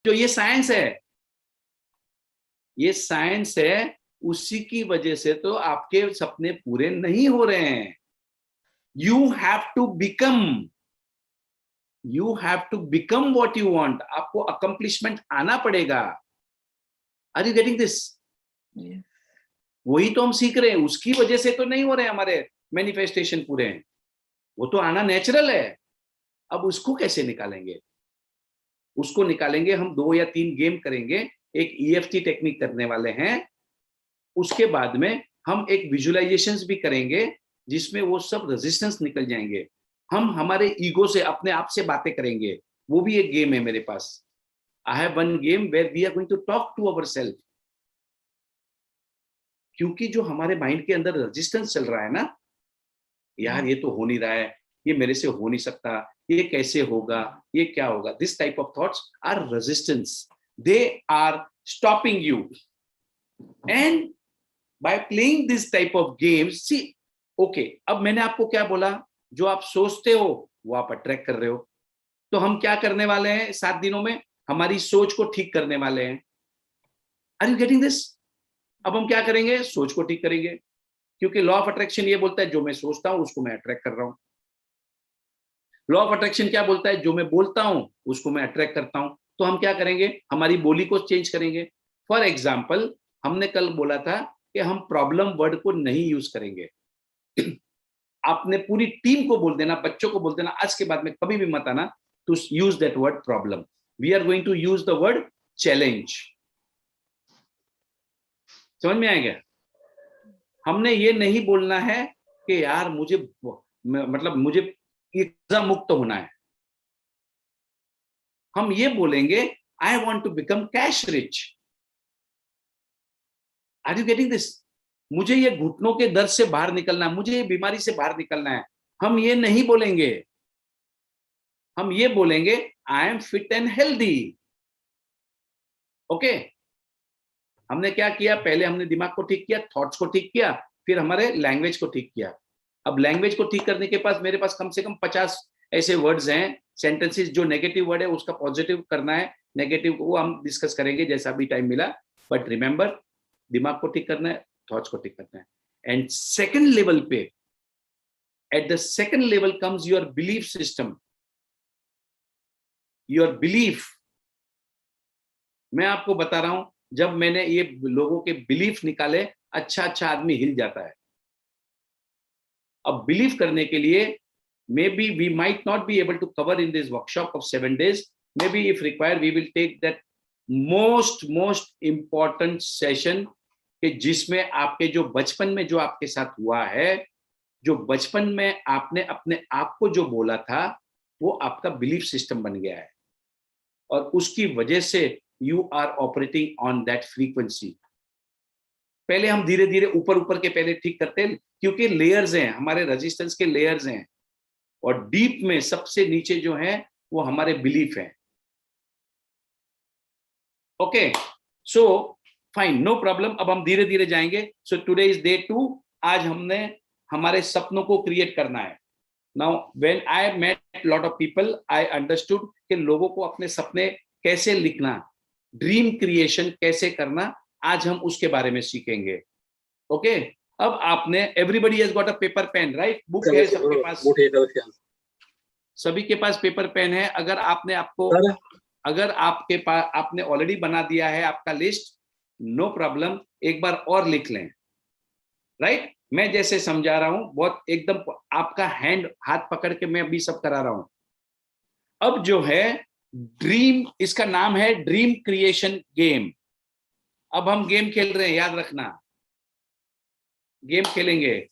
जो ये साइंस है, ये साइंस है, उसी की वजह से तो आपके सपने पूरे नहीं हो रहे हैं। You have to become what you want. आपको अकम्प्लिशमेंट आना पड़ेगा। Are you getting this? वही तो हम सीख रहे हैं, उसकी वजह से तो नहीं हो रहे हमारे मैनिफेस्टेशन पूरे हैं। वो तो आना नेचुरल है। अब उसको कैसे निकालेंगे? उसको निकालेंगे हम 2 या 3 गेम करेंगे। एक EFT टेक्निक करने वाले हैं। उसके बाद में हम एक विजुअलाइजेशंस भी करेंगे, जिसमें वो सब रेजिस्टेंस निकल जाएंगे। हम हमारे ईगो से, अपने आप से बातें करेंगे। वो भी एक गेम है मेरे पास। I have one game where we are going to talk to our self. क्योंकि जो हमारे माइंड के अंदर रेजिस्टेंस चल रहा है ना, यार ये तो हो नहीं रहा है, ये मेरे से हो नहीं सकता, ये कैसे होगा, ये क्या होगा, this type of thoughts are resistance. They are stopping you. And by playing this type of games, see, okay, अब मैंने आपको क्या बोला? जो आप सोचते हो वो आप अट्रैक्ट कर रहे हो। तो हम क्या करने वाले हैं 7 दिनों में? हमारी सोच को ठीक करने वाले हैं। Are you getting this? अब हम क्या करेंगे? सोच को ठीक करेंगे। क्योंकि लॉ ऑफ अट्रैक्शन ये बोलता है, जो मैं सोचता हूं उसको मैं अट्रैक्ट कर रहा हूं। लॉ ऑफ अट्रैक्शन क्या बोलता है? जो मैं बोलता हूं उसको मैं अट्रैक्ट करता हूं। तो हम क्या करेंगे? हमारी बोली को चेंज करेंगे। फॉर एग्जाम्पल, हमने कल बोला था कि हम प्रॉब्लम वर्ड को नहीं यूज करेंगे। आपने पूरी टीम को बोल देना, बच्चों को बोल देना, आज के बाद में कभी भी मत आना to use that word problem. We are going to use the word challenge. समझ में आएगा? हमने ये नहीं बोलना है कि यार मुझे, मतलब मुझे कर्जा मुक्त होना है। हम ये बोलेंगे, I want to become cash rich. Are you getting this? मुझे ये घुटनों के दर्द से बाहर निकलना है, मुझे ये बीमारी से बाहर निकलना है। हम ये नहीं बोलेंगे। हम ये बोलेंगे, आई am fit and healthy. Okay? हमने क्या किया? पहले हमने दिमाग को ठीक किया, थॉट्स को ठीक किया, फिर हमारे लैंग्वेज को ठीक किया। अब लैंग्वेज को ठीक करने के पास मेरे पास कम से कम 50 ऐसे वर्ड्स हैं, सेंटेंसेस। जो नेगेटिव वर्ड है उसका पॉजिटिव करना है, नेगेटिव को हम डिस्कस करेंगे जैसा भी टाइम मिला। बट रिमेंबर, दिमाग को ठीक करना है, थॉट्स को ठीक करना है। एंड सेकंड लेवल पे, at the second level comes your belief system, your belief. मैं आपको बता रहा हूं, जब मैंने ये लोगों के बिलीफ निकाले, अच्छा आदमी हिल जाता है। अब बिलीव करने के लिए, maybe we might not be able to cover in this workshop of 7 days. Maybe if required, we will take that most important session, कि जिसमें आपके जो बचपन में जो आपके साथ हुआ है, जो बचपन में आपने अपने आप को जो बोला था, वो आपका बिलीफ सिस्टम बन गया है। और उसकी वजह से you are operating on that frequency. पहले हम धीरे धीरे ऊपर के पहले ठीक करते हैं, क्योंकि लेयर्स हैं, हमारे रेजिस्टेंस के लेयर्स हैं। और डीप में सबसे नीचे जो है वो हमारे बिलीफ है। Okay, so fine, no problem. अब हम धीरे धीरे जाएंगे। So today is day 2। आज हमने हमारे सपनों को क्रिएट करना है। Now when I met lot of people, I understood कि लोगों को अपने सपने कैसे लिखना, ड्रीम क्रिएशन कैसे करना, आज हम उसके बारे में सीखेंगे। ओके, अब आपने, everybody has got a paper pen, right? Book है सबके पास? सभी के पास पेपर पेन है। अगर आपने अगर आपके पास, आपने ऑलरेडी बना दिया है आपका लिस्ट, नो प्रॉब्लम, एक बार और लिख लें। राइट? मैं जैसे समझा रहा हूं, बहुत एकदम आपका हाथ पकड़ के मैं अभी सब करा रहा हूं। अब जो है ड्रीम, इसका नाम है ड्रीम क्रिएशन गेम। अब हम गेम खेल रहे हैं, याद रखना, गेम खेलेंगे,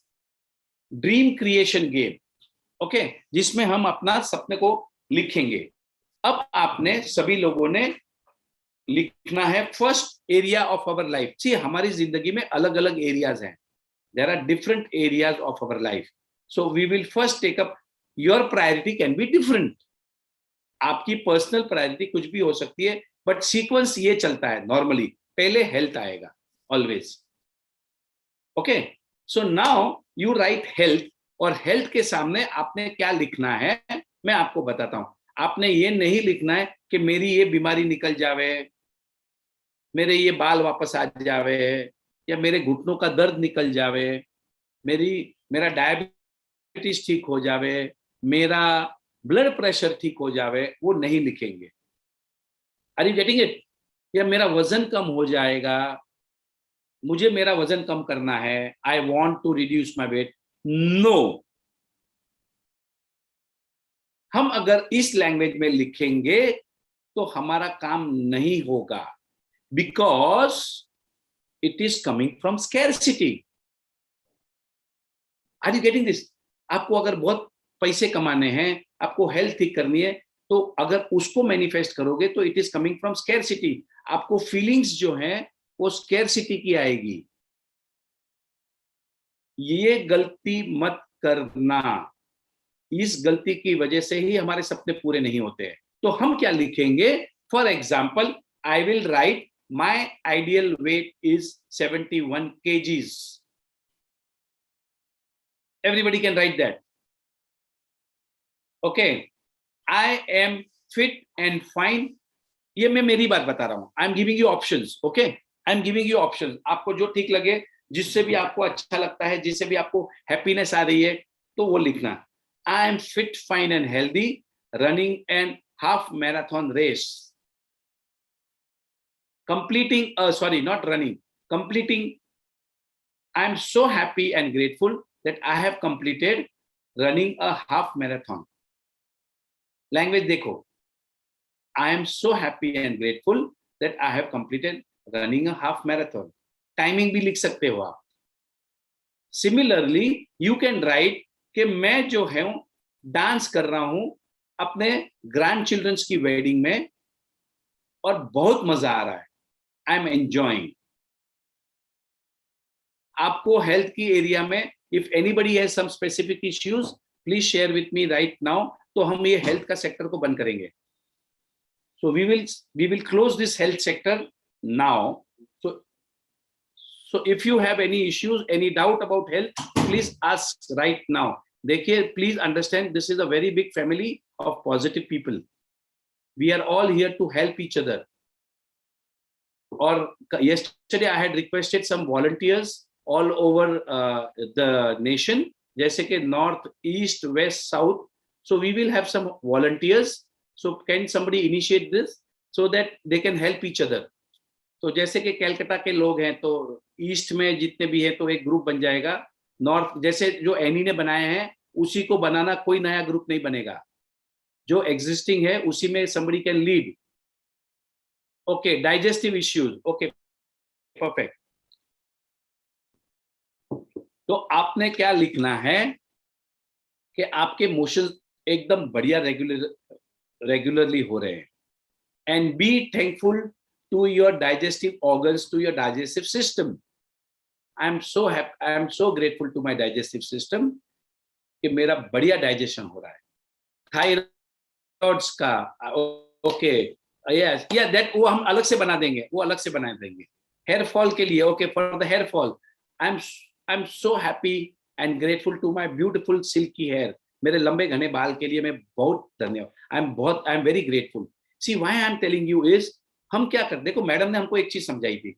ड्रीम क्रिएशन गेम। ओके, जिसमें हम अपना सपने को लिखेंगे। अब आपने सभी लोगों ने लिखना है first area of our life. See, हमारी जिंदगी में अलग अलग एरियाज हैं। There are different areas of our life. So we will first take up, your priority can be different. आपकी पर्सनल प्रायोरिटी कुछ भी हो सकती है, बट सीक्वेंस ये चलता है नॉर्मली, पहले हेल्थ आएगा always. Okay, so now you right health, और हेल्थ के सामने आपने क्या लिखना है मैं आपको बताता हूं। आपने ये नहीं लिखना है कि मेरी ये बीमारी निकल जावे, मेरे ये बाल वापस आ जावे, या मेरे घुटनों का दर्द निकल जावे, मेरा डायबिटीज ठीक हो जावे, मेरा ब्लड प्रेशर ठीक हो जावे, वो नहीं लिखेंगे। Are you getting it? या मेरा वजन कम हो जाएगा, मुझे मेरा वजन कम करना है, I want to reduce my weight. No, हम अगर इस लैंग्वेज में लिखेंगे तो हमारा काम नहीं होगा, because it is coming from scarcity. Are you getting this? आपको अगर बहुत पैसे कमाने हैं, आपको हेल्थ ठीक करनी है, तो अगर उसको मैनिफेस्ट करोगे तो it is coming from scarcity. आपको फीलिंग्स जो है वो स्कैरसिटी की आएगी। ये गलती मत करना, इस गलती की वजह से ही हमारे सपने पूरे नहीं होते हैं। तो हम क्या लिखेंगे? For example, I will write my ideal weight is 71 kgs. Everybody can write that. Okay, I am fit and fine. ये मैं मेरी बात बता रहा हूं। I am giving you options. Okay, I am giving you options. आपको जो ठीक लगे, जिससे भी आपको अच्छा लगता है, जिससे भी आपको हैप्पीनेस आ रही है, तो वो लिखना। I am fit fine and healthy, running and half marathon race, completing sorry, not running, completing. I am so happy and grateful that I have completed running a half marathon. Language देखो, I am so happy and grateful that I have completed running a half marathon. Timing भी लिख सकते हो आप। Similarly you can right कि मैं जो है डांस कर रहा हूं अपने ग्रैंड चिल्ड्रंस की वेडिंग में और बहुत मजा आ रहा है, आई एम एंजॉइंग। आपको हेल्थ की एरिया में if anybody has some specific issues, please share with me right now. तो हम ये हेल्थ का सेक्टर को बंद करेंगे। So we will close this health sector now. So if you have any issues, any doubt about health, please ask right now. देखिए, please understand, this is a very big family of positive people. We are all here to help each other. Or yesterday I had requested some volunteers all over the nation, जैसे कि north, east, west, south. So we will have some volunteers. So can somebody initiate this so that they can help each other? तो जैसे कि कलकत्ता के लोग हैं तो east में जितने भी हैं तो एक ग्रुप बन जाएगा। नॉर्थ जैसे जो एनी ने बनाए हैं उसी को बनाना, कोई नया ग्रुप नहीं बनेगा, जो एग्जिस्टिंग है उसी में somebody can lead. Okay, digestive issues, okay perfect. तो आपने क्या लिखना है कि आपके मोशन एकदम बढ़िया रेगुलरली हो रहे हैं, and be thankful to your digestive organs, to your digestive system. I am so happy, I am so grateful to my digestive system कि मेरा बढ़िया डाइजेशन हो रहा है। थायराइड्स का ओके, यस या दैट वो हम अलग से बना देंगे, वो अलग से बना देंगे। हेयर फॉल के लिए okay, for the hair fall I am so happy and grateful to my beautiful silky hair. मेरे लंबे घने बाल के लिए मैं बहुत धन्यवाद, I am very grateful. See why I am telling you is, हम क्या कर, देखो मैडम ने हमको एक चीज समझाई थी,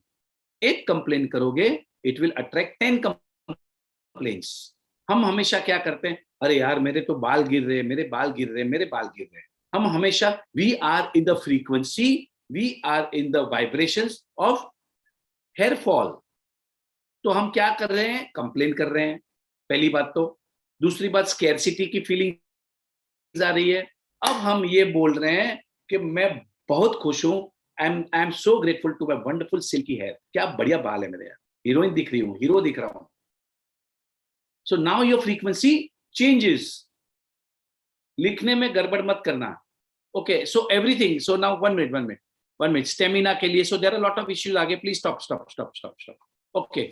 एक कंप्लेन करोगे इट विल अट्रैक्ट 10 कंप्लेन्स। हम हमेशा क्या करते हैं, अरे यार मेरे तो बाल गिर रहे, मेरे बाल गिर रहे, मेरे बाल गिर रहे। हम हमेशा we are in the frequency, we are in the vibrations of hair fall. तो हम क्या कर रहे हैं, कंप्लेन कर रहे हैं, पहली बात तो। दूसरी बात, स्कैरसिटी की फीलिंग आ रही है। अब हम ये बोल रहे हैं कि मैं बहुत खुश हूं, I am so grateful to my wonderful silky hair. क्या बढ़िया बाल है मेरे यार, हीरोइन दिख रही हूँ, हीरो दिख रहा हूं। So now your frequency changes. लिखने में गड़बड़ मत करना। Okay, so everything, so now one minute stamina के लिए, so there are lot of issues आगे, please stop. Okay,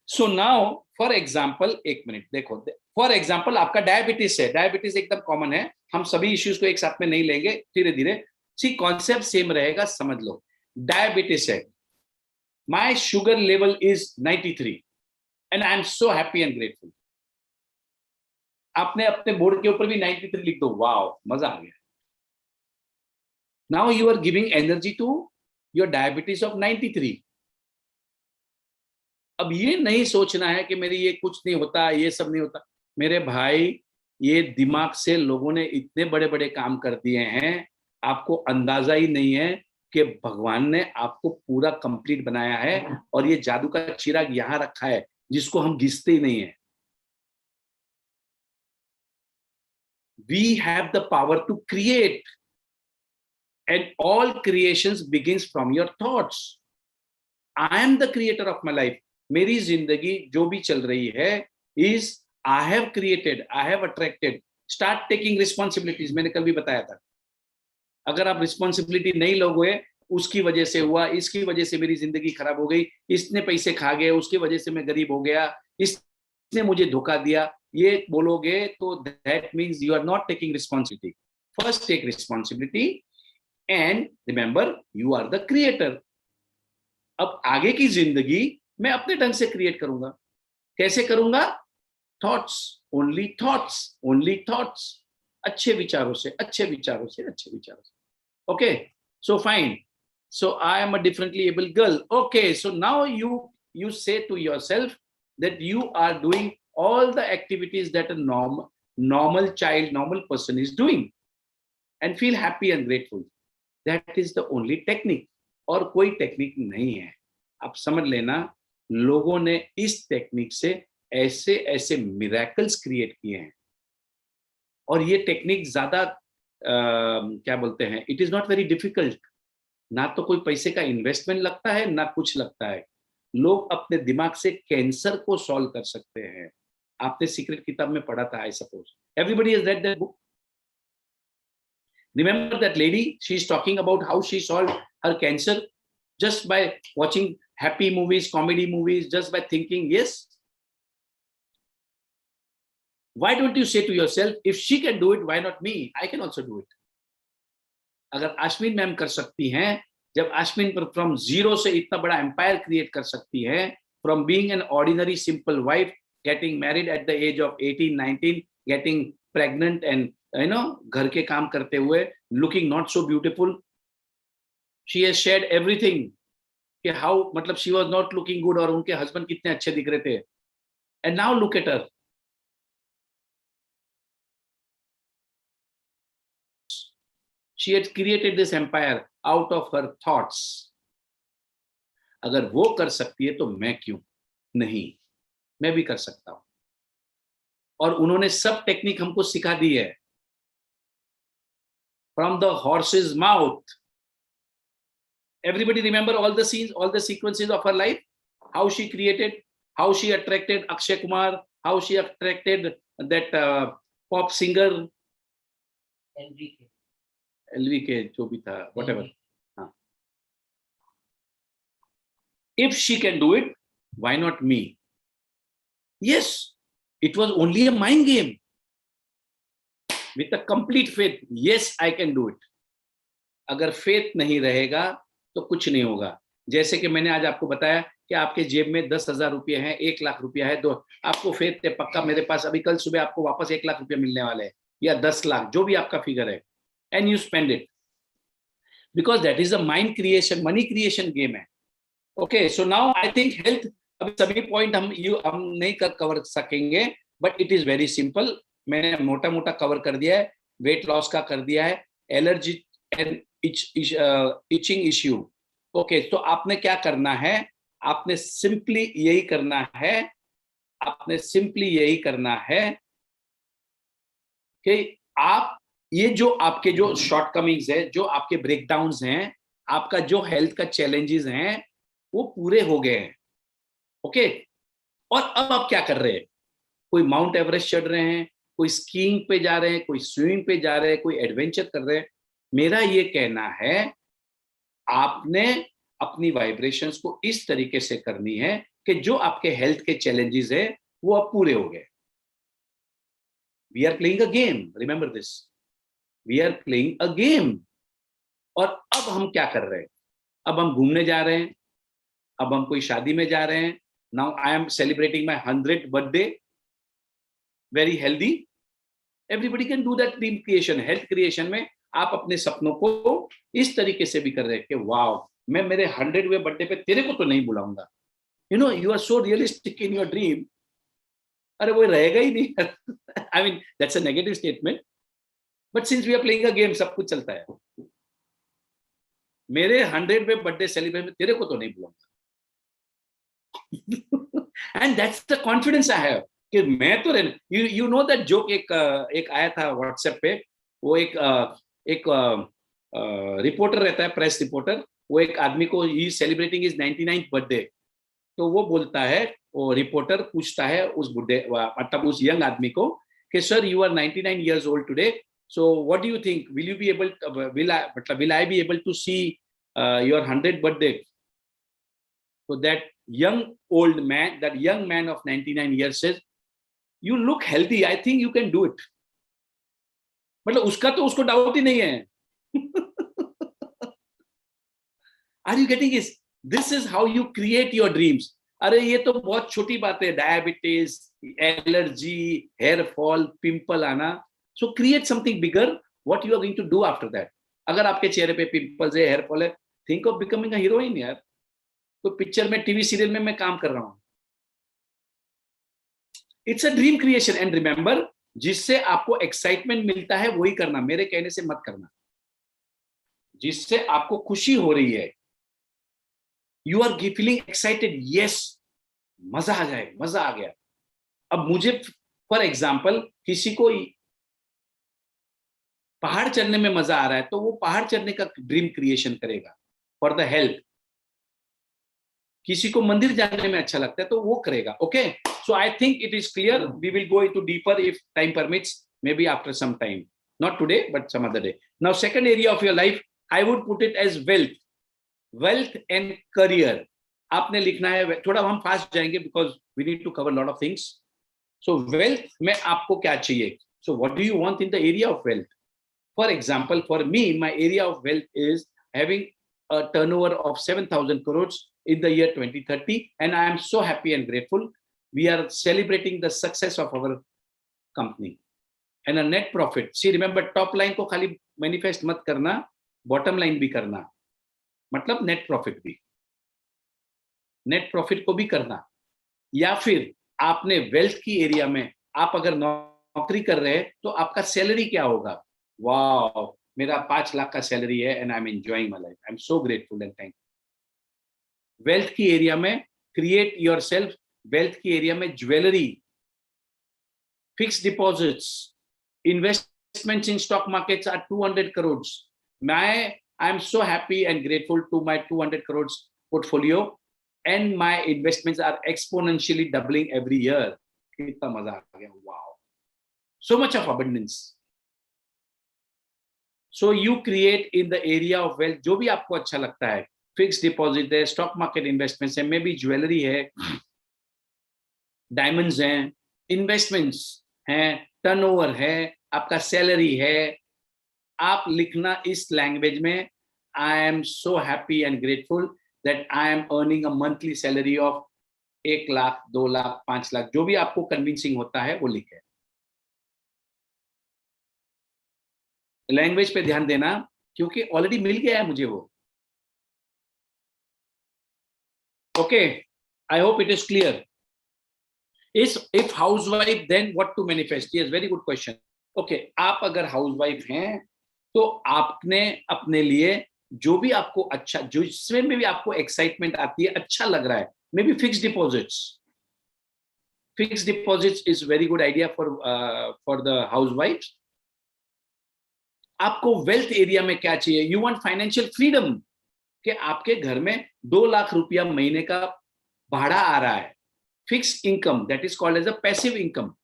so now for example, एक मिनट देखो, फॉर एग्जाम्पल आपका डायबिटीज है, डायबिटीज एकदम कॉमन है, हम सभी इश्यूज को एक साथ में नहीं लेंगे, धीरे धीरे। सी कॉन्सेप्ट सेम रहेगा, समझ लो। डायबिटीज है, my sugar level is 93 and I am so happy and grateful. आपने अपने बोर्ड के ऊपर भी 93 लिख दो, वाओ मजा आ गया। Now you are giving energy to your diabetes of 93. अब ये नहीं सोचना है कि मेरी ये कुछ नहीं होता, ये सब नहीं होता। मेरे भाई, ये दिमाग से लोगों ने इतने बड़े बड़े काम कर दिए हैं, आपको अंदाजा ही नहीं है कि भगवान ने आपको पूरा कंप्लीट बनाया है, और ये जादू का चिराग यहां रखा है जिसको हम घिसते ही नहीं है। We have the power to create, and all creations begins from your thoughts. I am the creator of my life. मेरी जिंदगी जो भी चल रही है is I have created, I have attracted. Start taking responsibilities. मैंने कल भी बताया था, अगर आप रिस्पॉन्सिबिलिटी नहीं लोगे, उसकी वजह से हुआ, इसकी वजह से मेरी जिंदगी खराब हो गई, इसने पैसे खा गए, उसकी वजह से मैं गरीब हो गया, इसने मुझे धोखा दिया, ये बोलोगे तो that means you are not taking responsibility. First take responsibility and remember you are the creator. अब आगे की जिंदगी मैं अपने ढंग से क्रिएट करूंगा। कैसे करूंगा? Thoughts, only thoughts, only thoughts, अच्छे विचारों से, अच्छे विचारों से, अच्छे विचारों से। Okay, so fine, so I am a differently able girl. Okay, so now you say to yourself that you are doing all the activities that a normal child, normal person is doing, and feel happy and grateful. That is the only technique. और कोई technique नहीं है। आप समझ लेना, लोगों ने इस टेक्निक से ऐसे ऐसे मिरेकल्स क्रिएट किए हैं, और ये टेक्निक ज्यादा क्या बोलते हैं, it is not very difficult. ना तो कोई पैसे का इन्वेस्टमेंट लगता है, ना कुछ लगता है। लोग अपने दिमाग से कैंसर को सॉल्व कर सकते हैं। आपने सीक्रेट किताब में पढ़ा था, I suppose everybody has read that book. Remember that lady? She's talking about how she solved her cancer just by watching happy movies, comedy movies, just by thinking, yes. Why don't you say to yourself, if she can do it, why not me? I can also do it. अगर Ashwin ma'am कर सकती हैं, जब अश्विन पर from zero से इतना बड़ा empire create कर सकती है, from being an ordinary simple wife, getting married at the age of 18, 19, getting pregnant and घर के काम करते हुए, looking not so beautiful, she has shared everything कि हाउ, मतलब she was not looking good, और उनके हस्बैंड कितने अच्छे दिख रहे थे, and now look at her. She had created this empire out of her thoughts. अगर वो कर सकती है तो मैं क्यों नहीं, मैं भी कर सकता हूं। और उन्होंने सब टेक्निक हमको सिखा दी है, from the horse's mouth. Everybody remember all the scenes, all the sequences of her life, how she created, how she attracted Akshay Kumar, how she attracted that pop singer LVK जो भी था, whatever. If she can do it, why not me? Yes, it was only a mind game. With a complete faith, yes, I can do it. अगर faith नहीं रहेगा तो कुछ नहीं होगा। जैसे कि मैंने आज आपको बताया कि आपके जेब में 10,000 रुपये हैं, 1 लाख रुपया है, तो आपको फेथ है पक्का मेरे पास अभी कल सुबह आपको वापस 1 लाख रुपया मिलने वाले हैं, या 10 लाख, जो भी आपका फिगर है, and you spend it, because that is a mind creation, money creation game है। Okay, so now I think health, अभी सभी पॉइंट हम नहीं कवर सकेंगे, but it is very simple. मैंने मोटा मोटा कवर कर दिया है, वेट लॉस का कर दिया है, allergy and itching issue. Okay, तो आपने क्या करना है, आपने सिंपली यही करना है, आपने सिंपली यही करना है कि आप ये जो आपके जो शॉर्टकमिंग्स है, जो आपके ब्रेकडाउन्स हैं, आपका जो हेल्थ का चैलेंजेस हैं, वो पूरे हो गए हैं। ओके, और अब आप क्या कर रहे हैं? कोई माउंट एवरेस्ट चढ़ रहे हैं, कोई स्कीइंग पे जा रहे हैं, कोई स्विमिंग पे जा रहे हैं, कोई एडवेंचर कर रहे हैं। मेरा ये कहना है, आपने अपनी वाइब्रेशंस को इस तरीके से करनी है कि जो आपके हेल्थ के चैलेंजेस है वो अब पूरे हो गए। We are playing a game, remember this, we are playing a game. और अब हम क्या कर रहे हैं? अब हम घूमने जा रहे हैं, अब हम कोई शादी में जा रहे हैं। Now I am celebrating my 100th birthday, very healthy. Everybody can do that dream creation. Health creation में आप अपने सपनों को इस तरीके से भी कर रहे हैं कि वाह, मैं मेरे 100वें बर्थडे पे तेरे को तो नहीं बुलाऊंगा, you know, you are so realistic in your dream. अरे वो रहेगा ही नहीं। I mean that's a negative statement, but since we are playing a game, सब कुछ चलता है। मेरे 100वें बर्थडे सेलिब्रेट में तेरे को तो नहीं बुलाऊंगा। And that's the confidence I have कि मैं तो रहना। यू नो दैट जोक, एक आया था व्हाट्सएप पे। वो एक रिपोर्टर रहता है, प्रेस रिपोर्टर। वो एक आदमी को, ही सेलिब्रेटिंग इज 99th बर्थडे। तो वो बोलता है, वो रिपोर्टर पूछता है उस बुढ़े, मतलब उस यंग आदमी को कि sir, you are 99 years old today, so what do you think, will you be able, will I be able to see your 100th birthday? So that young man of 99 years says, "You look healthy. I think you can do it." मतलब उसका तो उसको doubt ही नहीं है। Are you getting this? This is how you create your dreams. अरे ये तो बहुत छोटी बात है, diabetes, allergy, hair fall, pimple आना। So create something bigger. What you are going to do after that? अगर आपके चेहरे पे पिंपल्स है, हेयर फॉल है, think of becoming a heroine यार। तो पिक्चर में, टीवी सीरियल में मैं काम कर रहा हूं। It's a dream creation. And remember, जिससे आपको एक्साइटमेंट मिलता है वही करना, मेरे कहने से मत करना। जिससे आपको खुशी हो रही है, you are feeling excited, yes, मजा आ जाए, मजा आ गया। अब मुझे फॉर एग्जाम्पल, किसी को पहाड़ चढ़ने में मजा आ रहा है तो वो पहाड़ चढ़ने का ड्रीम क्रिएशन करेगा फॉर द हेल्थ। किसी को मंदिर जाने में अच्छा लगता है तो वो करेगा। Okay, so I think it is clear. We will go into deeper if time permits, maybe after some time, not today but some other day. Now second area of your life, I would put it as wealth and career. आपने लिखना है, थोड़ा हम fast जाएंगे because we need to cover lot of things. So wealth में आपको क्या चाहिए? So what do you want in the area of wealth? For example, for me, my area of wealth is having a turnover of 7,000 crores in the year 2030, and I am so happy and grateful. We are celebrating the success of our company and a net profit. See, remember, top line को खाली manifest मत करना, bottom line भी करना, मतलब net profit भी, net profit को भी करना। या फिर आपने wealth की एरिया में, आप अगर नौकरी कर रहे हैं तो आपका सैलरी क्या होगा? वाह, मेरा 5 लाख का सैलरी है and I am enjoying my life, I am so grateful and thank. Wealth की एरिया में क्रिएट योरसेल्फ, वेल्थ की एरिया में jewellery, fixed deposits, investments in stock markets are 200 crores। I am so happy and grateful to my 200 crores portfolio, and my investments are exponentially doubling every year. कितना मजा आ गया, wow, so much of abundance. So you create in the area of wealth जो भी आपको अच्छा लगता है। फिक्स डिपॉजिट है, स्टॉक मार्केट इन्वेस्टमेंट्स है, मे बी ज्वेलरी है, डायमंड्स हैं, इन्वेस्टमेंट्स हैं, टर्नओवर है, आपका सैलरी है। आप लिखना इस लैंग्वेज में, आई am so happy and grateful that I am earning a monthly salary of 1 lakh, 2 lakh, 5 lakh, जो भी आपको कन्विंसिंग होता है वो लिखे। लैंग्वेज पे ध्यान देना, क्योंकि ऑलरेडी मिल गया है मुझे वो। Okay, I hope it is clear. If housewife, then what to manifest? Yes, very good question. Okay, आप अगर हाउसवाइफ हैं तो आपने अपने लिए जो भी आपको अच्छा, जो जिसमें भी आपको एक्साइटमेंट आती है, अच्छा लग रहा है, may be fix deposits. Fix deposits is very good idea for the housewife. आपको वेल्थ एरिया में क्या चाहिए? यू वांट फाइनेंशियल फ्रीडम, कि आपके घर में 2 लाख रुपया महीने का भाड़ा आ रहा है, fix income, that is called as a passive income.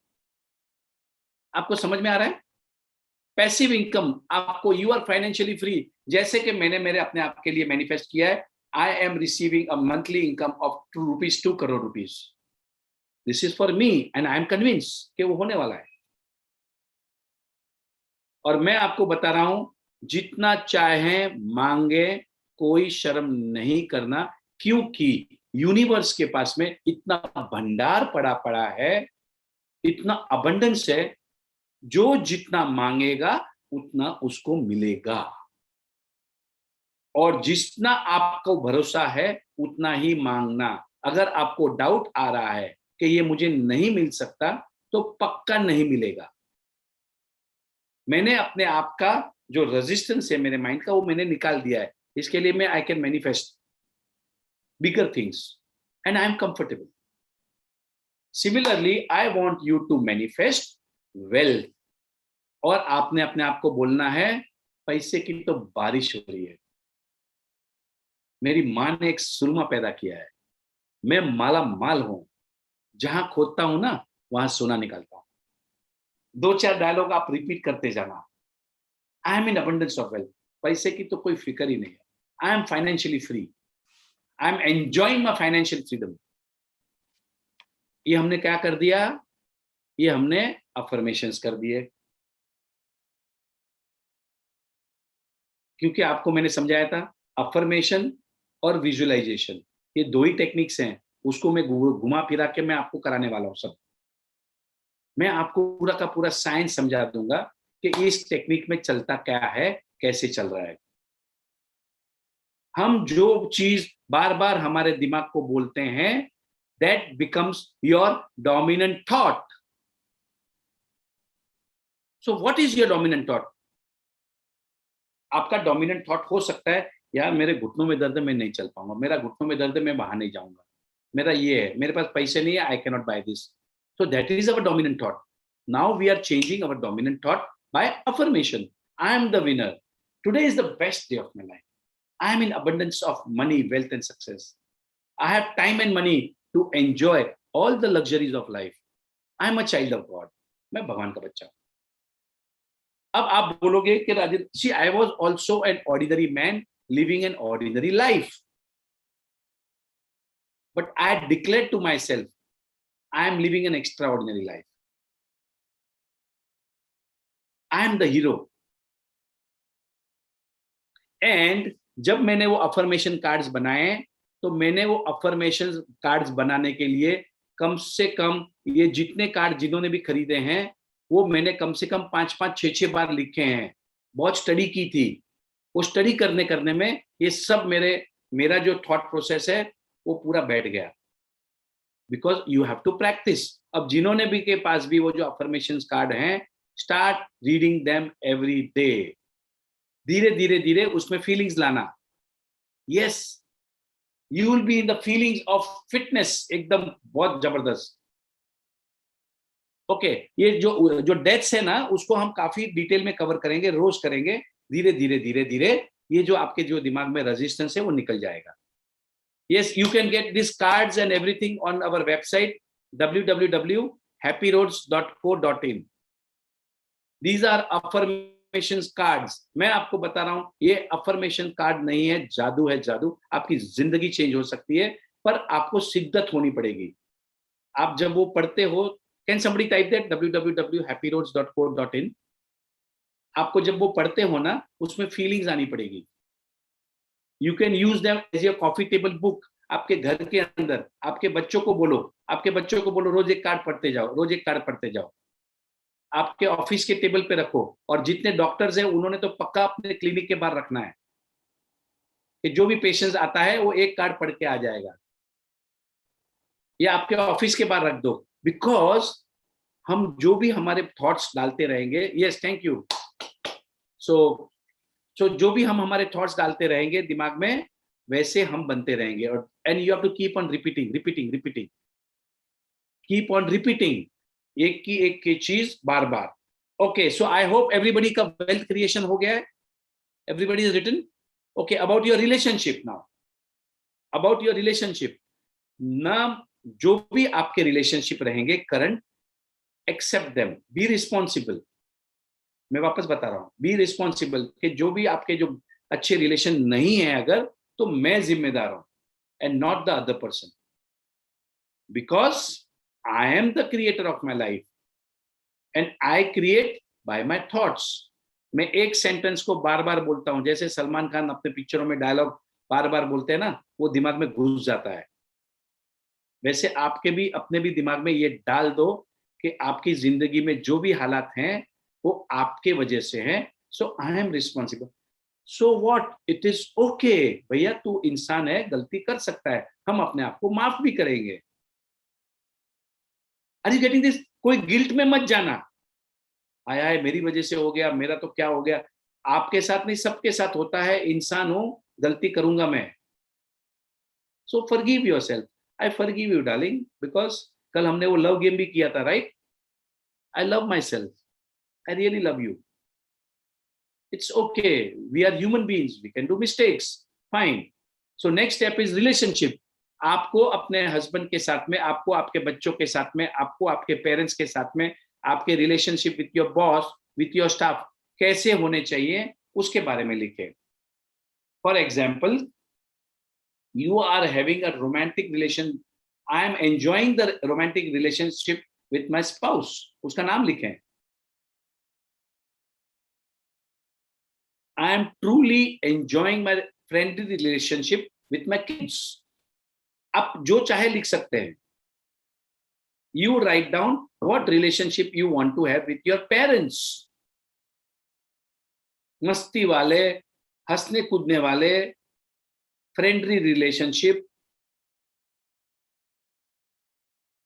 आपको समझ में आ रहा है? पैसिव इनकम, आपको, यू आर फाइनेंशियली फ्री। जैसे कि मैंने मेरे अपने आप के लिए मैनिफेस्ट किया है, I am receiving a monthly income of 2 crore rupees। This is for me and I am convince कि वो होने वाला है। और मैं आपको बता रहा हूं, जितना चाहे मांगे, कोई शर्म नहीं करना, क्योंकि यूनिवर्स के पास में इतना भंडार पड़ा पड़ा है, इतना अबंडेंस है। जो जितना मांगेगा उतना उसको मिलेगा। और जितना आपको भरोसा है उतना ही मांगना। अगर आपको डाउट आ रहा है कि ये मुझे नहीं मिल सकता, तो पक्का नहीं मिलेगा। मैंने अपने आप का जो रेजिस्टेंस है मेरे माइंड का, वो मैंने निकाल दिया है। इसके लिए मैं I can manifest bigger things and I am comfortable. Similarly I want you to manifest wealth. और आपने अपने आप को बोलना है, पैसे की तो बारिश हो रही है। मेरी माँ ने एक सुरमा पैदा किया है, मैं माला माल हूं। जहां खोदता हूं ना, वहां सोना निकालता हूं। 2-4 डायलॉग आप रिपीट करते जाना। आई am in abundance of wealth. पैसे की तो कोई फिक्र ही नहीं है। I M financially free. I am enjoying my financial freedom. ये हमने क्या कर दिया? ये हमने अफर्मेशंस कर दिए। क्योंकि आपको मैंने समझाया था, अफर्मेशन और विजुअलाइजेशन ये 2 ही टेक्निक्स हैं। उसको मैं घुमा फिरा के मैं आपको कराने वाला हूं सब। मैं आपको पूरा का पूरा साइंस समझा दूंगा कि इस टेक्निक में चलता क्या है, कैसे चल रहा है। हम जो चीज बार बार हमारे दिमाग को बोलते हैं, that becomes your dominant thought. So what is your dominant thought? आपका डोमिनेंट थॉट हो सकता है, यार मेरे घुटनों में दर्द है, मैं नहीं चल पाऊंगा। मेरा घुटनों में दर्द है, मैं बाहर नहीं जाऊंगा। मेरा ये है, मेरे पास पैसे नहीं है, I can not buy this. So that is our dominant thought. Now we are changing our dominant thought by affirmation. I am the winner. Today is the best day of my life. I am in abundance of money, wealth and success. I have time and money to enjoy all the luxuries of life. I am a child of God. मैं भगवान का बच्चा हूं। अब आप बोलोगे कि Rajendra, see I was also an ordinary man living an ordinary life, but I declare to myself I am living an extraordinary life. I am the hero. And जब मैंने वो अफर्मेशन कार्ड्स बनाए, तो मैंने वो affirmation cards बनाने के लिए कम से कम, ये जितने कार्ड जिन्होंने भी खरीदे हैं, वो मैंने कम से कम 5-5, 6-6 बार लिखे हैं। बहुत स्टडी की थी। वो स्टडी करने करने में ये सब मेरा जो थॉट प्रोसेस है वो पूरा बैठ गया। Because you have to practice. अब जिन्होंने भी के पास भी वो जो अफर्मेशन कार्ड हैं, start reading them every day. धीरे धीरे धीरे उसमें फीलिंग्स लाना। Yes, you will be in the feelings of fitness, एकदम बहुत जबरदस्त। ओके, ये जो डेथ्स है ना, उसको हम काफी डिटेल में कवर करेंगे, रोज करेंगे। धीरे धीरे धीरे धीरे ये जो आपके जो दिमाग में रेजिस्टेंस है वो निकल जाएगा। Yes, you can get this cards and everything on our website www.happyroads.co.in। These are affirmation cards. मैं आपको बता रहा हूं, ये अफर्मेशन कार्ड नहीं है, जादू है, जादू। आपकी जिंदगी चेंज हो सकती है, पर आपको शिद्दत होनी पड़ेगी। आप जब वो पढ़ते हो, can somebody type that www.happyroads.co.in। आपको जब वो पढ़ते हो ना, उसमें फीलिंग्स आनी पड़ेगी। You can use them as your coffee table book. आपके घर के अंदर आपके बच्चों को बोलो, रोज एक कार्ड पढ़ते जाओ, रोज एक कार्ड पढ़ते जाओ। आपके ऑफिस के टेबल पे रखो। और जितने डॉक्टर्स हैं उन्होंने तो पक्का अपने क्लिनिक के बाहर रखना है कि जो भी पेशेंट आता है वो एक कार्ड पढ़ के आ जाएगा। या आपके ऑफिस के बाहर रख दो। बिकॉज हम जो भी हमारे थॉट्स डालते रहेंगे, यस थैंक यू। सो जो भी हम हमारे थॉट्स डालते रहेंगे दिमाग में, वैसे हम बनते रहेंगे। और and you have to keep on repeating repeating repeating, keep on repeating एक की चीज बार बार। Okay, so I hope everybody का वेल्थ क्रिएशन हो गया है। Everybody is written. Okay, about your relationship now. About your relationship ना, जो भी आपके रिलेशनशिप रहेंगे current, accept them, be responsible. मैं वापस बता रहा हूं, बी रिस्पॉन्सिबल कि जो भी आपके जो अच्छे रिलेशन नहीं है अगर, तो मैं जिम्मेदार हूं and not the other person. Because I am the creator of my life and I create bye my thoughts. मैं एक सेंटेंस को बार बार बोलता हूं, जैसे सलमान खान अपने पिक्चरों में डायलॉग बार बार बोलते हैं ना, वो दिमाग में घुस जाता है। वैसे आपके भी अपने भी दिमाग में ये डाल दो कि आपकी जिंदगी में जो भी हालात हैं वो आपके वजह से हैं। So I am responsible. So what? It is okay. भैया तू इंसान है, गलती कर सकता है, हम अपने आप को माफ भी करेंगे. Are you getting this? कोई गिल्ट में मत जाना. आया है मेरी वजह से हो गया, मेरा तो क्या हो गया. आपके साथ नहीं, सबके साथ होता है. इंसान हूं, गलती करूंगा मैं. So forgive yourself. I forgive you, darling, because कल हमने वो लव गेम भी किया था, right? I love myself. I really love you. It's okay. We are human beings. We can do mistakes. Fine. So next step is relationship. आपको अपने husband के साथ में, आपको आपके बच्चों के साथ में, आपको आपके पेरेंट्स के साथ में, आपके relationship with your boss, with your staff कैसे होने चाहिए, उसके बारे में लिखें. For example, you are having a romantic relation. I am enjoying the romantic relationship with my spouse. उसका नाम लिखें. I am truly enjoying my friendly relationship with my kids. आप जो चाहे लिख सकते हैं. You write down what relationship you want to have with your parents. मस्ती वाले, हंसने कूदने वाले, friendly relationship.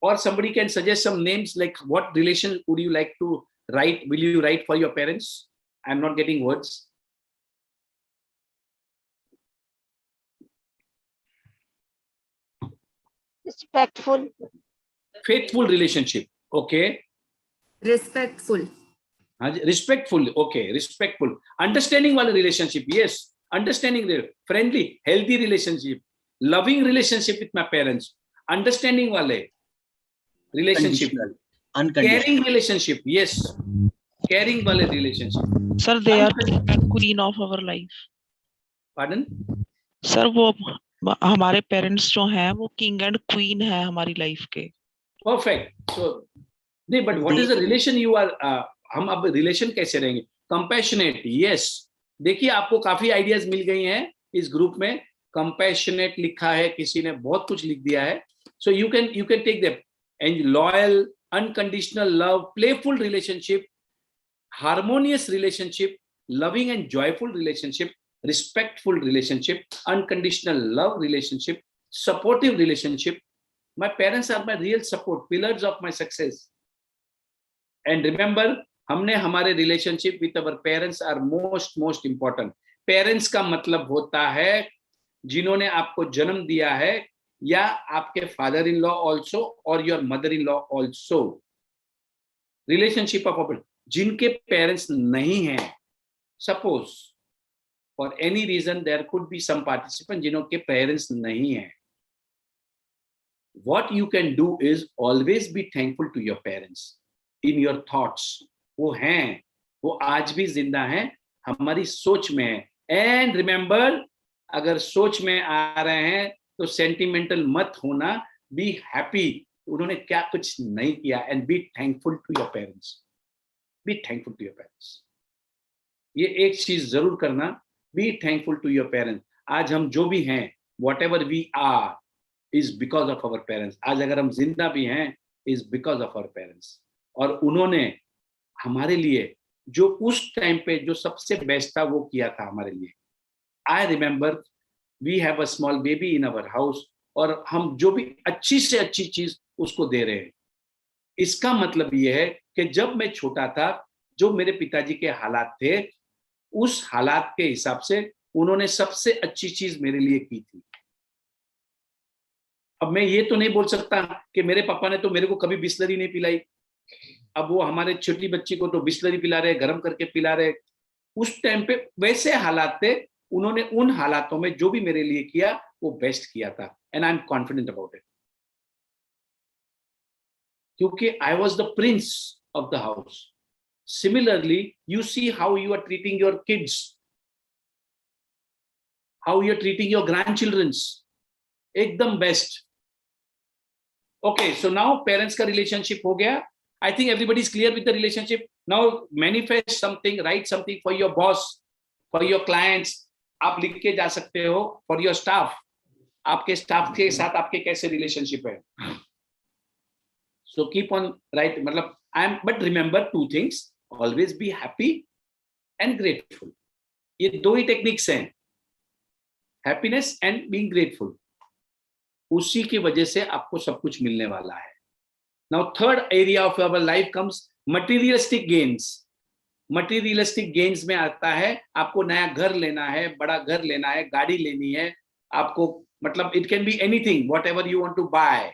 Or somebody can suggest some names, like what relation would you like to write? Will you write for your parents? I'm not getting words. Respectful. Faithful relationship. Okay. Respectful. Respectful. Okay. Respectful. Understanding wale relationship. Yes. Understanding. Friendly, healthy relationship. Loving relationship with my parents. Understanding wale relationship. Unconditional. Caring relationship. Yes. Caring wale relationship. Sir, they are queen of our life. Pardon? Sir, वो हमारे parents जो हैं वो king and queen है हमारी life के. Perfect. So, नहीं, but what is the relation you are? हम अब relation कैसे रहेंगे? Compassionate. Yes. देखिए आपको काफी आइडियाज मिल गई हैं इस ग्रुप में. Compassionate लिखा है, किसी ने बहुत कुछ लिख दिया है. So you can take them. And loyal, unconditional love, playful relationship, harmonious relationship, loving and joyful relationship, respectful relationship, unconditional love relationship, supportive relationship. My parents are my real support, pillars of my success. And remember, हमने हमारे relationship with our parents are most important. Parents का मतलब होता है जिन्होंने आपको जन्म दिया है, या आपके फादर इन लॉ ऑल्सो और your mother in law also. Relationship of जिनके पेरेंट्स नहीं हैं, suppose for any reason there could be some participant जिनके पेरेंट्स नहीं हैं. What you can do is always be thankful to your parents in your thoughts. वो हैं, वो आज भी जिंदा हैं, हमारी सोच में है. एंड रिमेंबर, अगर सोच में आ रहे हैं तो सेंटिमेंटल मत होना. बी हैप्पी, उन्होंने क्या कुछ नहीं किया. And be thankful to your parents. Be thankful to your parents. ये एक चीज जरूर करना, be thankful to your parents. आज हम जो भी हैं, whatever we are is because of our parents. आज अगर हम जिंदा भी हैं is because of our parents. और उन्होंने हमारे लिए जो उस टाइम पे जो सबसे बेस्ट था वो किया था हमारे लिए. I remember we have a small baby in our house, और हम जो भी अच्छी से अच्छी चीज उसको दे रहे हैं. इसका मतलब ये है कि जब मैं छोटा था, जो मेरे पिताजी के हालात थे, उस हालात के हिसाब से उन्होंने सबसे अच्छी चीज मेरे लिए की थी. अब मैं ये तो नहीं बोल सकता कि मेरे पापा ने तो मेरे को कभी बिस्लरी नहीं पिलाई. अब वो हमारे छोटी बच्ची को तो बिस्लरी पिला रहे, गर्म करके पिला रहे. उस टाइम पे वैसे हालात थे, उन्होंने उन हालातों में जो भी मेरे लिए किया वो बेस्ट किया था. And I am confident about it, क्योंकि I was the prince of the house. Similarly you see how you are treating your kids, how you are treating your grandchildrens. एकदम best. Okay, so now parents का relationship हो गया. I think everybody is clear with the relationship. Now manifest something, write something for your boss, for your clients. आप लिख के जा सकते हो. फॉर योर स्टाफ, आपके स्टाफ के साथ आपके कैसे रिलेशनशिप है. So keep on write. मतलब I am, but remember 2 things. Always be happy and grateful. ये दो ही टेक्निक्स हैं, हैप्पीनेस एंड बीइंग ग्रेटफुल। उसी की वजह से आपको सब कुछ मिलने वाला है। Now third area of our life comes materialistic gains. Materialistic gains में आता है आपको नया घर लेना है, बड़ा घर लेना है, गाड़ी लेनी है आपको, मतलब it can be anything whatever you want to buy.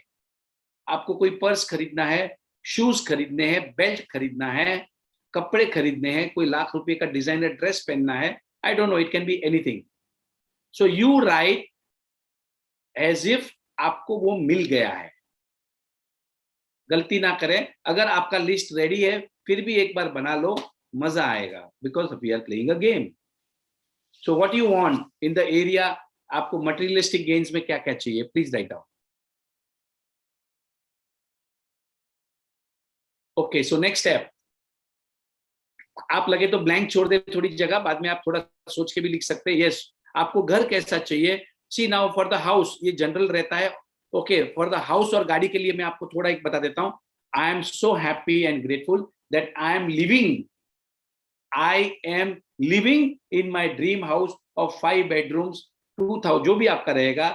आपको कोई पर्स खरीदना है, शूज खरीदने हैं, बेल्ट खरीदना है, कपड़े खरीदने हैं, कोई लाख रुपए का डिजाइनर ड्रेस पहनना है, I don't know, it can be anything. So you write as if आपको वो मिल गया है। गलती ना करें, अगर आपका लिस्ट रेडी है फिर भी एक बार बना लो, मजा आएगा, because we are playing a game. So what you want in the area, आपको मटेरियलिस्टिक गेन्स में क्या क्या चाहिए, please write down. Okay, so next step, आप लगे तो ब्लैंक छोड़ दे थोड़ी जगह, बाद में आप थोड़ा सोच के भी लिख सकते हैं। यस, आपको घर कैसा चाहिए। सी नाउ फॉर द हाउस, ये जनरल रहता है। ओके, फॉर द हाउस और गाड़ी के लिए मैं आपको थोड़ा एक बता देता हूँ। I am so happy and grateful that I am living in my dream house of 5 bedrooms, 2000 जो भी आपका रहेगा,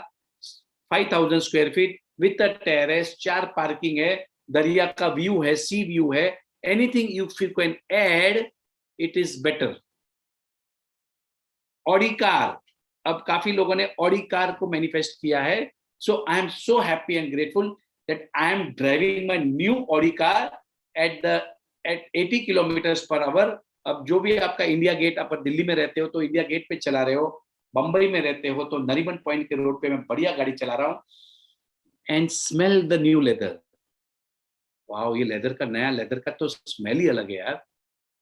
5000 square feet with a terrace, 4 parking है, दरिया का व्यू है, सी व्यू है, anything you can add, it is better. Audi car, अब काफी लोगों ने ऑडी कार को मैनिफेस्ट किया है। So I am so happy and grateful that I am driving my new Audi car at 80 kilometres per hour. अब जो भी आपका इंडिया गेट, आप दिल्ली में रहते हो तो इंडिया गेट पे चला रहे हो, बंबई में रहते हो तो नरीमन पॉइंट के रोड पे मैं बढ़िया गाड़ी चला रहा हूँ। And smell the new leather, wow, ये लेदर का, नया लेदर का तो स्मेल ही अलग है यार।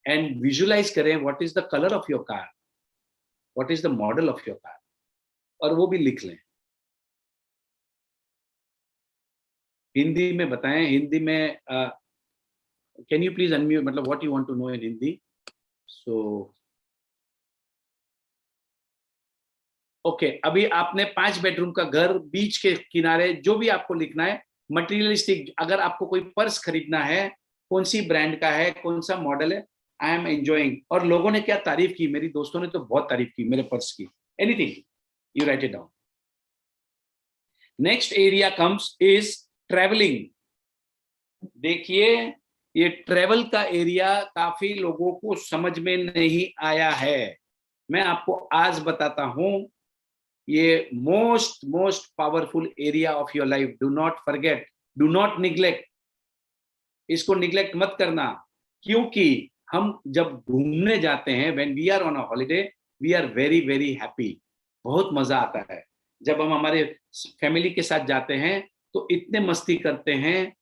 एंड विजुअलाइज करें what is the colour of your car, what is the model of your car, और वो भी लिख लें। हिंदी में बताएं, हिंदी में कैन यू प्लीज अनम्यूट, मतलब what you want to know in Hindi. So okay, अभी आपने 5 बेडरूम का घर, बीच के किनारे, जो भी आपको लिखना है। मटेरियलिस्टिक, अगर आपको कोई पर्स खरीदना है, कौन सी ब्रांड का है, कौन सा मॉडल है, आई एम एंजॉइंग। और लोगों ने क्या तारीफ की, मेरी दोस्तों ने तो बहुत तारीफ की मेरे पर्स की। Anything, you right it down. Next area comes is travelling. देखिए, ये ट्रेवल का एरिया काफी लोगों को समझ में नहीं आया है। मैं आपको आज बताता हूं, ये most powerful area of your life. Do not forget, do not neglect, इसको निग्लेक्ट मत करना। क्योंकि हम जब घूमने जाते हैं, when we are on a holiday, we are very very happy, बहुत मजा आता है। जब हम हमारे फैमिली के साथ जाते हैं तो इतने मस्ती करते हैं।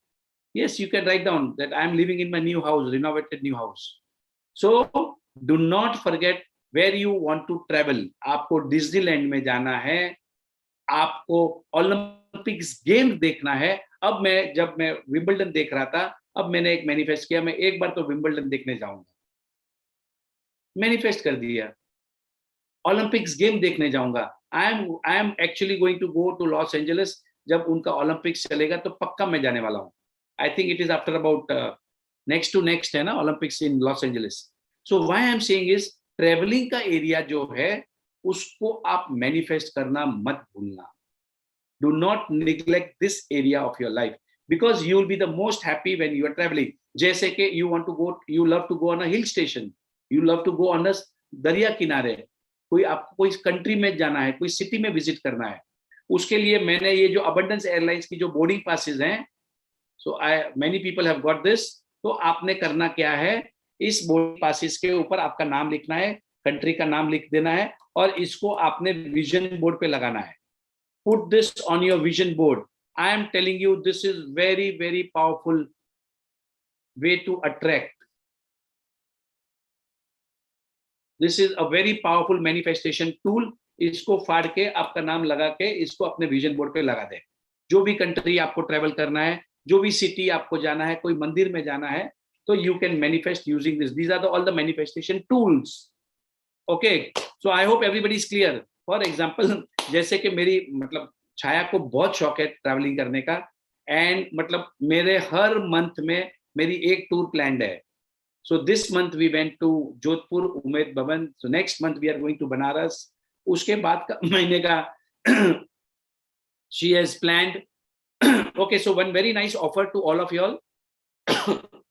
Yes, you can write down that I am living in my new house, renovated new house. So do not forget where you want to travel. आपको डिज्नीलैंड में जाना है, आपको ओलंपिक्स गेम देखना है। अब जब मैं विंबलडन देख रहा था, अब मैंने एक मैनिफेस्ट किया, मैं एक बार तो विंबलडन देखने जाऊंगा, मैनिफेस्ट कर दिया। ओलंपिक्स गेम देखने जाऊंगा। I am actually going to go to Los Angeles. जब उनका ओलंपिक्स चलेगा तो पक्का मैं जाने वाला हूँ। I think it is after about next to next है ना Olympics in Los Angeles. So why I am saying is, traveling का एरिया जो है उसको आप मैनिफेस्ट करना मत भूलना। Do not neglect this area of your life, because you will be the most happy when you are traveling. जैसे कि you want to go, you love to go on a hill station, you love to go on a दरिया किनारे, कोई आपको कोई country में जाना है, कोई सिटी में विजिट करना है, उसके लिए मैंने ये जो अबंडेंस एयरलाइंस की जो बोर्डिंग पासेस हैं, सो many people have got this। तो आपने करना क्या है, इस बोर्डिंग पासेस के ऊपर आपका नाम लिखना है, कंट्री का नाम लिख देना है, और इसको आपने विजन बोर्ड पे लगाना है। Put this on your vision board. I am telling you, this is very, very powerful way to attract. This is a very powerful manifestation tool. इसको फाड़ के आपका नाम लगा के इसको अपने विजन बोर्ड पे लगा दें। जो भी कंट्री आपको ट्रेवल करना है, जो भी सिटी आपको जाना है, कोई मंदिर में जाना है, तो you can manifest using this. These are all the manifestation tools. Okay, so I hope everybody is clear. For example, जैसे कि मेरी मतलब छाया को बहुत शौक है ट्रैवलिंग करने का, एंड मतलब मेरे हर मंथ में मेरी एक टूर प्लान्ड है। So this month we went to Jodhpur, Umaid Bhavan. So next month we are going to Banaras. उसके बाद का महीने का she has planned. Okay, so one very nice offer to all of you all.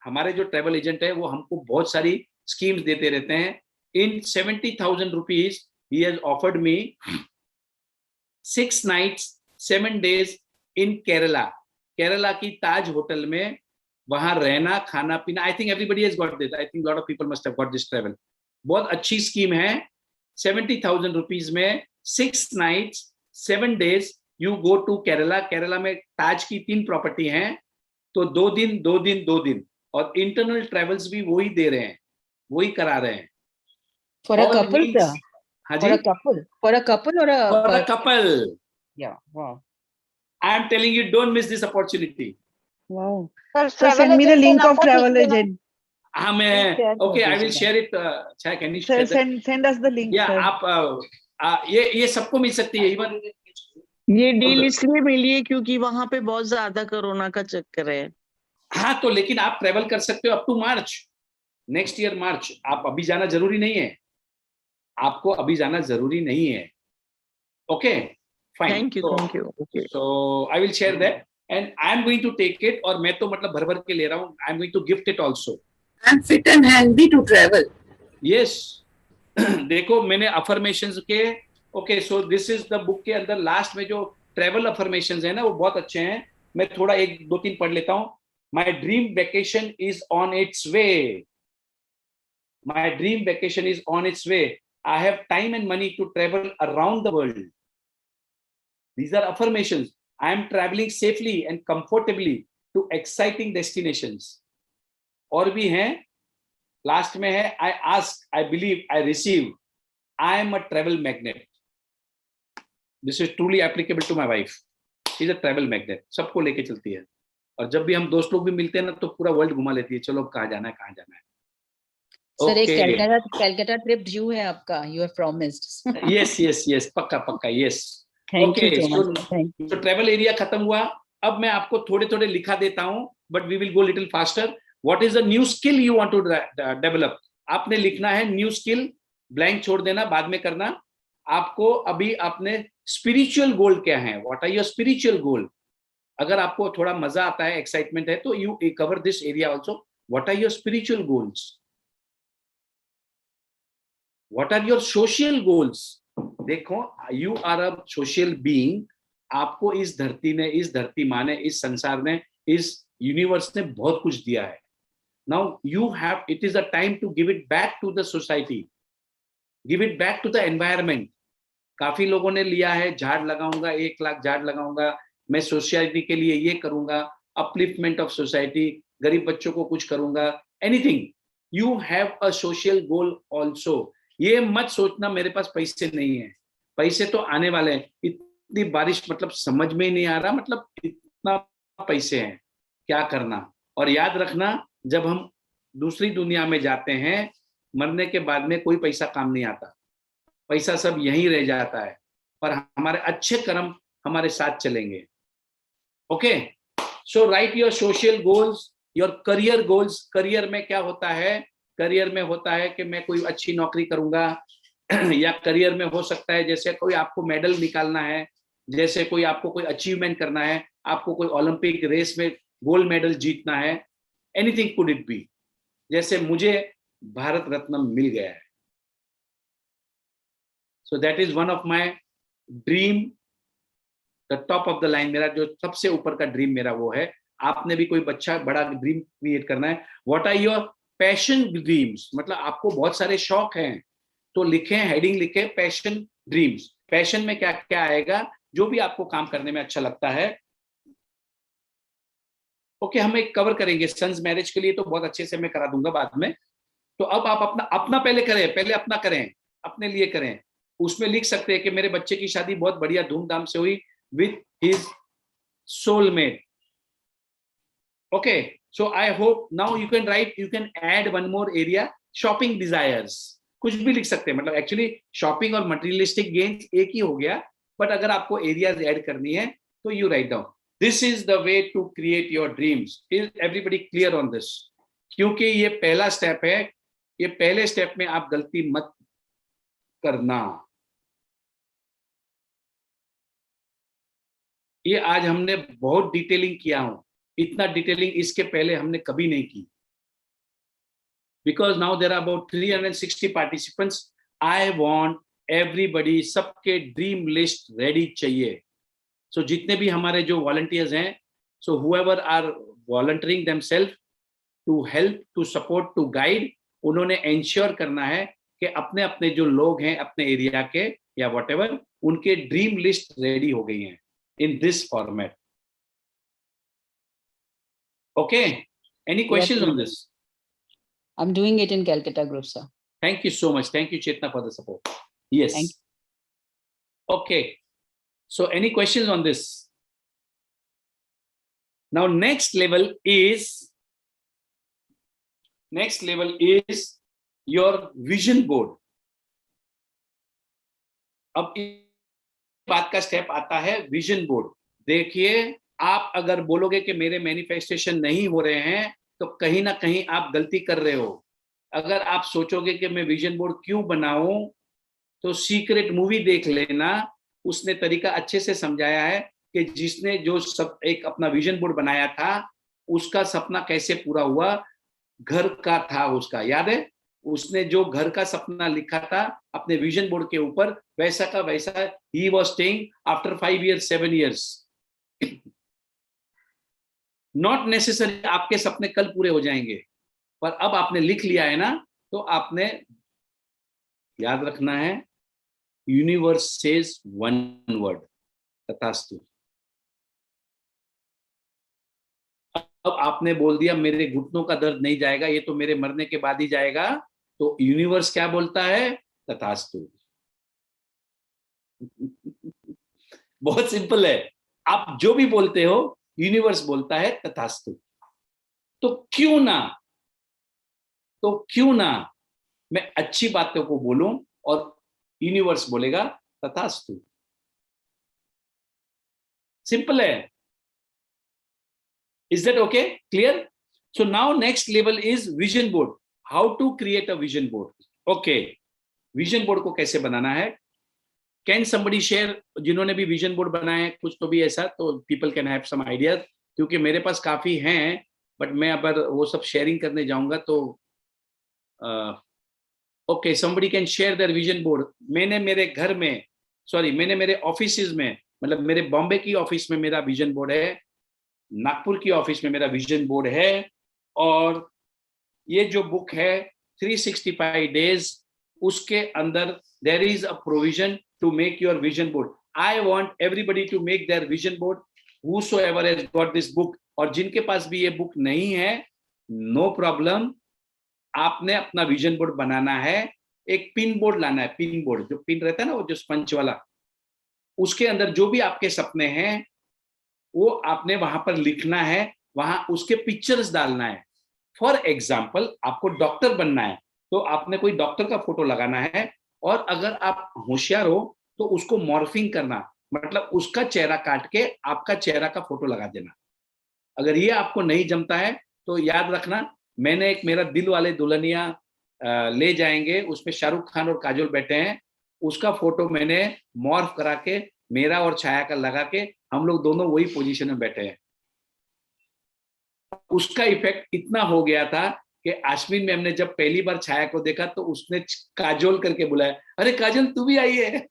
हमारे जो travel agent है वो हमको बहुत सारी स्कीम्स देते रहते हैं. In 70,000 rupees, he has offered me 6 nights, 7 days in Kerala. Kerala की ताज होटल में वहां रहना, खाना पीना. आई think everybody has got this. I think lot of people must have got this travel. बहुत अच्छी स्कीम है. 70,000 रुपीज में 6 nights, 7 days you go to Kerala. Kerala में ताज की 3 प्रॉपर्टी हैं, तो 2 दिन 2 दिन 2 दिन, और इंटरनल ट्रेवल्स भी वही दे रहे हैं, वही करा रहे हैं. For a couple, sir? हाँ For ji, a couple? For a couple or a... for a couple. Yeah, wow. I am telling you, don't miss this opportunity. Wow. Sir, So send me the link of travel agent. हाँ मैं share okay, I will this, share it. अच्छा, can you Sir, share that? send us the link, या sir. आप ये सबको मिल सकती है. Even ये डील इसलिए मिली है क्योंकि वहां पे बहुत ज्यादा कोरोना का चक्कर है. हाँ, तो लेकिन आप ट्रेवल कर सकते हो up to March, next year March. आप अभी जाना जरूरी नहीं है, आपको अभी जाना जरूरी नहीं है. Okay, fine. Thank you, thank you. Okay, so I will share that and I am going to take it. और मैं तो मतलब भर भर के ले रहा हूँ. I am going to gift it also. I'm fit and handy to travel. Yes. देखो मैंने अफर्मेशंस के, okay, so this is the book के अंदर लास्ट में जो ट्रेवल अफर्मेशंस है ना, वो बहुत अच्छे हैं. मैं थोड़ा 1-2-3 पढ़ लेता हूँ. My dream vacation is on it's way. My dream vacation is on it's way. I have time and money to travel around the world. These are affirmations. I am traveling safely and comfortably to exciting destinations. और भी हैं, last में है I ask, I believe, I receive. I am a travel magnet. This is truly applicable to my wife. She is a travel magnet. सबको लेके चलती है. और जब भी हम दोस्त लोग भी मिलते हैं ना, तो पूरा वर्ल्ड घुमा लेती है. चलो कहाँ जाना है, कहाँ जाना है. Sir, एक Okay. Calcutta trip due है आपका. You have promised. Yes, पक्का, yes. Thank Okay, you so so- much. Thank you. तो ट्रेवल एरिया खत्म हुआ. अब मैं आपको थोड़े थोड़े लिखा देता हूं, but we will go little faster. What is the new skill you want to develop? आपने लिखना है न्यू स्किल, ब्लैंक छोड़ देना, बाद में करना. आपको अभी आपने स्पिरिचुअल गोल क्या है, what are your spiritual goal? अगर आपको थोड़ा मजा आता है, एक्साइटमेंट है, तो you cover this area also. What are your spiritual goals? What are your social goals? देखो, you are a social being. आपको इस धरती ने, इस धरती माँ ने, इस संसार ने, इस यूनिवर्स ने बहुत कुछ दिया है. Now you have, it is a time to give it back to the society, give it back to the environment. काफी लोगों ने लिया है, झाड़ लगाऊंगा, 1 लाख झाड़ लगाऊंगा, मैं सोसाइटी के लिए ये करूंगा, अपलिफ्टमेंट ऑफ सोसाइटी, गरीब बच्चों को कुछ करूंगा, anything. You have a social goal also. ये मत सोचना मेरे पास पैसे नहीं है. पैसे तो आने वाले हैं. इतनी बारिश, मतलब समझ में ही नहीं आ रहा, मतलब इतना पैसे हैं, क्या करना. और याद रखना, जब हम दूसरी दुनिया में जाते हैं, मरने के बाद में कोई पैसा काम नहीं आता. पैसा सब यहीं रह जाता है, पर हमारे अच्छे कर्म हमारे साथ चलेंगे. Okay, so right your social goals, your career goals. Career में क्या होता है? करियर में होता है कि मैं कोई अच्छी नौकरी करूंगा, या करियर में हो सकता है जैसे कोई आपको मेडल निकालना है, जैसे कोई आपको कोई अचीवमेंट करना है, आपको कोई ओलंपिक रेस में गोल्ड मेडल जीतना है. Anything could it be. जैसे मुझे भारत रत्न मिल गया है, सो that is one of my dream, the top of the line. मेरा जो सबसे ऊपर का ड्रीम मेरा वो है. आपने भी कोई बच्चा बड़ा ड्रीम क्रिएट करना है. What are your passion dreams? मतलब आपको बहुत सारे शौक हैं, तो लिखें, हेडिंग लिखें, पैशन ड्रीम्स. पैशन में क्या क्या आएगा? जो भी आपको काम करने में अच्छा लगता है. ओके, हम एक कवर करेंगे सन्स मैरिज के लिए, तो बहुत अच्छे से मैं करा दूंगा बाद में. तो अब आप अपना पहले करें, पहले अपना करें, अपने लिए करें. उसमें लिख सकते हैं कि मेरे बच्चे की शादी बहुत बढ़िया धूमधाम से हुई with his soulmate. Okay, so I hope now you can write, you can add one more area, shopping desires. कुछ भी लिख सकते हैं. मतलब एक्चुअली शॉपिंग और मटेरियलिस्टिक गेन्स एक ही हो गया, बट अगर आपको एरियाज ऐड करनी है तो you write down. This is the way to create your dreams. Is everybody clear on this? क्योंकि ये पहला स्टेप है, ये पहले स्टेप में आप गलती मत करना। ये आज हमने बहुत डिटेलिंग किया हूं, इतना डिटेलिंग इसके पहले हमने कभी नहीं की। Because now there are about 360 participants, I want everybody, सबके ड्रीम लिस्ट रेडी चाहिए। सो जितने भी हमारे जो वॉलंटियर्स हैं, so whoever are volunteering themselves to help, to support, to guide, उन्होंने एंश्योर करना है कि अपने अपने जो लोग हैं अपने एरिया के या व्हाटएवर, उनके ड्रीम लिस्ट रेडी हो गई हैं in this format. Okay, any questions Yes, on this? I'm doing it in Calcutta group, sir. Thank you so much. Thank you, Chetna, for the support. Yes. Thank Okay. So any questions on this? Now next level is your vision board. अब बात का step आता है vision board. देखिए, आप अगर बोलोगे कि मेरे मैनिफेस्टेशन नहीं हो रहे हैं तो कहीं ना कहीं आप गलती कर रहे हो। अगर आप सोचोगे कि मैं विजन बोर्ड क्यों बनाऊं, तो सीक्रेट मूवी देख लेना, उसने तरीका अच्छे से समझाया है कि जिसने जो सब एक अपना विजन बोर्ड बनाया था उसका सपना कैसे पूरा हुआ। घर का था उसका, याद है? उसने जो घर का सपना लिखा था अपने विजन बोर्ड के ऊपर, वैसा का वैसा he was staying after 5 years 7 years। Not necessary आपके सपने कल पूरे हो जाएंगे, पर अब आपने लिख लिया है ना, तो आपने याद रखना है, यूनिवर्स सेज वन वर्ड, तथास्तु। अब आपने बोल दिया मेरे घुटनों का दर्द नहीं जाएगा, ये तो मेरे मरने के बाद ही जाएगा, तो यूनिवर्स क्या बोलता है? तथास्तु। बहुत सिंपल है, आप जो भी बोलते हो यूनिवर्स बोलता है तथास्तु। तो क्यों ना मैं अच्छी बातों को बोलूं और यूनिवर्स बोलेगा तथास्तु। सिंपल है। Is that okay? Clear? So now next level is vision board. How to create a vision board? Okay, vision board को कैसे बनाना है? Can somebody share, जिन्होंने भी vision board बनाए हैं कुछ तो भी ऐसा, तो people can have some ideas, क्योंकि मेरे पास काफी हैं, बट मैं अगर वो सब शेयरिंग करने जाऊंगा तो okay, somebody can share their vision board. मैंने मेरे घर में, मैंने मेरे ऑफिसेज में, मतलब मेरे बॉम्बे की ऑफिस में मेरा विजन बोर्ड है, नागपुर की ऑफिस में मेरा विजन बोर्ड है, और ये जो बुक है 365 days, उसके अंदर there is a provision to make your vision board. I want everybody to make their vision board, whosoever has got this book. और जिनके पास भी ये बुक नहीं है, no problem, आपने अपना विजन बोर्ड बनाना है। एक पिन बोर्ड लाना है, पिन बोर्ड, जो पिन रहता है ना, वो जो स्पंच वाला, उसके अंदर जो भी आपके सपने हैं वो आपने वहां पर लिखना है, वहां उसके पिक्चर्स डालना है। फॉर एग्जाम्पल, आपको डॉक्टर बनना है तो आपने कोई डॉक्टर का फोटो लगाना है, और अगर आप होशियार हो तो उसको मॉर्फिंग करना, मतलब उसका चेहरा काट के आपका चेहरा का फोटो लगा देना। अगर ये आपको नहीं जमता है तो याद रखना, मैंने एक मेरा दिल वाले दुल्हनिया ले जाएंगे, उसमें शाहरुख खान और काजोल बैठे हैं, उसका फोटो मैंने मॉर्फ करा के मेरा और छाया का लगा के हम लोग दोनों वही पोजीशन में बैठे हैं। उसका इफेक्ट इतना हो गया था कि आश्विन मैम ने जब पहली बार छाया को देखा तो उसने काजोल करके बुलाया, अरे काजल तू भी आई है।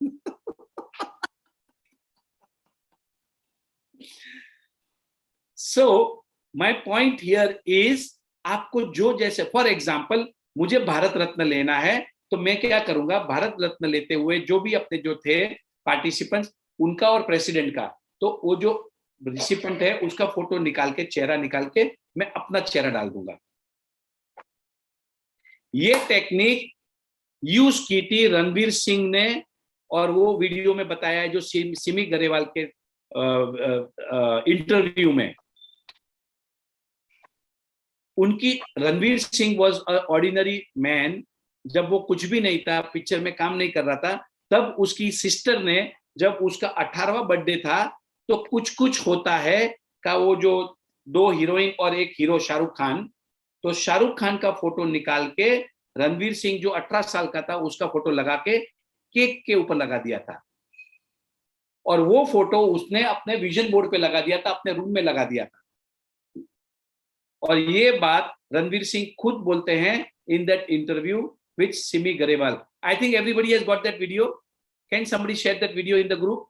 सो माय पॉइंट हियर इज, आपको जो जैसे, फॉर एग्जाम्पल मुझे भारत रत्न लेना है, तो मैं क्या करूंगा, भारत रत्न लेते हुए जो भी अपने जो थे पार्टिसिपेंट्स, उनका और प्रेसिडेंट का, तो वो जो रिसिपेंट है उसका फोटो निकाल के, चेहरा निकाल के मैं अपना चेहरा डाल दूंगा। ये टेक्निक यूज की थी रणवीर सिंह ने, और वो वीडियो में बताया है जो सिमी गरेवाल के इंटरव्यू में। उनकी, Ranveer Singh was a ordinary man, जब वो कुछ भी नहीं था, पिक्चर में काम नहीं कर रहा था, तब उसकी सिस्टर ने, जब उसका 18वां बर्थडे था, तो कुछ कुछ होता है का वो जो 2 हीरोइन और 1 हीरो शाहरुख खान, तो शाहरुख खान का फोटो निकाल के रणवीर सिंह जो 18 साल का था उसका फोटो लगा के केक के ऊपर लगा दिया था, और वो फोटो उसने अपने विजन बोर्ड पे लगा दिया था, अपने रूम में लगा दिया था। और ये बात रणवीर सिंह खुद बोलते हैं in that interview with Simi Garewal. I think everybody has got that video. Can somebody share that video in the group?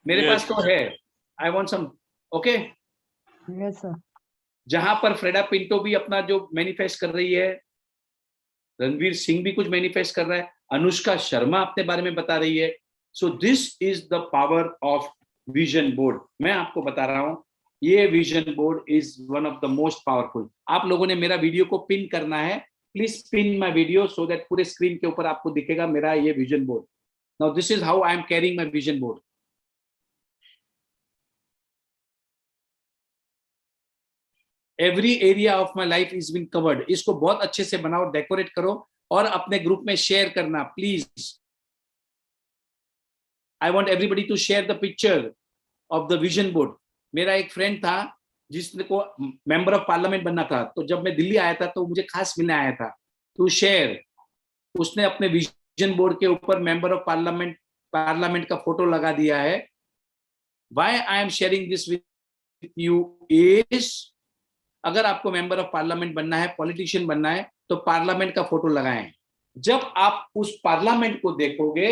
मेरे पास तो है। I want some. Okay, Yes, sir. जहां पर फ्रेडा पिंटो भी अपना जो मैनिफेस्ट कर रही है, रणवीर सिंह भी कुछ मैनिफेस्ट कर रहा है, अनुष्का शर्मा अपने बारे में बता रही है। So this is the power of vision board. मैं आपको बता रहा हूं, ये vision board is one of the most powerful. आप लोगों ने मेरा वीडियो को पिन करना है, please pin my video so that पूरे स्क्रीन के ऊपर आपको दिखेगा मेरा ये vision board. Now this is how I am carrying my vision board. Every area of my life is been covered. इसको बहुत अच्छे से बनाओ, डेकोरेट करो और अपने ग्रुप में शेयर करना please. I want everybody to share the picture of the vision board. मेरा एक फ्रेंड था जिसने को मेंबर ऑफ पार्लियामेंट बनना था, तो जब मैं दिल्ली आया था तो मुझे खास मिलने आया था। टू शेयर, उसने अपने विजन बोर्ड के ऊपर मेंबर ऑफ पार्लियामेंट का फोटो लगा दिया है। Why I am sharing this with you is, अगर आपको मेंबर ऑफ पार्लियामेंट बनना है, पॉलिटिशियन बनना है, तो पार्लियामेंट का फोटो लगाएं। जब आप उस पार्लियामेंट को देखोगे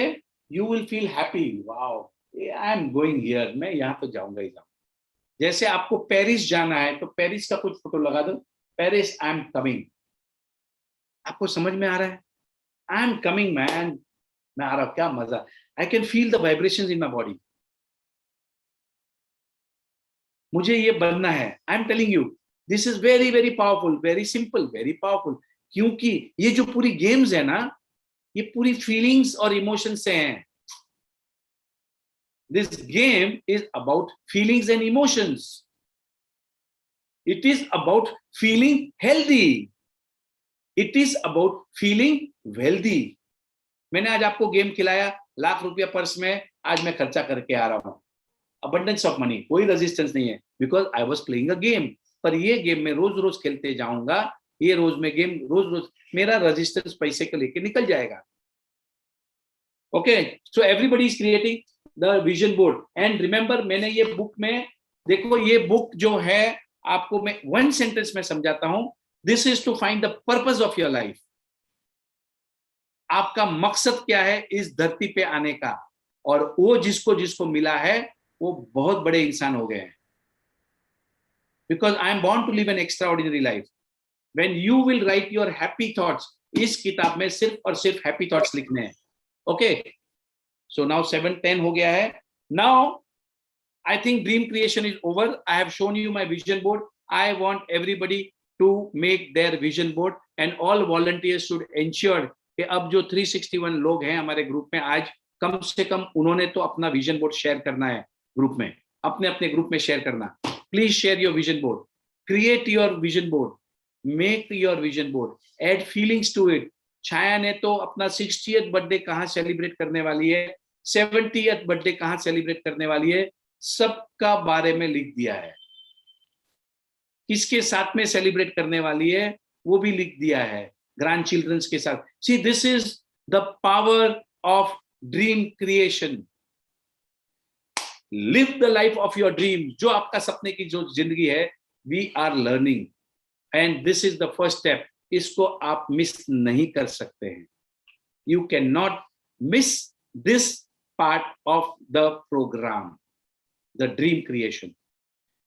you will feel happy, wow I am going here, मैं यहाँ तो जाऊंगा ही जाऊंगा। जैसे आपको पेरिस जाना है तो पेरिस का कुछ फोटो लगा दो, पेरिस आई एम कमिंग। आपको समझ में आ रहा है? आई एम कमिंग मैन, मैं आ रहा हूं, क्या मजा। I can feel the vibrations in my body. मुझे ये बनना है। I am telling you this is very very powerful, very simple, very powerful. क्योंकि ये जो पूरी गेम्स है ना, ये पूरी फीलिंग्स और इमोशंस से हैं। This game is about feelings and emotions. It is about feeling healthy, it is about feeling wealthy. मैंने आज आपको गेम खिलाया, लाख रुपया पर्स में, आज मैं खर्चा करके आ रहा हूं। अबंडेंस ऑफ मनी, कोई रेजिस्टेंस नहीं है, because I was playing a game. पर ये गेम मैं रोज रोज खेलते जाऊंगा, ये रोज में गेम रोज रोज मेरा रेजिस्टेंस पैसे को लेके निकल जाएगा। Okay, so everybody is creating the vision board. And remember, मैंने ये बुक में, देखो ये बुक जो है आपको मैं वन सेंटेंस में समझाता हूं। This is to find the purpose of your life. आपका मकसद क्या है इस धरती पे आने का, और वो जिसको जिसको मिला है वो बहुत बड़े इंसान हो गए हैं। Because I am born to live an extraordinary life. When you will write your happy thoughts, इस किताब में सिर्फ और सिर्फ happy thoughts लिखने हैं। Okay, so now 7:10 हो गया है। Now I think dream creation is over. I have shown you my vision board. I want everybody to make their vision board, and all volunteers should ensure कि अब जो 361 लोग हैं हमारे ग्रुप में, आज कम से कम उन्होंने तो अपना विजन बोर्ड शेयर करना है ग्रुप में, अपने अपने ग्रुप में शेयर करना। Please share your vision board. Create your vision board. Make your vision board. Add feelings to it. छाया ने तो अपना 60th बर्थडे कहाँ सेलिब्रेट करने वाली है, 70th बर्थडे कहाँ सेलिब्रेट करने वाली है, सबका बारे में लिख दिया है। किसके साथ में सेलिब्रेट करने वाली है वो भी लिख दिया है, ग्रैंड चिल्ड्रंस के साथ। See, this is the power of dream creation. Live the life of your dream. जो आपका सपने की जो जिंदगी है, we are learning and this is the first step. इसको आप मिस नहीं कर सकते हैं। You cannot miss this part of the program, the dream creation.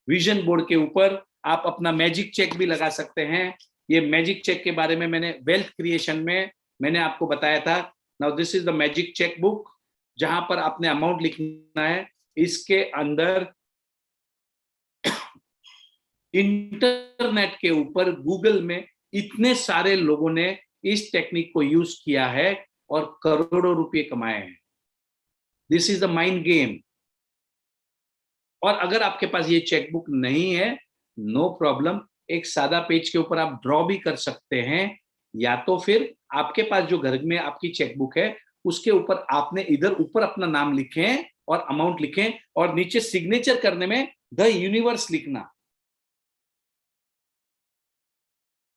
Vision board के ऊपर आप अपना मैजिक चेक भी लगा सकते हैं। ये मैजिक चेक के बारे में मैंने वेल्थ क्रिएशन में मैंने आपको बताया था। Now this is the magic cheque book, जहां पर आपने अमाउंट लिखना है। इसके अंदर इंटरनेट के ऊपर गूगल में इतने सारे लोगों ने इस टेक्निक को यूज किया है और करोड़ों रुपए कमाए हैं। This is the mind game. और अगर आपके पास ये चेकबुक नहीं है, नो प्रॉब्लम, एक सादा पेज के ऊपर आप ड्रॉ भी कर सकते हैं, या तो फिर आपके पास जो घर में आपकी चेकबुक है उसके ऊपर आपने इधर ऊपर अपना नाम लिखें और अमाउंट लिखें, और नीचे सिग्नेचर करने में द यूनिवर्स लिखना।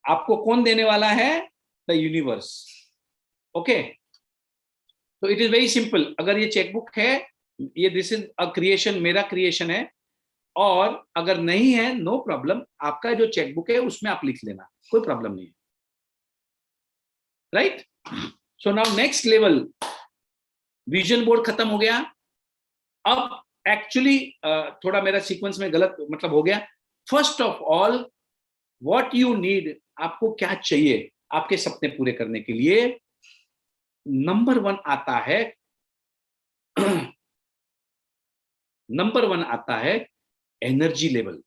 आपको कौन देने वाला है? The universe. ओके, तो इट इज वेरी सिंपल। अगर ये चेकबुक है, ये दिस इज अ क्रिएशन, मेरा क्रिएशन है, और अगर नहीं है नो प्रॉब्लम, आपका जो चेकबुक है उसमें आप लिख लेना, कोई प्रॉब्लम नहीं है, right. So now next level, vision board खत्म हो गया। अब एक्चुअली थोड़ा मेरा सीक्वेंस में गलत मतलब हो गया। First of all what you need, आपको क्या चाहिए आपके सपने पूरे करने के लिए? नंबर वन आता है नंबर वन आता है एनर्जी लेवल।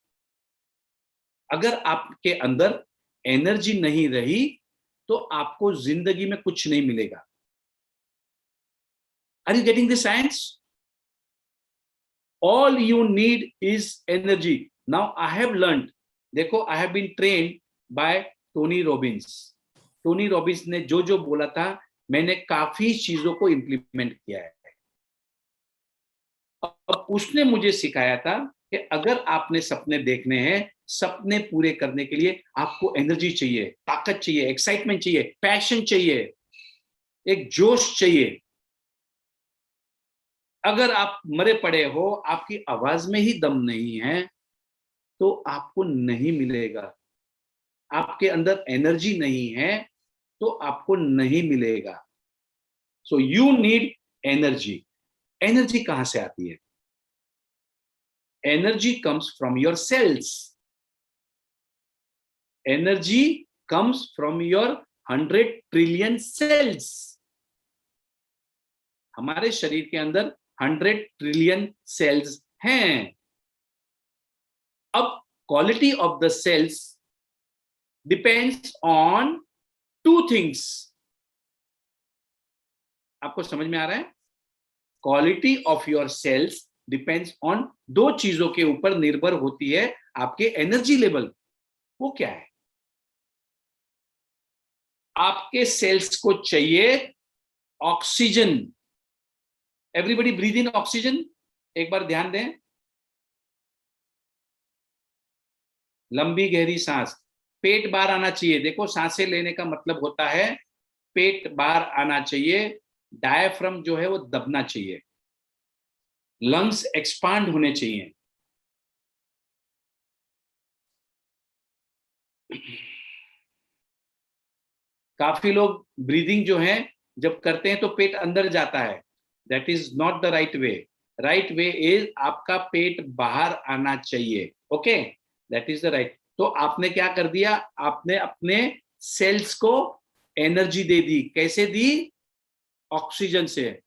अगर आपके अंदर एनर्जी नहीं रही तो आपको जिंदगी में कुछ नहीं मिलेगा। Are you getting this science? All you need is energy. Now I have learned, देखो I have been trained by Tony Robbins. Tony Robbins ने जो जो बोला था, मैंने काफी चीजों को इंप्लीमेंट किया है। अब उसने मुझे सिखाया था कि अगर आपने सपने देखने हैं, सपने पूरे करने के लिए आपको एनर्जी चाहिए, ताकत चाहिए, एक्साइटमेंट चाहिए, पैशन चाहिए, एक जोश चाहिए। अगर आप मरे पड़े हो, आपकी आवाज में ही दम नहीं है, तो आपको नहीं मिलेगा। आपके अंदर एनर्जी नहीं है तो आपको नहीं मिलेगा। So you need energy. Energy कहां से आती है? Energy comes from your cells. Energy comes from your 100 trillion cells. हमारे शरीर के अंदर 100 ट्रिलियन सेल्स हैं। अब quality of the cells depends on 2 things. आपको समझ में आ रहा है? Quality of your cells depends on 2 चीजों के ऊपर निर्भर होती है आपके एनर्जी लेवल। वो क्या है? आपके सेल्स को चाहिए ऑक्सीजन। एवरीबॉडी ब्रीथ इन ऑक्सीजन। एक बार ध्यान दें, लंबी गहरी सांस, पेट बाहर आना चाहिए। देखो सांसें लेने का मतलब होता है पेट बाहर आना चाहिए, डायफ्राम जो है वो दबना चाहिए, लंग्स एक्सपांड होने चाहिए। काफी लोग ब्रीदिंग जो है जब करते हैं तो पेट अंदर जाता है। That is not the right way. Right way is आपका पेट बाहर आना चाहिए। Okay, that is the right. तो आपने क्या कर दिया? आपने अपने सेल्स को एनर्जी दे दी। कैसे दी? ऑक्सीजन से।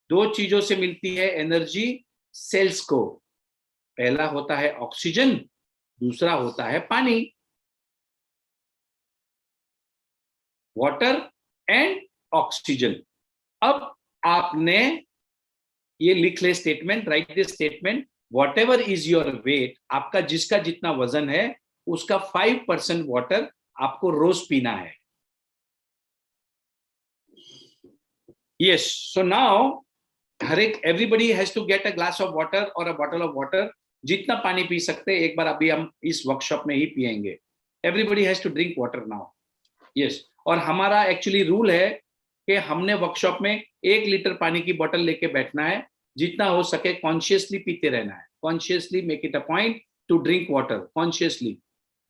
2 चीजों से मिलती है एनर्जी सेल्स को। पहला होता है ऑक्सीजन, दूसरा होता है पानी, वाटर एंड ऑक्सीजन। अब आपने ये लिख ले statement, right this statement, what ever is your weight, आपका जिसका जितना वजन है उसका 5% वाटर आपको रोज पीना है। यस, सो नाउ हर एक everybody has to get a glass of water और अ बॉटल ऑफ वाटर। जितना पानी पी सकते हैं एक बार अभी हम इस वर्कशॉप में ही पिएंगे। Everybody has to drink water now. Yes, और हमारा एक्चुअली रूल है कि हमने वर्कशॉप में 1 लीटर पानी की बोतल लेके बैठना है। जितना हो सके कॉन्शियसली पीते रहना है। Consciously make it a point two drink water consciously.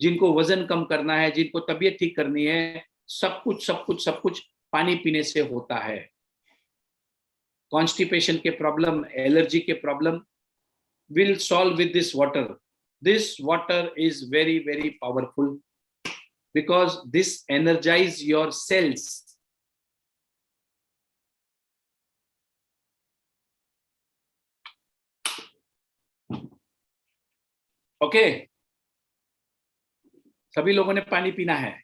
जिनको वजन कम करना है, जिनको तबीयत ठीक करनी है, सब कुछ पानी पीने से होता है। कॉन्स्टिपेशन के प्रॉब्लम, एलर्जी के problem will solve with this water. This water is very, very powerful because this energizes your cells. Okay, सभी लोगों ने पानी पीना है।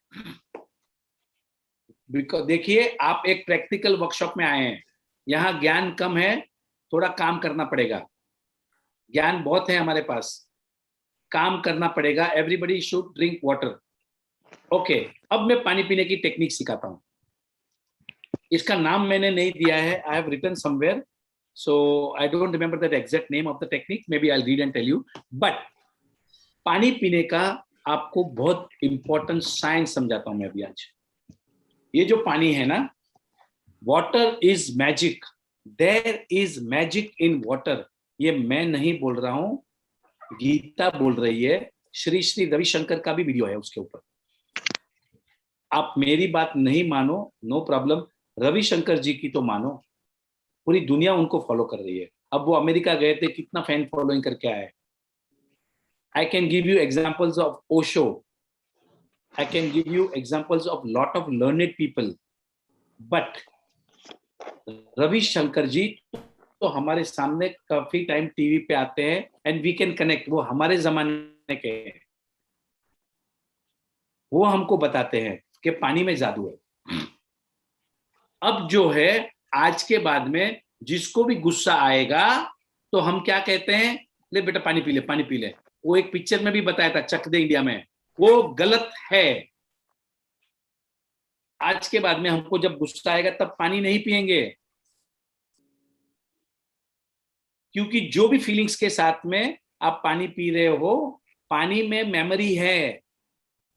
देखिए, आप एक प्रैक्टिकल वर्कशॉप में आए हैं, यहाँ ज्ञान कम है, थोड़ा काम करना पड़ेगा। ज्ञान बहुत है हमारे पास, काम करना पड़ेगा। Everybody should drink water. Okay, अब मैं पानी पीने की टेक्निक सिखाता हूँ। इसका नाम मैंने नहीं दिया है, I have written somewhere, so I don't remember that exact name of the technique, maybe I will read and tell you. But पानी पीने का आपको बहुत इंपॉर्टेंट साइंस समझाता हूं मैं अभी आज। ये जो पानी है ना, water is magic, there is magic in water. ये मैं नहीं बोल रहा हूं, गीता बोल रही है। श्री श्री रविशंकर का भी वीडियो है उसके ऊपर। आप मेरी बात नहीं मानो, नो प्रॉब्लम, रविशंकर जी की तो मानो। पूरी दुनिया उनको फॉलो कर रही है। अब वो अमेरिका गए थे, कितना फैन फॉलोइंग करके आए। I can give you examples of Osho. I can give you examples of lot of learned people. But Ravi Shankar ji तो हमारे सामने काफी टाइम टीवी पे आते हैं एंड वी कैन कनेक्ट। वो हमारे जमाने के हैं। वो हमको बताते हैं कि पानी में जादू है। अब जो है आज के बाद में जिसको भी गुस्सा आएगा तो हम क्या कहते हैं, ले बेटा पानी पी ले, पानी पी ले। वो एक पिक्चर में भी बताया था, चक दे इंडिया में, वो गलत है। आज के बाद में हमको जब गुस्सा आएगा तब पानी नहीं पिएंगे, क्योंकि जो भी फीलिंग्स के साथ में आप पानी पी रहे हो, पानी में मेमोरी है,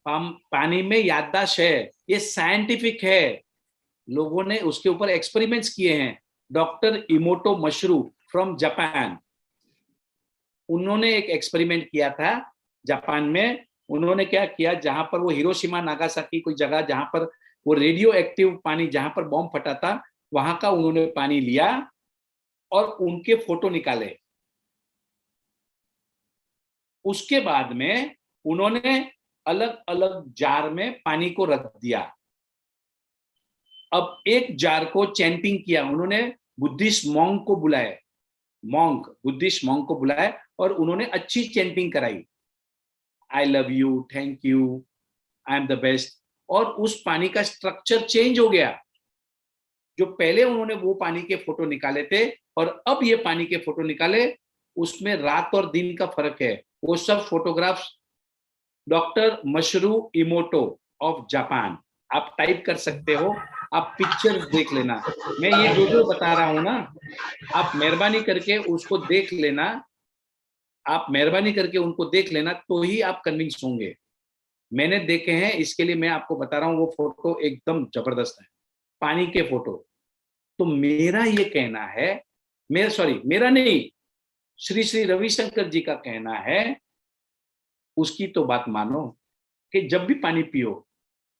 पानी में याददाश्त है। ये साइंटिफिक है, लोगों ने उसके ऊपर एक्सपेरिमेंट्स किए हैं। डॉक्टर इमोटो मशरू फ्रॉम जापान, उन्होंने एक एक्सपेरिमेंट किया था जापान में। उन्होंने क्या किया, जहां पर वो हिरोशिमा नागासाकी कोई जगह जहां पर वो रेडियो एक्टिव पानी, जहां पर बॉम्ब फटा था, वहां का उन्होंने पानी लिया और उनके फोटो निकाले। उसके बाद में उन्होंने अलग अलग जार में पानी को रख दिया। अब एक जार को चैंटिंग किया उन्होंने, बुद्धिस्ट मॉन्क को बुलाए, बुद्धिस्ट मॉन्क को बुलाए और उन्होंने अच्छी चैंटिंग कराई, आई love you, thank you, I am the best. और उस पानी का स्ट्रक्चर चेंज हो गया। जो पहले उन्होंने वो पानी के फोटो निकाले थे और अब ये पानी के फोटो निकाले, उसमें रात और दिन का फर्क है। वो सब photographs doctor mashru इमोटो of Japan, आप टाइप कर सकते हो, आप पिक्चर्स देख लेना। मैं ये जो बता रहा हूं ना, आप मेहरबानी करके उसको देख लेना, आप मेहरबानी करके उनको देख लेना, तो ही आप कन्विंस होंगे। मैंने देखे हैं, इसके लिए मैं आपको बता रहा हूं। वो फोटो एकदम जबरदस्त है, पानी के फोटो। तो मेरा ये कहना है, मेरा नहीं, श्री श्री रविशंकर जी का कहना है, उसकी तो बात मानो कि जब भी पानी पियो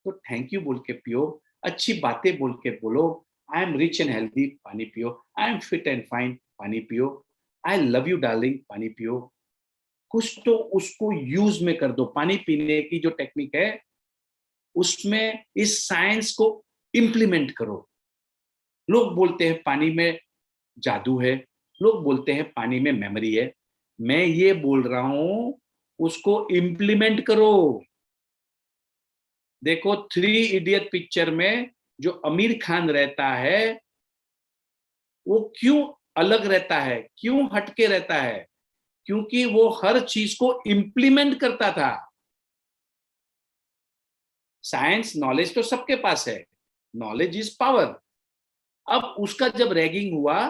तो थैंक यू बोल के पियो, अच्छी बातें बोल के बोलो। I am rich and healthy, पानी पियो। आई एम फिट एंड फाइन, पानी पियो। आई लव यू डार्लिंग, पानी पियो। कुछ तो उसको यूज में कर दो। पानी पीने की जो टेक्निक है उसमें इस साइंस को इंप्लीमेंट करो। लोग बोलते हैं पानी में जादू है, लोग बोलते हैं पानी में मेमोरी है। मैं ये बोल रहा हूं उसको इंप्लीमेंट करो। देखो 3 इडियट पिक्चर में जो आमिर खान रहता है, वो क्यों अलग रहता है, क्यों हटके रहता है? क्योंकि वो हर चीज को इंप्लीमेंट करता था। साइंस नॉलेज तो सबके पास है, नॉलेज इज पावर। अब उसका जब रैगिंग हुआ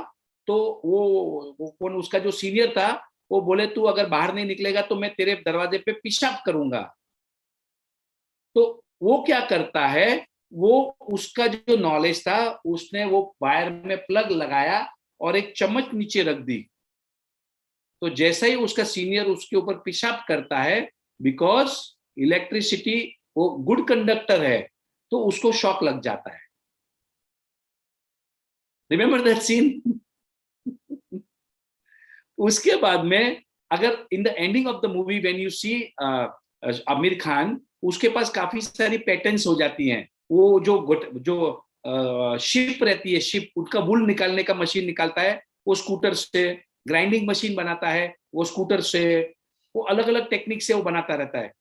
तो वो कौन, उसका जो सीनियर था, वो बोले तू अगर बाहर नहीं निकलेगा तो मैं तेरे दरवाजे पे पेशाब करूंगा। तो वो क्या करता है, वो उसका जो नॉलेज था उसने वो वायर में प्लग लगाया और एक चम्मच नीचे रख दी। तो जैसा ही उसका सीनियर उसके ऊपर पेशाब करता है, बिकॉज इलेक्ट्रिसिटी वो गुड कंडक्टर है, तो उसको शॉक लग जाता है। Remember that scene? उसके बाद में अगर in the ending of the movie when you see Aamir Khan, उसके पास काफी सारी पैटर्न्स हो जाती हैं। वो जो शिप रहती है, शिप, उनका वूल निकालने का मशीन निकालता है वो स्कूटर से, ग्राइंडिंग मशीन बनाता है वो स्कूटर से, वो अलग अलग टेक्निक से वो बनाता रहता है।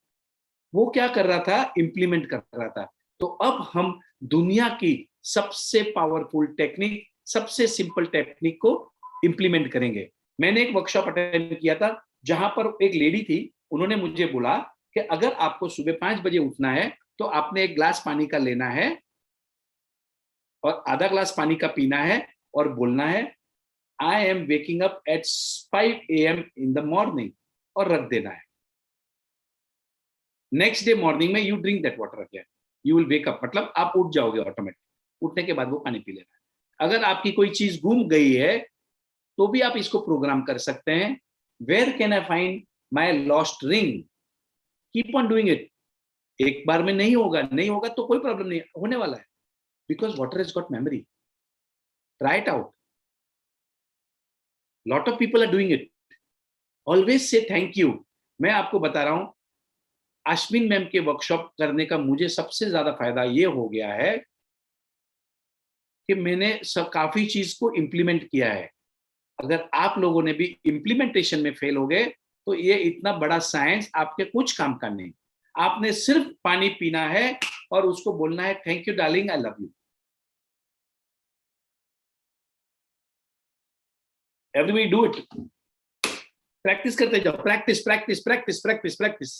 वो क्या कर रहा था, इंप्लीमेंट कर रहा था। तो अब हम दुनिया की सबसे पावरफुल टेक्निक, सबसे सिंपल टेक्निक को इंप्लीमेंट करेंगे। मैंने एक वर्कशॉप अटेंड किया था जहां पर एक लेडी थी, उन्होंने मुझे बोला कि अगर आपको सुबह 5 बजे उठना है तो आपने एक ग्लास पानी का लेना है और आधा ग्लास पानी का पीना है और बोलना है I am waking up at 5 AM in the morning, और रख देना है। नेक्स्ट डे मॉर्निंग में you drink that water again, you will wake up, मतलब आप उठ जाओगे ऑटोमेटिक, उठने के बाद वो पानी पी लेना है। अगर आपकी कोई चीज गुम गई है तो भी आप इसको प्रोग्राम कर सकते हैं, where can I find my lost ring, keep on doing it. एक बार में नहीं होगा तो कोई प्रॉब्लम नहीं, होने वाला है, because water has got memory, try it out. Lot of people are doing it, always say thank you. मैं आपको बता रहा हूं, अश्विन मैम के वर्कशॉप करने का मुझे सबसे ज्यादा फायदा ये हो गया है कि मैंने काफी चीज को इंप्लीमेंट किया है। अगर आप लोगों ने भी इंप्लीमेंटेशन में फेल हो गए तो ये इतना बड़ा साइंस आपके कुछ काम का नहीं। आपने सिर्फ पानी पीना है और उसको बोलना है thank you darling, I love you. Everybody do it, practice करते जाओ, practice practice practice practice practice.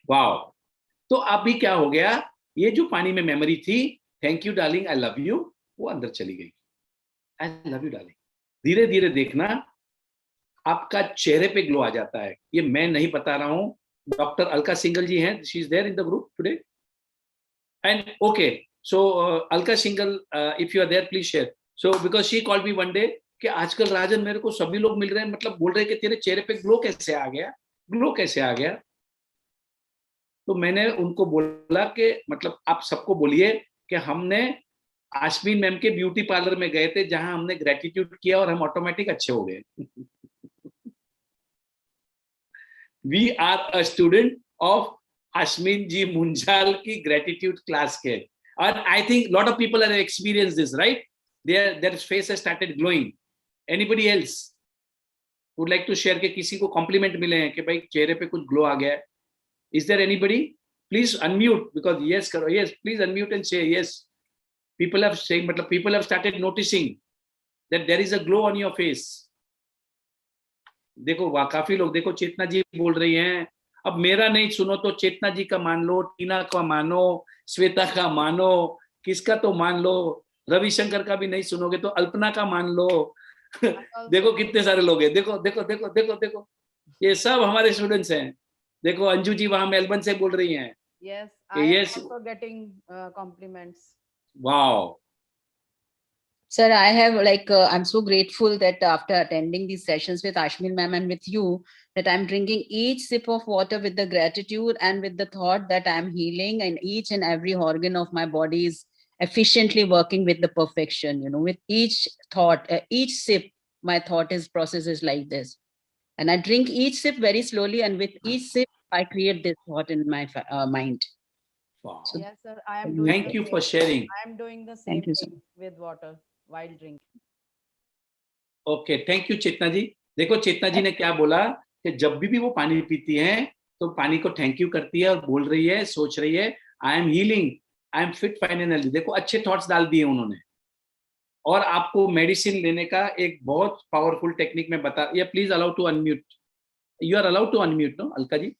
Wow, तो अभी क्या हो गया, ये जो पानी में मेमोरी थी thank you darling, I love you, वो अंदर चली गई। आई लव यू डार्लिंग, धीरे धीरे देखना आपका चेहरे पे ग्लो आ जाता है। ये मैं नहीं बता रहा हूं, डॉक्टर अलका सिंगल जी हैं, she is there in the group today. And okay, so Alka Singhal, if you are there please share. So because she called me one day कि आजकल राजन मेरे को सभी लोग मिल रहे हैं, मतलब बोल रहे हैं कि तेरे चेहरे पे ग्लो कैसे आ गया, ग्लो कैसे आ गया। तो मैंने उनको बोला कि मतलब आप सबको बोलिए कि हमने आश्विन मैम के ब्यूटी पार्लर में गए थे जहां हमने ग्रेटिट्यूड किया और हम ऑटोमेटिक अच्छे हो गए। We are a student of Ashwin ji Munjal की ग्रेटिट्यूड क्लास के, और I think lot of people are experience this, right? Their face has started glowing. Anybody else would like to share के किसी को कॉम्प्लीमेंट मिले हैं कि भाई चेहरे पे कुछ ग्लो आ गया है? Is there anybody? Please unmute, because yes, karo, yes, please unmute and say yes. People have saying, मतलब people have started noticing that there is a glow on your face. देखो वाह, काफी लोग, देखो चेतना जी बोल रही हैं। अब मेरा नहीं सुनो तो चेतना जी का मान लो, टीना का मानो, श्वेता का मानो, किसका तो मान लो, रविशंकर का भी नहीं सुनोगे तो अल्पना का मान लो। देखो कितने सारे लोग हैं, देखो देखो देखो देखो देखो, ये सब हमारे स्टूडेंट्स हैं। देखो अंजू जी वहां मेलबर्न से बोल रही हैं। Yes, Yes. I'm also getting compliments. Wow, Sir, I have I'm so grateful that after attending these sessions with Ashmin ma'am and with you, that I'm drinking each sip of water with the gratitude and with the thought that I'm healing and each and every organ of my body is efficiently working with the perfection, you know, with each thought, each sip, my thought is processes like this. And I drink each sip very slowly, and with each sip, I create this thought in my mind. Wow, So Yes, sir. I am doing thank the you same. For sharing. I am doing the same Thank you, sir. thing with water while drinking. ओके, thank you Chetna ji. देखो चेतना जी ने क्या बोला कि जब भी वो पानी पीती हैं तो पानी को थैंक यू करती है और बोल रही है, सोच रही है I am healing, I am fit, fine and healthy. देखो अच्छे थॉट्स डाल दिए उन्होंने। और आपको मेडिसिन लेने का एक बहुत पावरफुल टेक्निक में बता, ये please allow to unmute, you are allowed to unmute no Alka ji?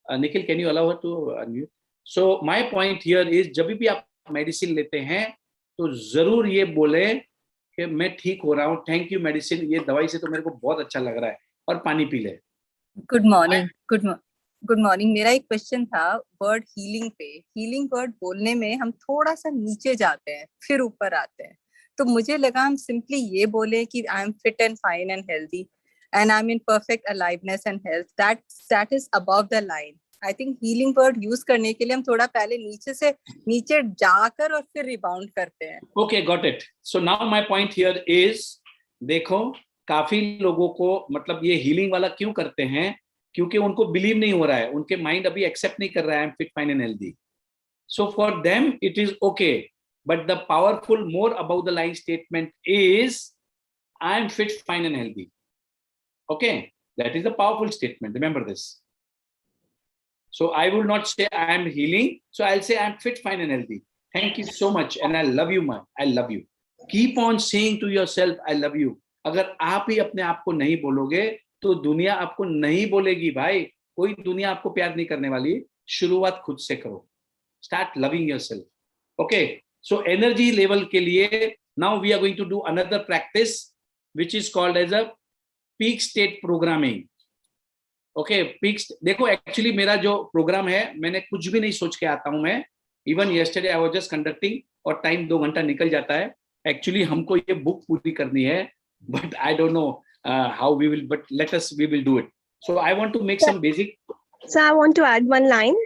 Nikhil, can you allow her to unmute? So my point here is, जब भी आप मेडिसिन लेते हैं तो जरूर ये बोले कि मैं ठीक हो रहा हूँ, थैंक यू मेडिसिन, ये दवाई से तो मेरे को बहुत अच्छा लग रहा है, और पानी पी ले। Good morning. Good morning. मेरा एक क्वेश्चन था वर्ड हीलिंग पे। हीलिंग वर्ड बोलने में हम थोड़ा सा नीचे जाते हैं फिर ऊपर आते हैं, तो मुझे लगा हम सिंपली ये बोले कि I am fit and fine and healthy and I am in perfect aliveness and health, that is above the line. I think healing word use करने के लिए हम थोड़ा पहले नीचे से नीचे जाकर और फिर रिबाउंड करते हैं। Okay, got it. So now my point here is, देखो काफी लोगों को मतलब ये हीलिंग वाला क्यों करते हैं, क्योंकि उनको बिलीव नहीं हो रहा है, उनके माइंड अभी एक्सेप्ट नहीं कर रहा है I am fit, fine and healthy. So for them it is okay, but the powerful more about the line statement is I am fit, fine and healthy. Okay, that is the powerful statement, remember this. So I will not say I am healing. So I'll say I am fit, fine and healthy. Thank you so much. And I love you, man. I love you. Keep on saying to yourself, I love you. अगर आप ही अपने आप को नहीं बोलोगे तो दुनिया आपको नहीं बोलेगी भाई। कोई दुनिया आपको प्यार नहीं करने वाली। शुरुआत खुद से करो। Start loving yourself. Okay. So energy level के लिए now we are going to do another practice which is called as a peak state programming. Okay pics देखो, एक्चुअली मेरा जो प्रोग्राम है मैंने कुछ भी नहीं सोच के आता हूं मैं. Even yesterday I was just conducting और टाइम 2 घंटा निकल जाता है. एक्चुअली हमको ये बुक पूरी करनी है, but I don't know how we will, but let us, we will do it. So I want to make some basic. Sir I want to add one line.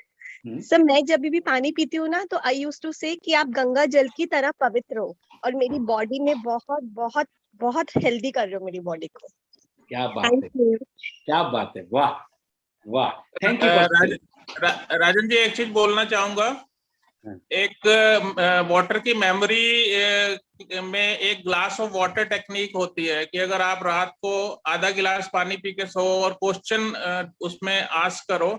Hmm. Sir मैं जब भी पानी पीती हूँ ना, तो आई यूज्ड टू से कि आप गंगा जल की तरह पवित्र हो, और मेरी बॉडी में बहुत बहुत बहुत हेल्दी कर रहे हो मेरी बॉडी को. क्या बात थैंक है, यू. क्या बात है, वाह वाह, थैंक यू. राजन जी एक चीज बोलना चाहूंगा. एक वाटर की मेमोरी में एक ग्लास ऑफ वाटर टेक्निक होती है कि अगर आप रात को आधा गिलास पानी पी के सो और क्वेश्चन उसमें आस्क करो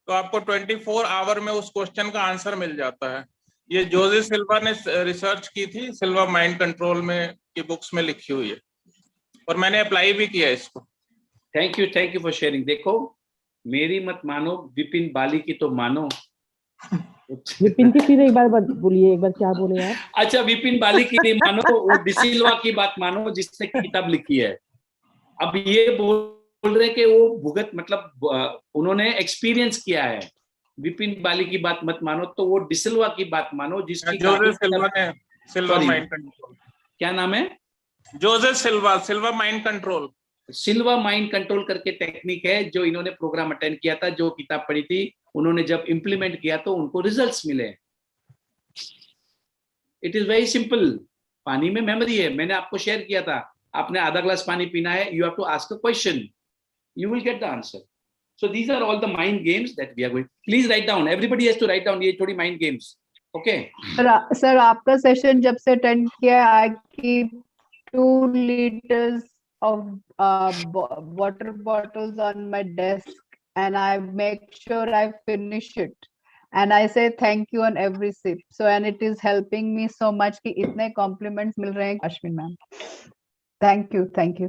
तो आपको 24 आवर में उस क्वेश्चन का आंसर मिल जाता है. ये जोजे सिल्वा ने रिसर्च की थी, सिल्वा माइंड कंट्रोल में की बुक्स में लिखी हुई है, और मैंने अप्लाई भी किया इसको. Thank you for sharing. देखो मेरी मत मानो, विपिन बाली की तो मानो. विपिन की फिर एक बार बोलिए, एक बार क्या बोले आप? अच्छा, विपिन बाली की नहीं मानो, वो डिसिल्वा की बात मानो जिसने किताब लिखी है. अब ये बोल रहे कि वो भुगत, मतलब उन्होंने एक्सपीरियंस किया है. विपिन बाली की बात मत मानो, तो वो डिसिल्वा की बात मानो जिसकी जोजे सिल्वा ने सिल्वा माइंड कंट्रोल. क्या नाम है? जोजे सिल्वा, सिल्वा माइंड कंट्रोल. सिल्वा माइंड कंट्रोल करके टेक्निक है जो इन्होंने प्रोग्राम अटेंड किया था, जो किताब पढ़ी थी, उन्होंने जब इंप्लीमेंट किया तो उनको रिजल्ट्स मिले. It is very simple. पानी में मेमोरी है, मैंने आपको शेयर किया था. आपने आधा ग्लास पानी पीना है, you have to ask a question, you will get the answer. So these are all the mind games that we are going. Please write down, everybody has to write down. ये थोड़ी mind games. Okay sir आपका session जब से attend किया, I keep 2 liters of water bottles on my desk, and I make sure I finish it, and I say thank you on every sip. So and it is helping me so much कि इतने compliments मिल रहे हैं Ashwin ma'am. Thank you. Thank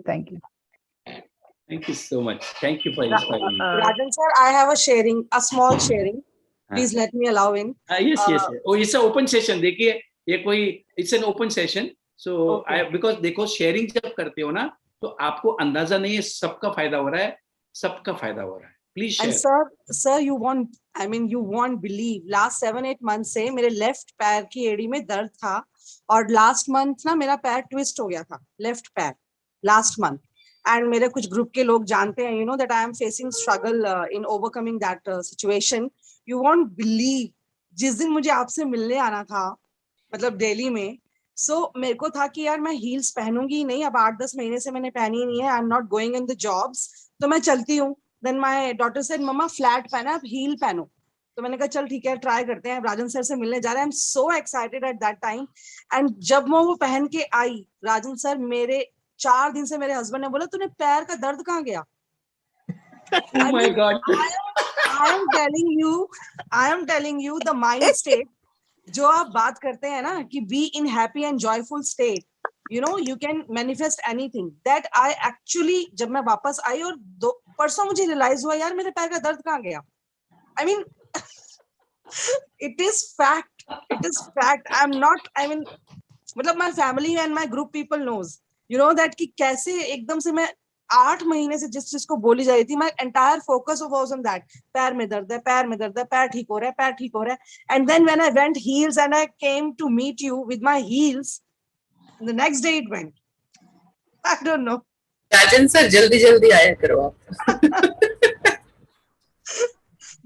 you so much. Thank you for inspiring me. Rajan sir, I have a small sharing. Please let me allow in. Yes. Oh, it's an open session. देखिए ये कोई, it's an open session. So Okay. because देखो sharing जब करते हो ना, तो आपको अंदाजा नहीं है सबका फायदा हो रहा है, सबका फायदा हो रहा है. Please And share. sir, you won't believe, last 7-8 months से मेरे लेफ्ट पैर की एड़ी में दर्द था, और लास्ट मंथ ना मेरा पैर ट्विस्ट हो गया था, लेफ्ट पैर, लास्ट मंथ. एंड मेरे कुछ ग्रुप के लोग जानते हैं, you know that I am facing struggle in overcoming that situation. You won't believe, जिस दिन मुझे आपसे मिलने आना था, मतलब दिल्ली में, मेरे को था कि यार मैं हील्स पहनूंगी नहीं, अब 8-10 महीने से मैंने पहनी नहीं है, I am not going in the jobs, तो मैं चलती हूँ. Then my daughter said mamma flat पहना, अब हील पहनो. तो मैंने कहा चल ठीक है, ट्राई करते हैं. राजन सर से मिलने जा रहे हैं. I am so excited at that time. And जब मैं वो पहन के आई, राजन सर, मेरे 4 दिन से मेरे हस्बैंड ने बोला तूने पैर का दर्द कहाँ गया? Oh my God. I am telling you the mind state, जो आप बात करते हैं ना कि be in happy and joyful state, you know, you can manifest anything. That I actually, जब मैं वापस आई और परसों मुझे रियलाइज हुआ यार मेरे पैर का दर्द कहाँ गया. I mean, it is fact. मतलब my family and my group people knows, you know that कि कैसे एकदम से मैं 8 महीने से जिस चीज को बोली जा रही थी, my entire focus was on that. पैर में दर्द है, पैर ठीक हो रहा है. And then when I went heels and I came to meet you with my heels, the next day it went. I don't know. Rajan sir जल्दी आया करो आप.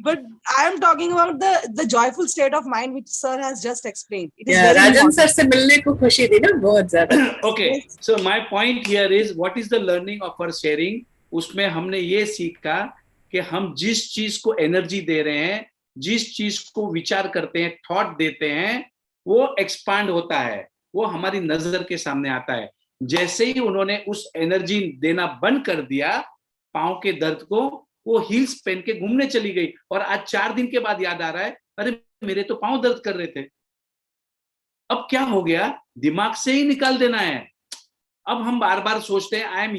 But I am talking about the joyful state of mind which sir has just explained. It is Yeah, very Rajan sir important. से मिलने को खुशी थी ना बहुत ज्यादा. Okay, so my point here is what is the learning of our sharing? उसमें हमने ये सीखा कि हम जिस चीज को एनर्जी दे रहे हैं, जिस चीज को विचार करते हैं, थॉट देते हैं, वो एक्सपांड होता है, वो हमारी नजर के सामने आता है. जैसे ही उन्होंने उस एनर्जी देना बंद कर दिया, पांव के दर्द को, वो हील्स पहन के घूमने चली गई. और आज 4 दिन के बाद याद आ रहा है, अरे मेरे तो पांव दर्द कर रहे थे. अब क्या हो गया, दिमाग से ही निकाल देना है. अब हम बार बार सोचते हैं I am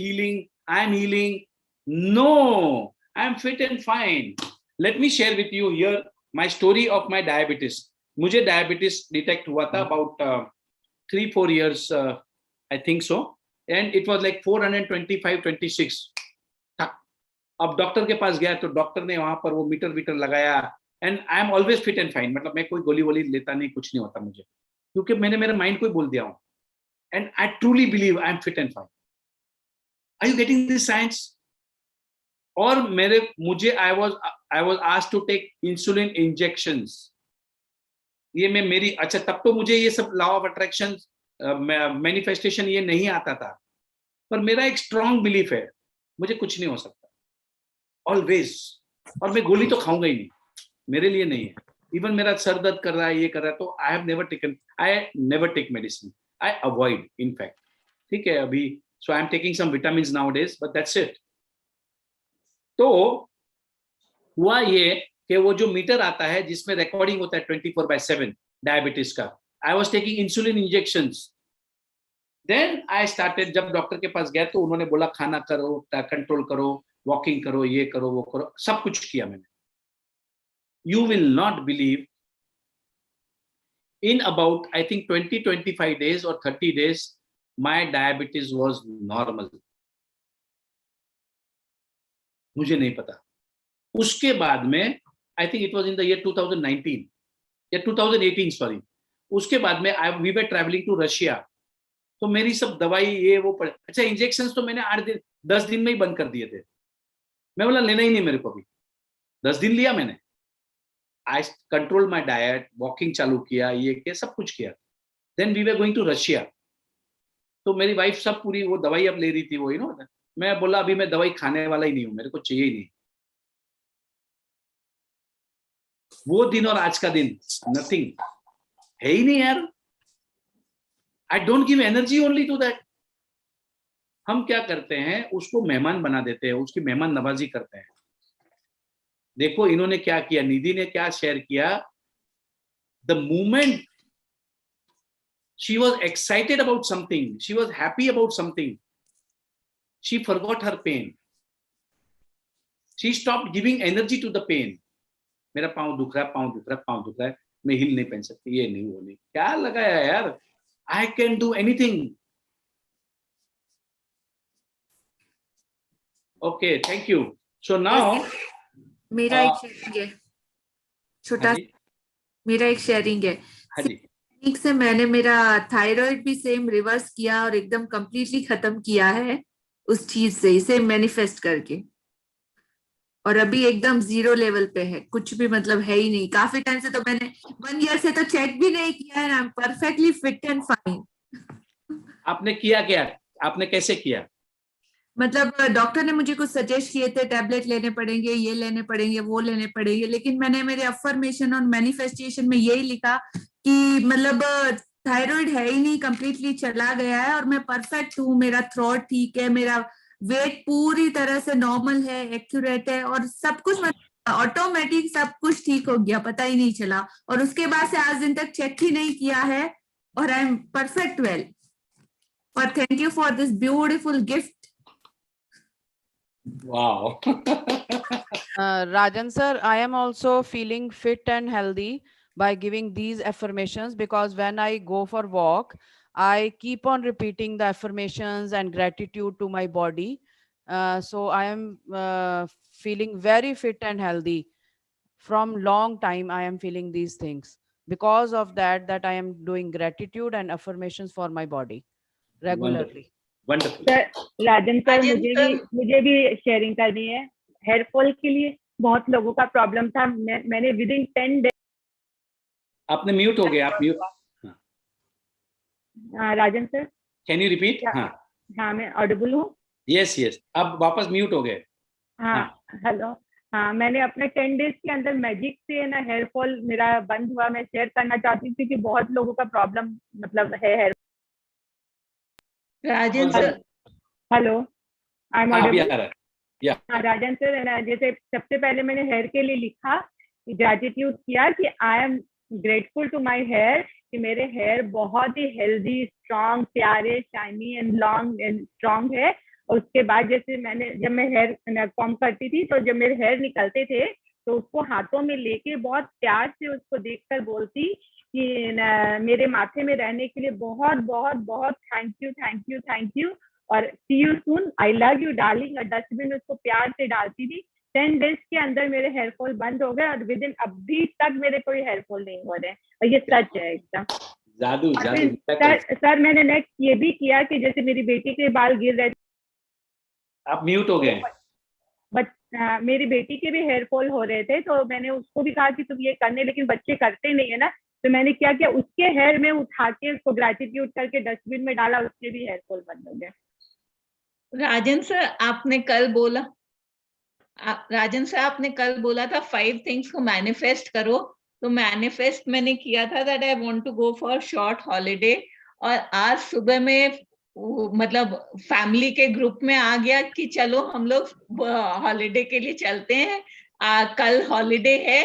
healing. No, I am fit and fine. Let me share with you here my story of my diabetes. मुझे डायबिटीज डिटेक्ट हुआ था about 3-4 years, I think so, and it was like 425-26. अब doctor के पास गया तो doctor ने वहां पर वो मीटर वीटर लगाया, and I am always fit and fine, मतलब मैं कोई गोली वोली लेता नहीं, कुछ नहीं होता मुझे, क्योंकि मैंने मेरे माइंड को ही बोल दिया हूँ, and I truly believe I am fit and fine. Are you getting this science? और मुझे I was asked to take insulin injections. ये मैं मेरी, अच्छा तब तो मुझे ये सब लॉ ऑफ अट्रैक्शन मैनिफेस्टेशन ये नहीं आता था, पर मेरा एक स्ट्रॉन्ग बिलीफ है मुझे कुछ नहीं हो सकता ऑलवेज, और मैं गोली तो खाऊंगा ही नहीं, मेरे लिए नहीं है। इवन मेरा सर दर्द कर रहा है, ये कर रहा है, तो I never take medicine, I avoid in fact, ठीक है अभी। So I am taking some vitamins nowadays, but that's it. तो हुआ ये कि वो जो मीटर आता है जिसमें रिकॉर्डिंग होता है 24/7 डायबिटीज का, I was taking insulin injections. Then I started, जब डॉक्टर के पास गया तो उन्होंने बोला खाना करो, कंट्रोल करो, वॉकिंग करो, ये करो, वो करो, सब कुछ किया मैंने। You will not believe, in about I think 20-25 days or 30 days my diabetes was normal. मुझे नहीं पता। उसके बाद में I think it was in the year 2019 या 2018 सॉरी, उसके बाद में we were traveling to Russia, तो मेरी सब दवाई ये वो अच्छा इंजेक्शंस तो मैंने 10 दिन में ही बंद कर दिए थे। मैं बोला लेना ही नहीं मेरे को भी, 10 दिन लिया मैंने। I controlled my diet, walking चालू किया, ये किया, सब कुछ किया। Then we were going to Russia, तो मेरी वाइफ सब पूरी वो दवाई अब ले रही थी वो, मैं बोला अभी मैं दवाई खाने वाला ही नहीं हूँ, मेरे को चाहिए ही नहीं। वो दिन और आज का दिन नथिंग है ही नहीं यार। I don't give energy only to that. हम क्या करते हैं, उसको मेहमान बना देते हैं, उसकी मेहमान नवाजी करते हैं। देखो इन्होंने क्या किया, निधि ने क्या शेयर किया, the moment she was excited about something, she was happy about something, she forgot her pain, she stopped giving energy to the pain. मेरा पाँव दुख रहा है, पाँव दुख रहा है, पाँव दुख रहा है, मैं हिल नहीं पहन सकती, ये नहीं वो नहीं, क्या लगाया यार, I can do anything. Okay, thank you. So now मेरा एक शेयरिंग है छोटा, मेरा एक शेयरिंग है। हाँ जी। टेक्निक से मैंने मेरा थायराइड भी सेम रिवर्स किया और एकदम कंप्लीटली खत्म किया है उस चीज से, इसे मैनिफेस्ट करके, और अभी एकदम 0 लेवल पे है, कुछ भी मतलब है ही नहीं। काफी टाइम से, तो मैंने 1 ईयर से तो चेक भी नहीं किया है, I am perfectly fit and fine. आपने किया क्या, आपने कैसे किया? मतलब डॉक्टर ने मुझे कुछ सजेस्ट किए थे, टैबलेट लेने पड़ेंगे, ये लेने पड़ेंगे, वो लेने पड़ेंगे, लेकिन मैंने मेरे अफर्मेशन और मैनिफेस्टेशन में यही लिखा कि मतलब थायराइड है ही नहीं, कंप्लीटली चला गया है और मैं परफेक्ट हूँ, मेरा थ्रोट ठीक है, मेरा वेट पूरी तरह से नॉर्मल है, एक्यूरेट है, और सब कुछ ऑटोमेटिक सब कुछ ठीक हो गया, पता ही नहीं चला। और उसके बाद से आज दिन तक चेक ही नहीं किया है, और आई एम परफेक्ट वेल। और thank you for this beautiful gift. Wow. Rajan sir, I am also feeling fit and healthy by giving these affirmations, because when I go for walk, I keep on repeating the affirmations and gratitude to my body. So I am feeling very fit and healthy. From long time I am feeling these things. Because of that I am doing gratitude and affirmations for my body regularly. Wonderful. Sir Rajan sir, मुझे भी sharing करनी है। Hair fall के लिए बहुत लोगों का problem था, मैंने विद इन 10 डेज। आपने म्यूट हो गए, आप mute. Rajan sir, can you repeat? हाँ मैं ऑडिबल हूँ? यस यस, अब वापस म्यूट हो गए। हाँ हेलो, हाँ मैंने अपने 10 डेज के अंदर मैजिक से ना हेयर फॉल मेरा बंद हुआ। मैं शेयर करना चाहती हूँ क्योंकि बहुत लोगों का प्रॉब्लम मतलब है hair. Rajan sir, hello, I am audible? हाँ राजन सर, जैसे सबसे पहले मैंने हेयर के लिए लिखा, ग्रेटिट्यूड किया कि I am grateful to my hair, कि मेरे हेयर बहुत ही हेल्दी, स्ट्रॉन्ग, प्यारे, shiny and long and strong है। और उसके बाद जैसे जब मैं हेयर कॉम करती थी, तो जब मेरे हेयर निकलते थे तो उसको हाथों में लेके बहुत प्यार से उसको देखकर बोलती कि मेरे माथे में रहने के लिए बहुत बहुत बहुत thank you, thank you, thank you. और see you soon, I love you darling, और डस्टबिन उसको प्यार से डालती थी। 10 डेज के अंदर मेरे हेयर फॉल बंद हो गए और विद इन अभी तक मेरे कोई हेयर फॉल नहीं हो रहे हैं, और ये सच है एकदम। जादू और जादू फिर सर मैंने नेक्स्ट ये भी किया कि जैसे मेरी बेटी के बाल गिर रहे थे, आप म्यूट हो गए। बट मेरी बेटी के भी हेयर फॉल हो रहे थे, तो मैंने उसको भी कहा कि तुम ये करने, लेकिन बच्चे करते नहीं है ना, तो मैंने क्या किया, उसके हेयर में उठा के उसको ग्रेटिट्यूड करके डस्टबिन में डाला, उसके भी हेयर फॉल बंद हो गए। राजन सर आपने कल बोला, राजन सर आपने कल बोला था 5 थिंग्स को मैनिफेस्ट करो, तो मैनिफेस्ट मैंने किया था that I want to go for short holiday, और आज सुबह में मतलब फैमिली के ग्रुप में आ गया कि चलो हम लोग हॉलिडे के लिए चलते हैं, कल हॉलिडे है,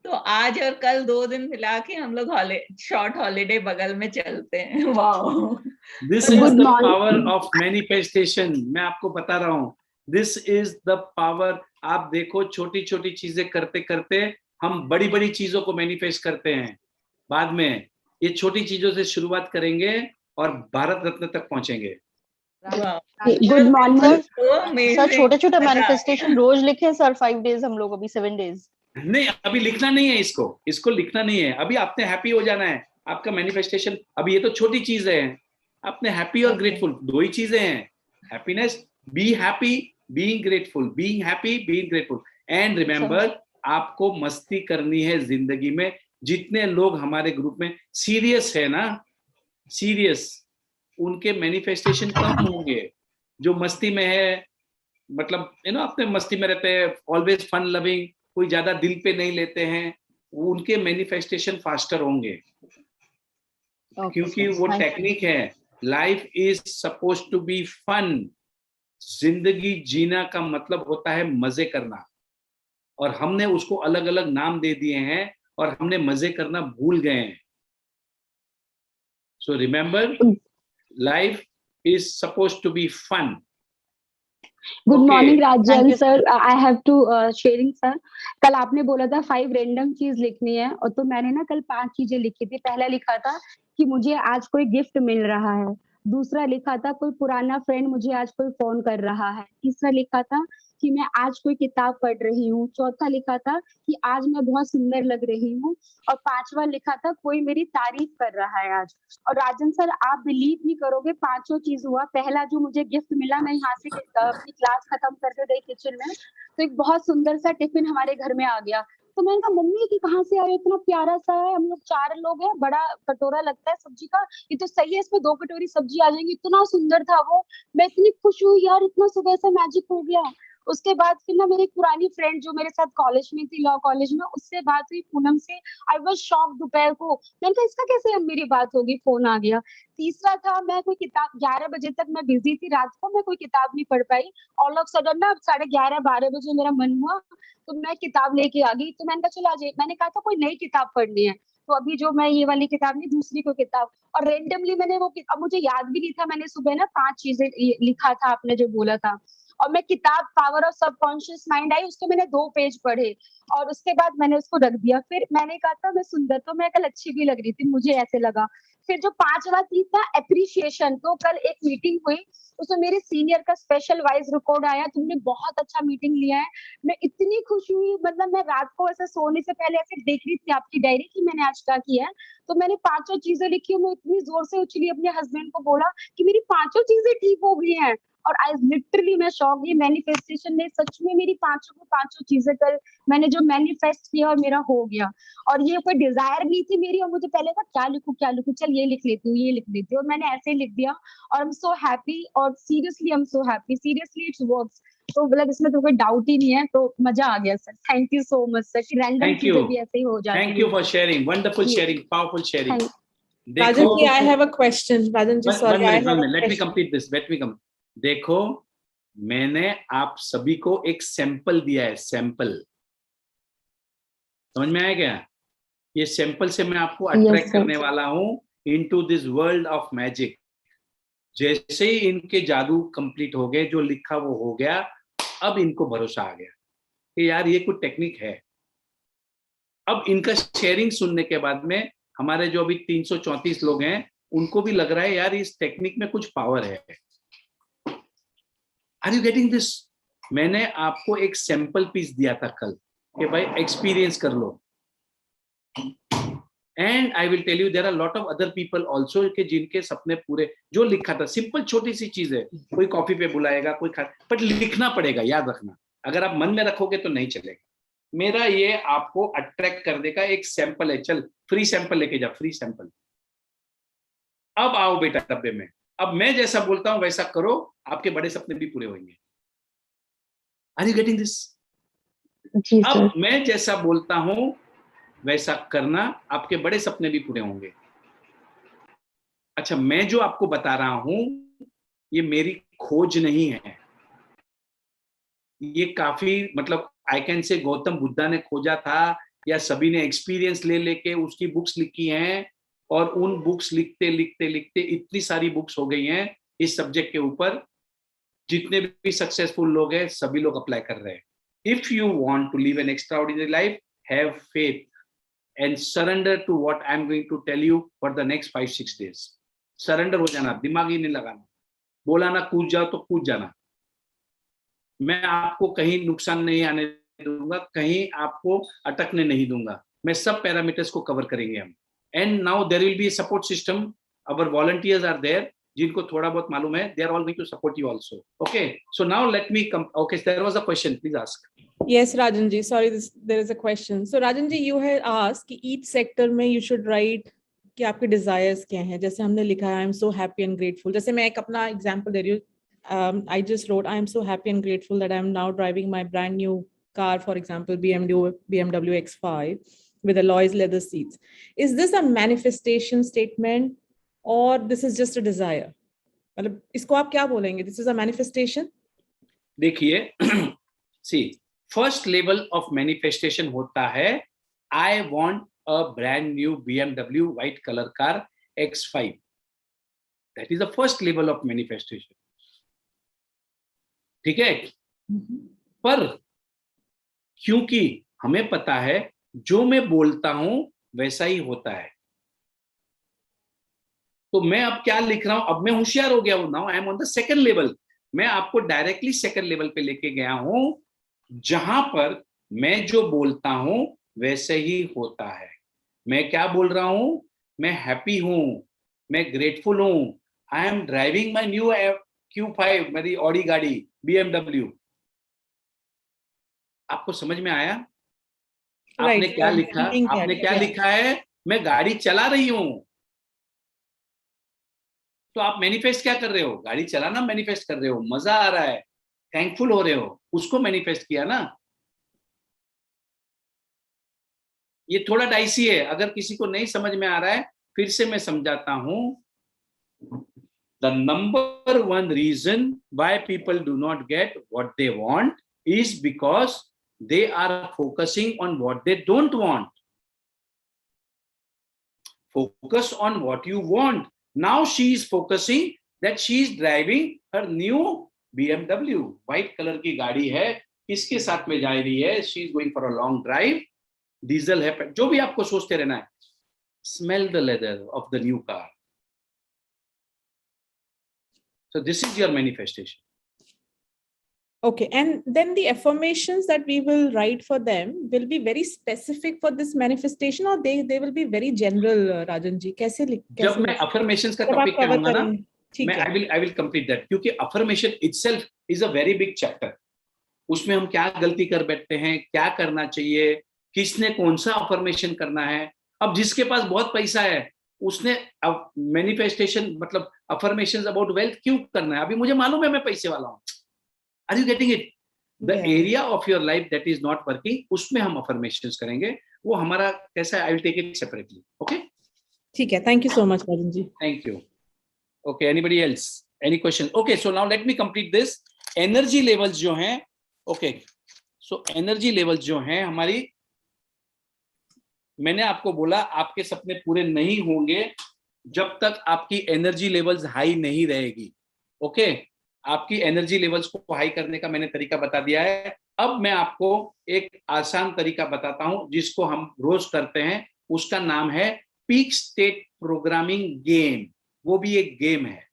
तो आज और कल 2 दिन मिला के हम लोग शॉर्ट हॉलिडे बगल में चलते हैं। Wow, this is the power of manifestation. मैं आपको बता रहा हूँ, दिस इज द पावर। आप देखो, छोटी छोटी चीजें करते करते हम बड़ी बड़ी चीजों को मैनिफेस्ट करते हैं। बाद में ये छोटी चीजों से शुरुआत करेंगे और भारत रत्न तक पहुंचेंगे। Good morning sir. छोटे छोटे मैनिफेस्टेशन रोज लिखे सर, 5 डेज हम लोग, अभी 7 डेज नहीं, अभी लिखना नहीं है, इसको लिखना नहीं है। अभी आपने हैप्पी हो जाना है, आपका मैनिफेस्टेशन। अभी ये तो छोटी चीजें हैं, आपने हैप्पी और ग्रेटफुल 2 ही चीजें हैं। Happiness, be happy, being grateful, being happy, being grateful. And remember, आपको मस्ती करनी है जिंदगी में। जितने लोग हमारे ग्रुप में सीरियस है ना, सीरियस, उनके मैनिफेस्टेशन कम होंगे। जो मस्ती में है, मतलब अपने मस्ती में रहते हैं, ऑलवेज फन लविंग, कोई ज्यादा दिल पे नहीं लेते हैं, उनके मैनिफेस्टेशन फास्टर होंगे। क्योंकि वो टेक्निक है, life is suppose to be fun. जिंदगी जीना का मतलब होता है मजे करना, और हमने उसको अलग अलग नाम दे दिए हैं और हमने मजे करना भूल गए हैं। So remember, life is suppose to be fun. Good morning Rajan sir, I have to sharing sir. कल आपने बोला था 5 रैंडम चीज लिखनी है, और तो मैंने ना कल 5 चीजें लिखी थी। पहला लिखा था कि मुझे आज कोई गिफ्ट मिल रहा है, दूसरा लिखा था कोई पुराना फ्रेंड मुझे आज कोई फोन कर रहा है, तीसरा लिखा था कि मैं आज कोई किताब पढ़ रही हूँ, चौथा लिखा था कि आज मैं बहुत सुंदर लग रही हूँ, और 5वां लिखा था कोई मेरी तारीफ कर रहा है आज। और राजन सर, आप बिलीव नहीं करोगे, 5 चीज हुआ। पहला जो मुझे गिफ्ट मिला, मैं यहाँ से अपनी क्लास खत्म करके गई किचन में, तो एक बहुत सुंदर सा टिफिन हमारे घर में आ गया। तो मैंने कहा मम्मी कि कहाँ से आया, इतना प्यारा सा है, हम लोग 4 लोग हैं, बड़ा कटोरा लगता है सब्जी का, ये तो सही है, इसमें 2 कटोरी सब्जी आ जाएंगी। इतना सुंदर था वो, मैं इतनी खुश हुई यार, इतना सुबह से मैजिक हो गया। उसके बाद फिर ना मेरी पुरानी फ्रेंड जो मेरे साथ कॉलेज में थी, लॉ कॉलेज में, उससे बात हुई, पूनम से। आई वाज शॉक दोपहर को, मैंने कहा इसका कैसे अब मेरी बात होगी, फोन आ गया। तीसरा था, मैं कोई किताब, 11 बजे तक मैं बिजी थी रात को, मैं कोई किताब नहीं पढ़ पाई। ऑल ऑफ सडन ना 11:30-12 बजे मेरा मन हुआ, तो मैं किताब लेके आ गई। तो मैंने कहा चलो आज, मैंने कहा था कोई नई किताब पढ़नी है, तो अभी जो मैं ये वाली किताब नहीं, दूसरी कोई किताब, और रेंडमली मैंने वो किताब, मुझे याद भी नहीं था, मैंने सुबह ना 5 चीजें लिखा था आपने जो बोला था, और मैं किताब power of subconscious mind I, उसके मैंने 2 पेज पढ़े, और उसके बाद मैंने उसको रख दिया। फिर मैंने कहा था मैं सुंदर, तो मैं कल अच्छी भी लग रही थी, मुझे ऐसे लगा। फिर जो 5वां चीज था एप्रिशिएशन, तो कल एक मीटिंग हुई, उसमें मेरे सीनियर का स्पेशल वॉइस रिकॉर्ड आया, तुमने बहुत अच्छा मीटिंग लिया है। मैं इतनी खुश हुई, मतलब मैं रात को ऐसे सोने से पहले ऐसे देख रही थी आपकी डायरी कि मैंने आज क्या किया है, तो मैंने 5 चीजें लिखी। मैं इतनी जोर से उछली, अपने हस्बैंड को बोला कि मेरी 5 चीजें ठीक हो गई हैं, और आई लिटरली मैं शॉक। ये मैनिफेस्टेशन ने सच में मेरी 5 चीजें कल मैंने जो मैनिफेस्ट किया और मेरा हो गया। और ये कोई डिजायर नहीं थी मेरी, और मुझे पहले था क्या लिखूं, चल ये लिख लेती हूँ, ये लिख लेती हूँ, और मैंने ऐसे ही लिख दिया, और आई एम सो हैप्पी, और seriously I am so happy, seriously it's works. तो मतलब इसमें तो कोई डाउट ही नहीं है, तो मजा आ गया sir. Thank you so much sir, कि रैंडम चीजें भी ऐसे ही हो जाती हैं। Thank you for sharing, wonderful sharing, powerful sharing. Rajan ji, I have a question. Rajan ji, sorry, I have a question. Let me complete this. देखो, मैंने आप सभी को एक सैंपल दिया है, सैंपल, समझ में आया क्या? ये सैंपल से मैं आपको अट्रैक्ट करने वाला हूं into this world of magic. जैसे ही इनके जादू कंप्लीट हो गए, जो लिखा वो हो गया, अब इनको भरोसा आ गया कि यार ये कुछ टेक्निक है। अब इनका शेयरिंग सुनने के बाद में हमारे जो अभी 334 लोग हैं, उनको भी लग रहा है यार इस टेक्निक में कुछ पावर है। Are you getting this? मैंने आपको एक सैंपल पीस दिया था कल कि भाई एक्सपीरियंस कर लो, and I will tell you there are lot of other people also के जिनके सपने पूरे, जो लिखा था सिंपल छोटी सी चीज है, कोई कॉफी पे बुलाएगा, कोई बट लिखना पड़ेगा, याद रखना, अगर आप मन में रखोगे तो नहीं चलेगा। मेरा ये आपको अट्रैक्ट करने का एक सैंपल है, चल फ्री सैंपल लेके जा, फ्री सैंपल। अब आओ बेटा डब्बे में, अब मैं जैसा बोलता हूं वैसा करो, आपके बड़े सपने भी पूरे होंगे। Are you getting this? जी सर। अब मैं जैसा बोलता हूं वैसा करना, आपके बड़े सपने भी पूरे होंगे। अच्छा, मैं जो आपको बता रहा हूं ये मेरी खोज नहीं है, ये काफी मतलब I can say Gautam Buddha ने खोजा था, या सभी ने एक्सपीरियंस ले लेके उसकी बुक्स लिखी हैं, और उन बुक्स लिखते लिखते लिखते इतनी सारी बुक्स हो गई हैं इस सब्जेक्ट के ऊपर, जितने भी सक्सेसफुल लोग हैं सभी लोग अप्लाई कर रहे हैं। If you want to live an extraordinary life, have faith and surrender to what I am going to tell you for the next 5-6 days. Surrender हो जाना, दिमाग ही नहीं लगाना, बोला ना कूद जाओ तो कूद जाना। मैं आपको कहीं नुकसान नहीं आने दूंगा, कहीं आपको अटकने नहीं दूंगा, मैं सब पैरामीटर्स को कवर करेंगे हम। And now there will be a support system, our volunteers are there, जिनको थोड़ा बहुत मालूम है, they are all going to support you also. Okay, so now let me come. Okay, there was a question, please ask. Yes, Rajan ji, sorry, there is a question. So Rajan ji, you had asked कि each sector में you should write कि आपके desires क्या हैं। जैसे हमने लिखा है I am so happy and grateful। जैसे मैं एक अपना example दे रही हूँ, I just wrote I am so happy and grateful that I am now driving my brand new car, for example BMW X5 with alloys leather seats. Is this a manifestation statement or this is just a desire? मतलब इसको आप क्या बोलेंगे? This is a manifestation? देखिए, see, first level of manifestation होता है I want a brand new BMW white colour car X5, that is the first level of manifestation. ठीक है, पर क्योंकि हमें पता है जो मैं बोलता हूं वैसा ही होता है, तो मैं अब क्या लिख रहा हूं, अब मैं होशियार हो गया हूं, now I am on the second level. मैं आपको डायरेक्टली सेकंड लेवल पे लेके गया हूं, जहां पर मैं जो बोलता हूं वैसे ही होता है। मैं क्या बोल रहा हूं, मैं हैप्पी हूं, मैं ग्रेटफुल हूं, I am driving my new Q5, मेरी ऑडी गाड़ी BMW। आपको समझ में आया? आपने क्या लिखा, आपने क्या लिखा है, मैं गाड़ी चला रही हूं, तो आप मैनिफेस्ट क्या कर रहे हो, गाड़ी चलाना मैनिफेस्ट कर रहे हो, मजा आ रहा है, थैंकफुल हो रहे हो, उसको मैनिफेस्ट किया ना। ये थोड़ा डाइसी है, अगर किसी को नहीं समझ में आ रहा है फिर से मैं समझाता हूं। The number one reason why people do not get what they want is because they are focusing on what they don't want. Focus on what you want. Now she is focusing that she is driving her new BMW, white colour की गाड़ी है, किसके साथ में जा रही है, she is going for a long drive, diesel है, जो भी आपको सोचते रहना है। Smell the leather of the new car. So this is your manifestation. Okay, and then the affirmations that we will write for them will be very specific for this manifestation, or they will be very general, Rajan ji? कैसे जब मैं affirmations का topic पे आऊंगा ना, मैं I will complete that, क्योंकि affirmation itself is a very big chapter. उसमें हम क्या गलती कर बैठते हैं, क्या करना चाहिए, किसने कौन सा affirmation करना है। अब जिसके पास बहुत पैसा है उसने अब मैनिफेस्टेशन मतलब अफर्मेशंस अबाउट वेल्थ क्यों करना है, अभी मुझे मालूम है मैं पैसे वाला हूं। Are you getting it? The area of your life that is not working, उसमें हम अफर्मेशंस करेंगे, वो हमारा कैसा है, I will take it separately. Okay, ठीक है, thank you so much Rajan ji. Thank you. Okay, anybody else, any question? Okay, so now let me complete this. Energy levels जो हैं, ओके, सो एनर्जी लेवल्स जो हैं हमारी, मैंने आपको बोला आपके सपने पूरे नहीं होंगे जब तक आपकी एनर्जी लेवल्स हाई नहीं रहेगी। ओके, आपकी एनर्जी लेवल्स को हाई करने का मैंने तरीका बता दिया है। अब मैं आपको एक आसान तरीका बताता हूं जिसको हम रोज करते हैं, उसका नाम है पीक स्टेट प्रोग्रामिंग गेम। वो भी एक गेम है।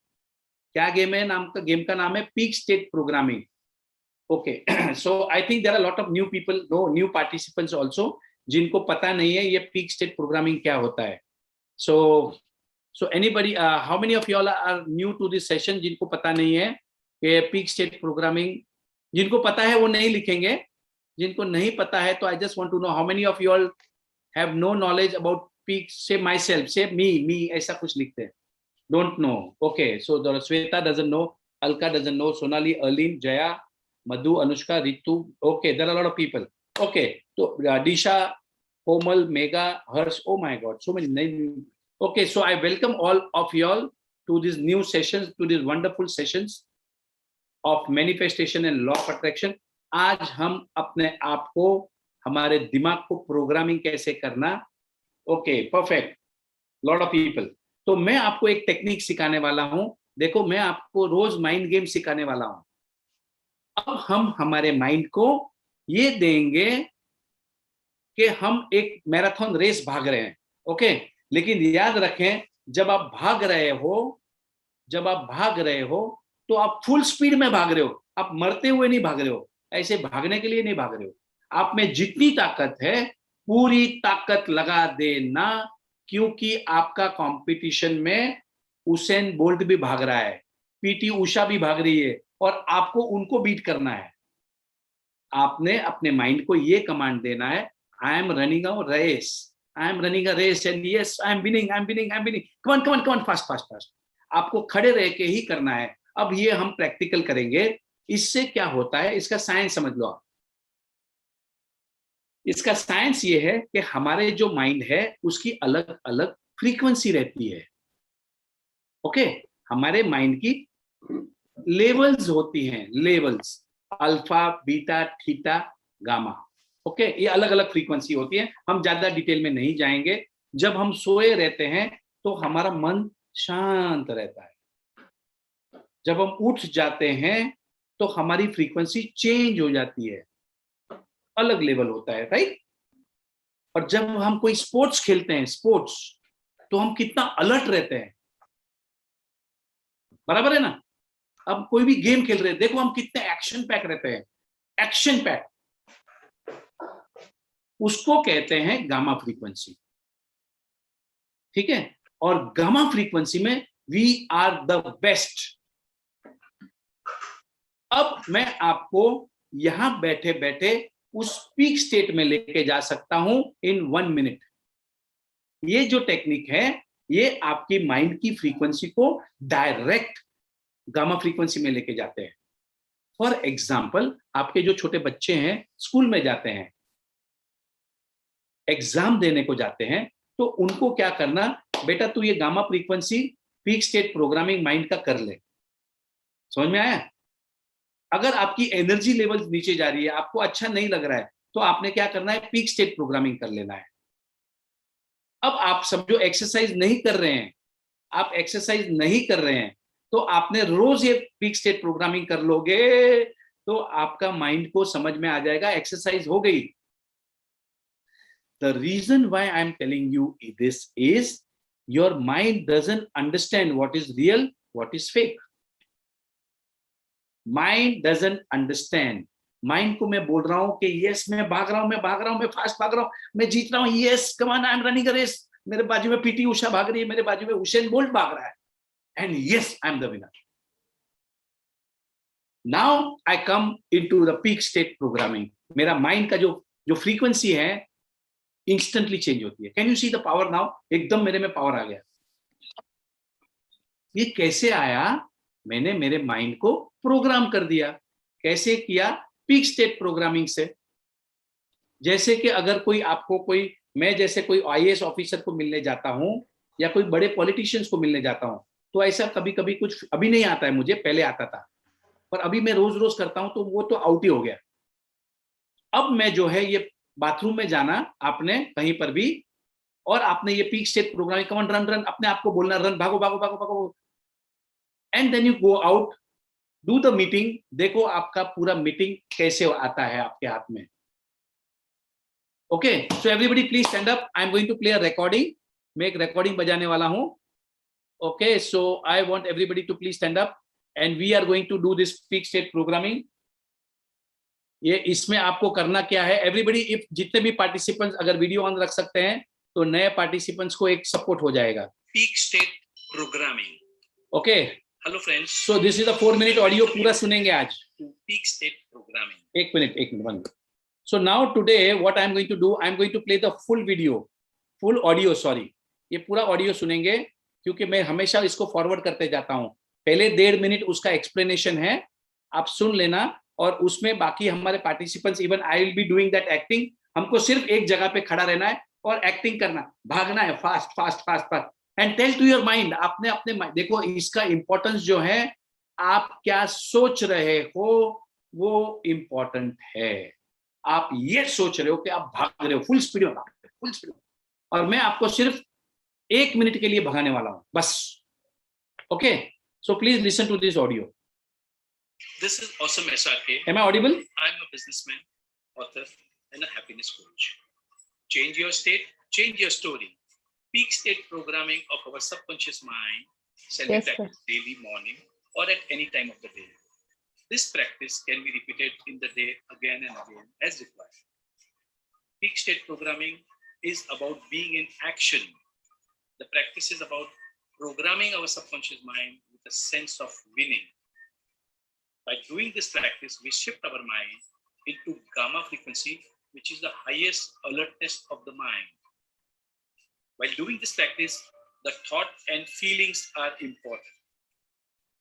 क्या गेम है? गेम का नाम है peak state programming. Okay, so I think there are lot of new people, new participants also, जिनको पता नहीं है ये पीक स्टेट प्रोग्रामिंग क्या होता है. So anybody, how many of y'all are new to this session? जिनको पता नहीं है कि पीक स्टेट प्रोग्रामिंग, जिनको पता है वो नहीं लिखेंगे, जिनको नहीं पता है तो I just want to know how many of y'all have no knowledge about peak. Say myself, say me, ऐसा कुछ लिखते हैं. Don't know. Okay, so the Sweta doesn't know, Alka doesn't know, Sonali, Arlene, Jaya, Madhu, Anushka, Ritu. Okay, there are a lot of people. Okay, so Disha, Komal, Mega, Harsh. Oh my God, so many names. Okay, so I welcome all of y'all to these new sessions, to these wonderful sessions of manifestation and law of attraction. आज हम अपने आप को, हमारे दिमाग को programming कैसे करना. Okay, perfect, lot of people. तो मैं आपको एक टेक्निक सिखाने वाला हूं. देखो, मैं आपको रोज माइंड गेम सिखाने वाला हूं. अब हम हमारे माइंड को ये देंगे कि हम एक मैराथन रेस भाग रहे हैं. ओके, लेकिन याद रखें, जब आप भाग रहे हो तो आप फुल स्पीड में भाग रहे हो. आप मरते हुए नहीं भाग रहे हो, ऐसे भागने के लिए नहीं भाग रहे हो. आप में जितनी ताकत है पूरी ताकत लगा देना, क्योंकि आपका कंपटीशन में उसेन बोल्ट भी भाग रहा है, पीटी उषा भी भाग रही है, और आपको उनको बीट करना है. आपने अपने माइंड को ये कमांड देना है, I am running a race, I am running a race and yes, I am winning. Come on, fast. आपको खड़े रह के ही करना है. अब ये हम प्रैक्टिकल करेंगे. इससे क्या होता है, इसका साइंस समझ लो आप. इसका साइंस ये है कि हमारे जो माइंड है उसकी अलग अलग फ्रीक्वेंसी रहती है. ओके, हमारे माइंड की लेवल्स होती हैं, levels, alpha, beta, theta, gamma. Okay, ये अलग अलग फ्रीक्वेंसी होती है. हम ज्यादा डिटेल में नहीं जाएंगे. जब हम सोए रहते हैं तो हमारा मन शांत रहता है. जब हम उठ जाते हैं तो हमारी फ्रीक्वेंसी चेंज हो जाती है, अलग लेवल होता है, राइट. और जब हम कोई स्पोर्ट्स खेलते हैं, स्पोर्ट्स, तो हम कितना अलर्ट रहते हैं, बराबर है ना. अब कोई भी गेम खेल रहे हैं, देखो हम कितने एक्शन पैक रहते हैं, एक्शन पैक. उसको कहते हैं गामा फ्रीक्वेंसी. ठीक है, और गामा फ्रीक्वेंसी में वी आर द बेस्ट. अब मैं आपको यहां बैठे बैठे उस पीक स्टेट में लेके जा सकता हूं इन 1 मिनट. ये जो टेक्निक है, ये आपकी माइंड की फ्रीक्वेंसी को डायरेक्ट गामा फ्रीक्वेंसी में लेके जाते हैं. फॉर एग्जाम्पल, आपके जो छोटे बच्चे हैं, स्कूल में जाते हैं, एग्जाम देने को जाते हैं, तो उनको क्या करना, बेटा तू ये gamma frequency peak state programming mind का कर ले. समझ में आया? अगर आपकी एनर्जी लेवल नीचे जा रही है, आपको अच्छा नहीं लग रहा है, तो आपने क्या करना है, पीक स्टेट प्रोग्रामिंग कर लेना है. अब आप समझो एक्सरसाइज नहीं कर रहे हैं, आप एक्सरसाइज नहीं कर रहे हैं, तो आपने रोज ये पीक स्टेट प्रोग्रामिंग कर लोगे तो आपका माइंड को समझ में आ जाएगा एक्सरसाइज हो गई. The reason why I'm telling you this is your mind doesn't understand what is real, what is fake. Mind doesn't understand. Mind को मैं बोल रहा हूं कि yes, मैं भाग रहा हूं, मैं फास्ट भाग रहा हूं, मैं जीत रहा हूं, yes, come on, I'm running a race. मेरे बाजू में पीटी उषा भाग रही है, मेरे बाजू में उसेन बोल्ट भाग रहा है, and yes, I'm the winner. Now I come into the peak state programming. मेरा माइंड का जो फ्रीक्वेंसी है इंस्टेंटली चेंज होती है. Can you see the power now? एकदम मेरे में पावर आ गया. ये कैसे आया? मैंने मेरे माइंड को प्रोग्राम कर दिया. कैसे किया? पीक स्टेट प्रोग्रामिंग से. जैसे कि अगर मैं जैसे कोई आईएएस ऑफिसर को मिलने जाता हूं या कोई बड़े पॉलिटिशियंस को मिलने जाता हूं, तो ऐसा कभी कभी कुछ, अभी नहीं आता है मुझे, पहले आता था, पर अभी मैं रोज रोज करता हूं तो वो तो आउट ही हो गया. अब मैं जो है ये बाथरूम में जाना आपने कहीं पर भी, और आपने ये peak state programming, come on run, अपने आप को बोलना रन, भागो, and then you go out, do the meeting. देखो आपका पूरा मीटिंग कैसे आता है आपके हाथ में. Okay, so everybody please stand up. I am going to play a recording. मैं एक रिकॉर्डिंग बजाने वाला हूं. Okay, so I want everybody to please stand up. and we are going to do this peak state programming. ये इसमें आपको करना क्या है, एवरीबडी, इफ जितने भी पार्टिसिपेंट्स अगर वीडियो ऑन रख सकते हैं तो नए पार्टिसिपेंट्स को एक सपोर्ट हो जाएगा. Peak state programming. Okay, hello friends. So this is the 4 minute audio पूरा सुनेंगे आज. Peak state programming. एक minute. So now today what I am going to do, I am going to play the full audio, sorry. ये पूरा audio सुनेंगे क्योंकि मैं हमेशा इसको फॉरवर्ड करते जाता हूँ. पहले 1.5 मिनट उसका एक्सप्लेनेशन है, आप सुन लेना, और उसमें बाकी हमारे participants, even I will be doing that acting. हमको सिर्फ एक जगह पे खड़ा रहना है और एक्टिंग करना, भागना है fast and tell to your mind. आपने अपने देखो इसका इंपॉर्टेंस जो है, आप क्या सोच रहे हो वो इंपॉर्टेंट है. आप ये सोच रहे हो कि आप भाग रहे हो फुल स्पीड में, और मैं आपको सिर्फ 1 मिनट के लिए भगाने वाला हूं बस. Okay, so please listen to this audio. This is Awesome SRK. Am I audible? I'm a businessman, author, and a happiness coach. Change your state, change your story. Peak state programming of our subconscious mind, self-practice daily, morning, or at any time of the day. This practice can be repeated in the day again and again as required. Peak state programming is about being in action. The practice is about programming our subconscious mind with a sense of winning. By doing this practice, we shift our mind into gamma frequency, which is the highest alertness of the mind. While doing this practice, the thought and feelings are important.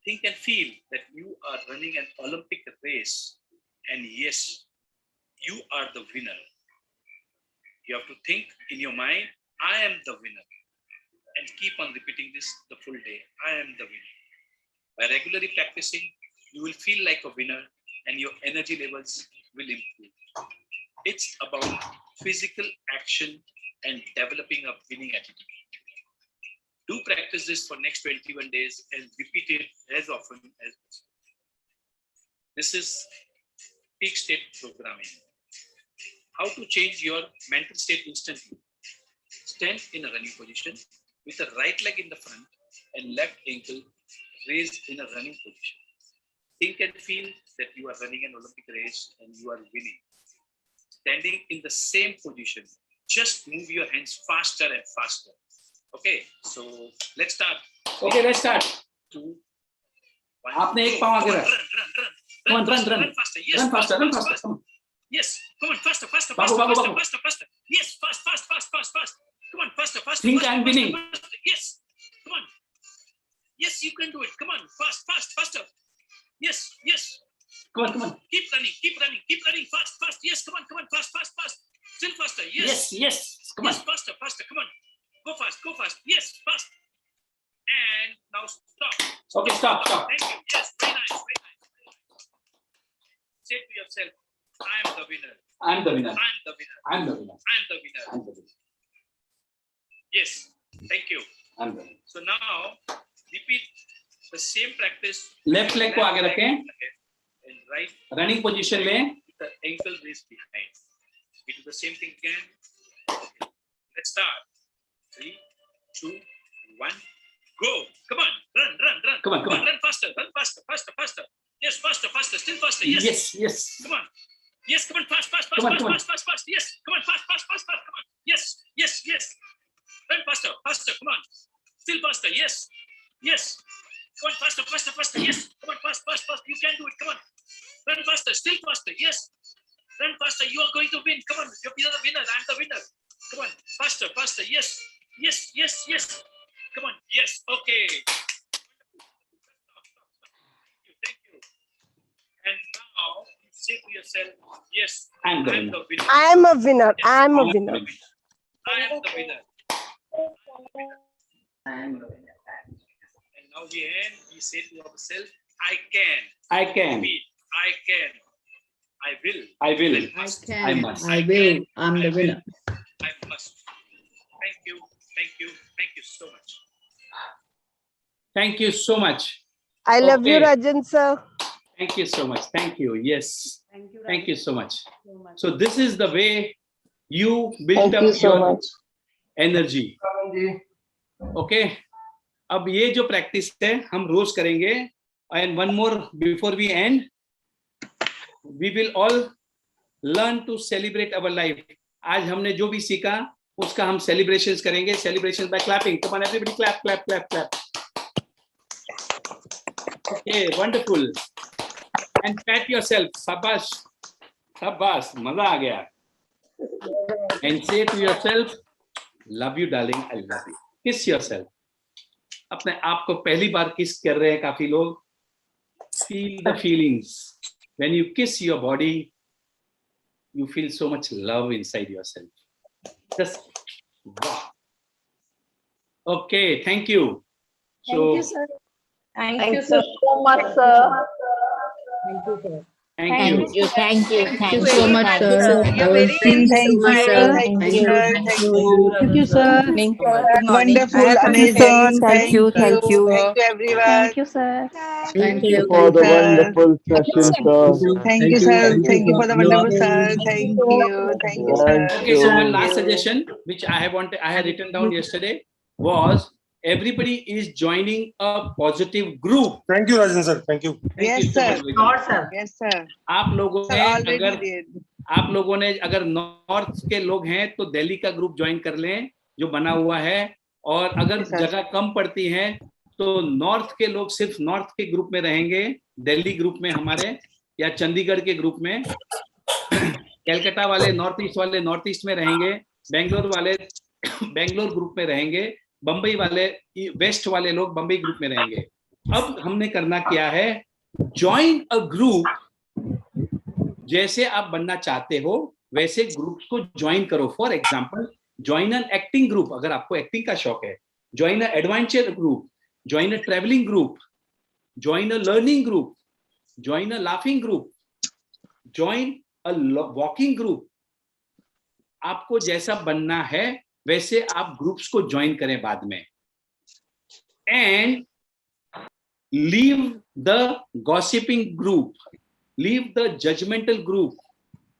Think and feel that you are running an Olympic race, and yes, you are the winner. You have to think in your mind, I am the winner, and keep on repeating this the full day. I am the winner. By regularly practicing, you will feel like a winner and your energy levels will improve. It's about physical action and developing a winning attitude. Do practice this for next 21 days and repeat it as often as possible. This is peak state programming. How to change your mental state instantly. Stand in a running position with the right leg in the front and left ankle raised in a running position. Think and feel that you are running an Olympic race and you are winning. Standing in the same position, just move your hands faster and faster. Okay, so let's start. Okay, let's start. 2, 1. आपने एक पाँव आगे रख. Run faster. Yes, run faster. Come on. Yes, come on, faster. Babu. Yes, fast. Come on, faster. Think I'm winning. Yes, come on. Yes, you can do it. Come on, faster. Yes. Come on. Keep running. Fast. Yes, come on. Fast. Still faster. Yes. Come on. Yes, faster. Come on. Go fast. Yes, fast. And now stop. Okay, stop. Thank you. Yes, very nice. Say to yourself, I am the winner. I'm the winner. I'm the winner. Yes, thank you. I'm the winner. So now repeat the same practice. Left leg को आगे रखें. And right. Running position में. With the ankle raised behind. We do the same thing again. Okay. Let's start. 3, 2, 1, go. Come on, run. Come on. Run faster. Yes, faster. Still faster. Yes. Come on. Yes, come on, fast. Come on. Fast. Yes, come on, fast. Come on. Yes. Run faster. Come on. Still faster. Yes. Come on, faster. Yes. Come on, fast. You can do it. Come on. Run faster. Still faster. Yes. Run faster. You are going to win. Come on. You're the winner. I'm the winner. Come on. Faster. Yes. Come on. Yes. Okay. Thank you. And now say to yourself, yes, I'm the winner. I am a winner. Yes, I am a winner. I am the winner. And now we say to ourselves, I can. Repeat, I can. I will. I can. must. I will. I'm the winner. I must. Thank you so much. Thank you so much. I love you, Rajan sir. Thank you so much. Thank you. Yes. Thank you so much. So this is the way you build up your energy. Okay. अब ये जो practice है हम रोज करेंगे And one more before we end, we will all learn to celebrate our life. आज हमने जो भी सीखा उसका हम celebrations करेंगे. Celebrations by clapping. Come on, everybody, clap, clap, clap, clap. Okay, wonderful. And pat yourself. Shabash, shabash, मजा आ गया. And say to yourself, love you, darling. I love you. Kiss yourself. अपने आप को पहली बार किस कर रहे हैं काफी लोग. Feel the feelings. When you kiss your body, you feel so much love inside yourself. Just wow. Okay, thank you. Thank you, sir. Thank you so much, sir. Thank you, sir. Thank you. Thank you so much, sir. You're very inspiring. Thank you. Thank you, sir. Wonderful, amazing. Thank you. Thank you, everyone. Thank you, sir. Thank you. For the wonderful session, sir. Thank you, sir. Thank you for the wonderful, sir. Thank you. Thank you, sir. Okay, so one last suggestion which I had written down yesterday was everybody is joining a positive group. Thank you, Rajan sir. Thank you. Yes, sir. Yes, sir. आप लोगों Sir, ने already अगर did. आप लोगों ने अगर north के लोग हैं तो दिल्ली का ग्रुप ज्वाइन कर लें जो बना हुआ है, और अगर जगह कम पड़ती है तो नॉर्थ के लोग सिर्फ नॉर्थ के ग्रुप में रहेंगे, दिल्ली ग्रुप में हमारे, या चंडीगढ़ के ग्रुप में, कलकत्ता वाले नॉर्थ ईस्ट में रहेंगे, बेंगलोर वाले बेंगलोर ग्रुप में रहेंगे, बम्बई वाले वेस्ट वाले लोग बम्बई ग्रुप में रहेंगे. अब हमने करना क्या है, ज्वाइन अ ग्रुप. जैसे आप बनना चाहते हो वैसे ग्रुप्स को ज्वाइन करो. For example, join an acting group, अगर आपको एक्टिंग का शौक है. Join a adventure group, join a travelling group, join a learning group, join a laughing group, join a walking group. आपको जैसा बनना है वैसे आप ग्रुप्स को ज्वाइन करें बाद में. And leave the gossiping group, leave the judgmental group,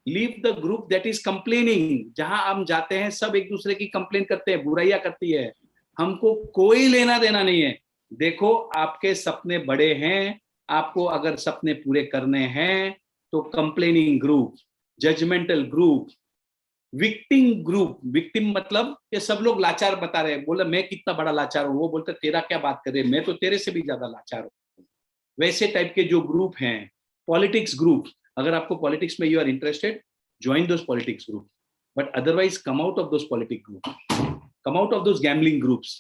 leave the group that is complaining. जहां हम जाते हैं सब एक दूसरे की कंप्लेन करते हैं, बुराइयां करती है, हमको कोई लेना देना नहीं है. देखो, आपके सपने बड़े हैं, आपको अगर सपने पूरे करने हैं तो complaining group, judgmental group, victim group. Victim मतलब कि सब लोग लाचार बता रहे हैं, बोले मैं कितना बड़ा लाचार हूं, वो बोलते तेरा क्या बात कर रहे, मैं तो तेरे से भी ज्यादा लाचार हूं. वैसे टाइप के जो ग्रुप हैं. पॉलिटिक्स ग्रुप, अगर आपको पॉलिटिक्स में you are interested, join those politics group, but otherwise come out of those politics group, come out of those gambling groups.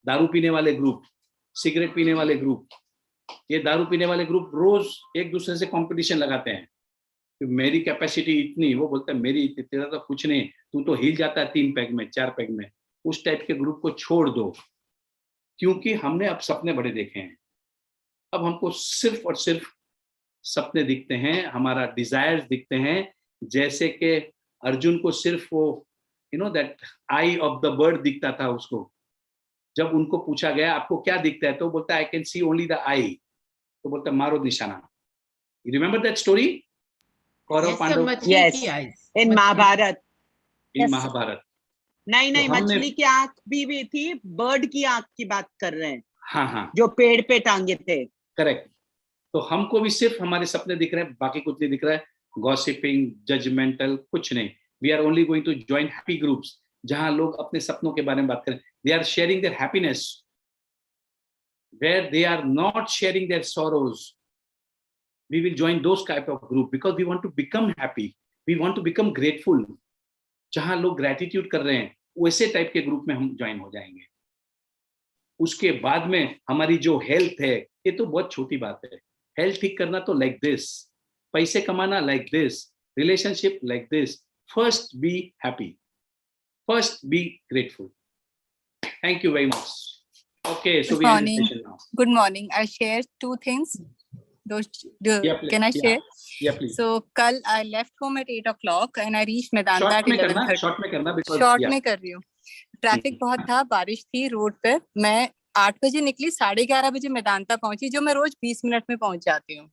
दारू पीने वाले ग्रुप, सिगरेट पीने वाले ग्रुप. ये दारू पीने वाले ग्रुप रोज एक दूसरे से कंपटीशन लगाते हैं कि मेरी कैपेसिटी इतनी, वो बोलता है मेरी, तेरा तो कुछ नहीं, तू तो हिल जाता है 3 पैग में 4 पैग में. उस टाइप के ग्रुप को छोड़ दो, क्योंकि हमने अब सपने बड़े देखे हैं. अब हमको सिर्फ और सिर्फ सपने दिखते हैं, हमारा डिजायर्स दिखते हैं. जैसे कि अर्जुन को सिर्फ वो that I of the bird दिखता था उसको. जब उनको पूछा गया आपको क्या दिखता है, तो बोलता है I can see only the eye. तो बोलता है मारो निशाना. You remember that story? Kaurav Pandav. In Mahabharata. In Mahabharata. नहीं, मछली की आंख भी थी, बर्ड की आंख की बात कर रहे हैं. हाँ, जो पेड़ पे टांगे थे. करेक्ट. तो हमको भी सिर्फ हमारे सपने दिख रहे हैं, बाकी कुछ नहीं दिख रहा है. गॉसिपिंग, जजमेंटल, कुछ नहीं. We are only going to join happy groups, जहां लोग अपने सपनों के बारे में बात करें. They are sharing their happiness, where they are not sharing their sorrows. We will join those type of group because we want to become happy. We want to become grateful. जहां लोग gratitude कर रहे हैं, वैसे type के group में हम join हो जाएंगे. उसके बाद में हमारी जो हेल्थ है, ये तो बहुत छोटी बात है. हेल्थ ठीक करना तो लाइक दिस, पैसे कमाना like this, relationship like this. First be happy, first be grateful. Thank you very much. Okay, so we end the session now. Good morning. I share 2 things. Can I share? Yeah, please. So kal I left home at 8 o'clock and I reached Medanta at 11:30. Short में करना because short में कर रही हूँ. Traffic बहुत था, बारिश थी रोड पे. मैं 8 बजे निकली, 11:30 बजे मेदांता पहुंची, जो मैं रोज 20 मिनट में पहुंच जाती हूँ.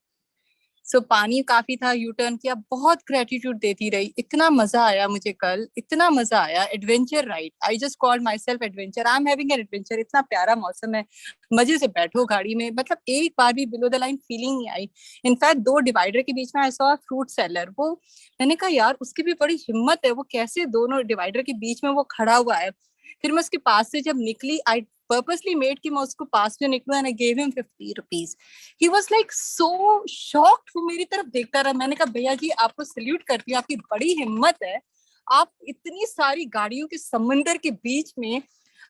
सो पानी काफी था, यू टर्न किया, बहुत ग्रेटिट्यूड देती रही। इतना मजा आया मुझे कल, इतना मजा आया। Adventure ride, I just called my self adventure, I am having an adventure. इतना प्यारा मौसम है, मजे से बैठो गाड़ी में, मतलब एक बार भी बिलो द लाइन फीलिंग नहीं आई। इनफैक्ट 2 डिवाइडर के बीच में आई सॉ फ्रूट सेलर, वो मैंने कहा यार उसकी भी बड़ी हिम्मत है, वो कैसे दोनों डिवाइडर के बीच में वो खड़ा हुआ है। फिर मैं उसके पास से जब निकली, आई purposely made कि मैं उसको पास में निकलूं, and I gave him 50 rupees. He was like so shocked, वो मेरी तरफ देखता रहा। मैंने कहा भैया जी आपको सल्यूट करती हूँ, आपकी बड़ी हिम्मत है, आप इतनी सारी गाड़ियों के समंदर के बीच में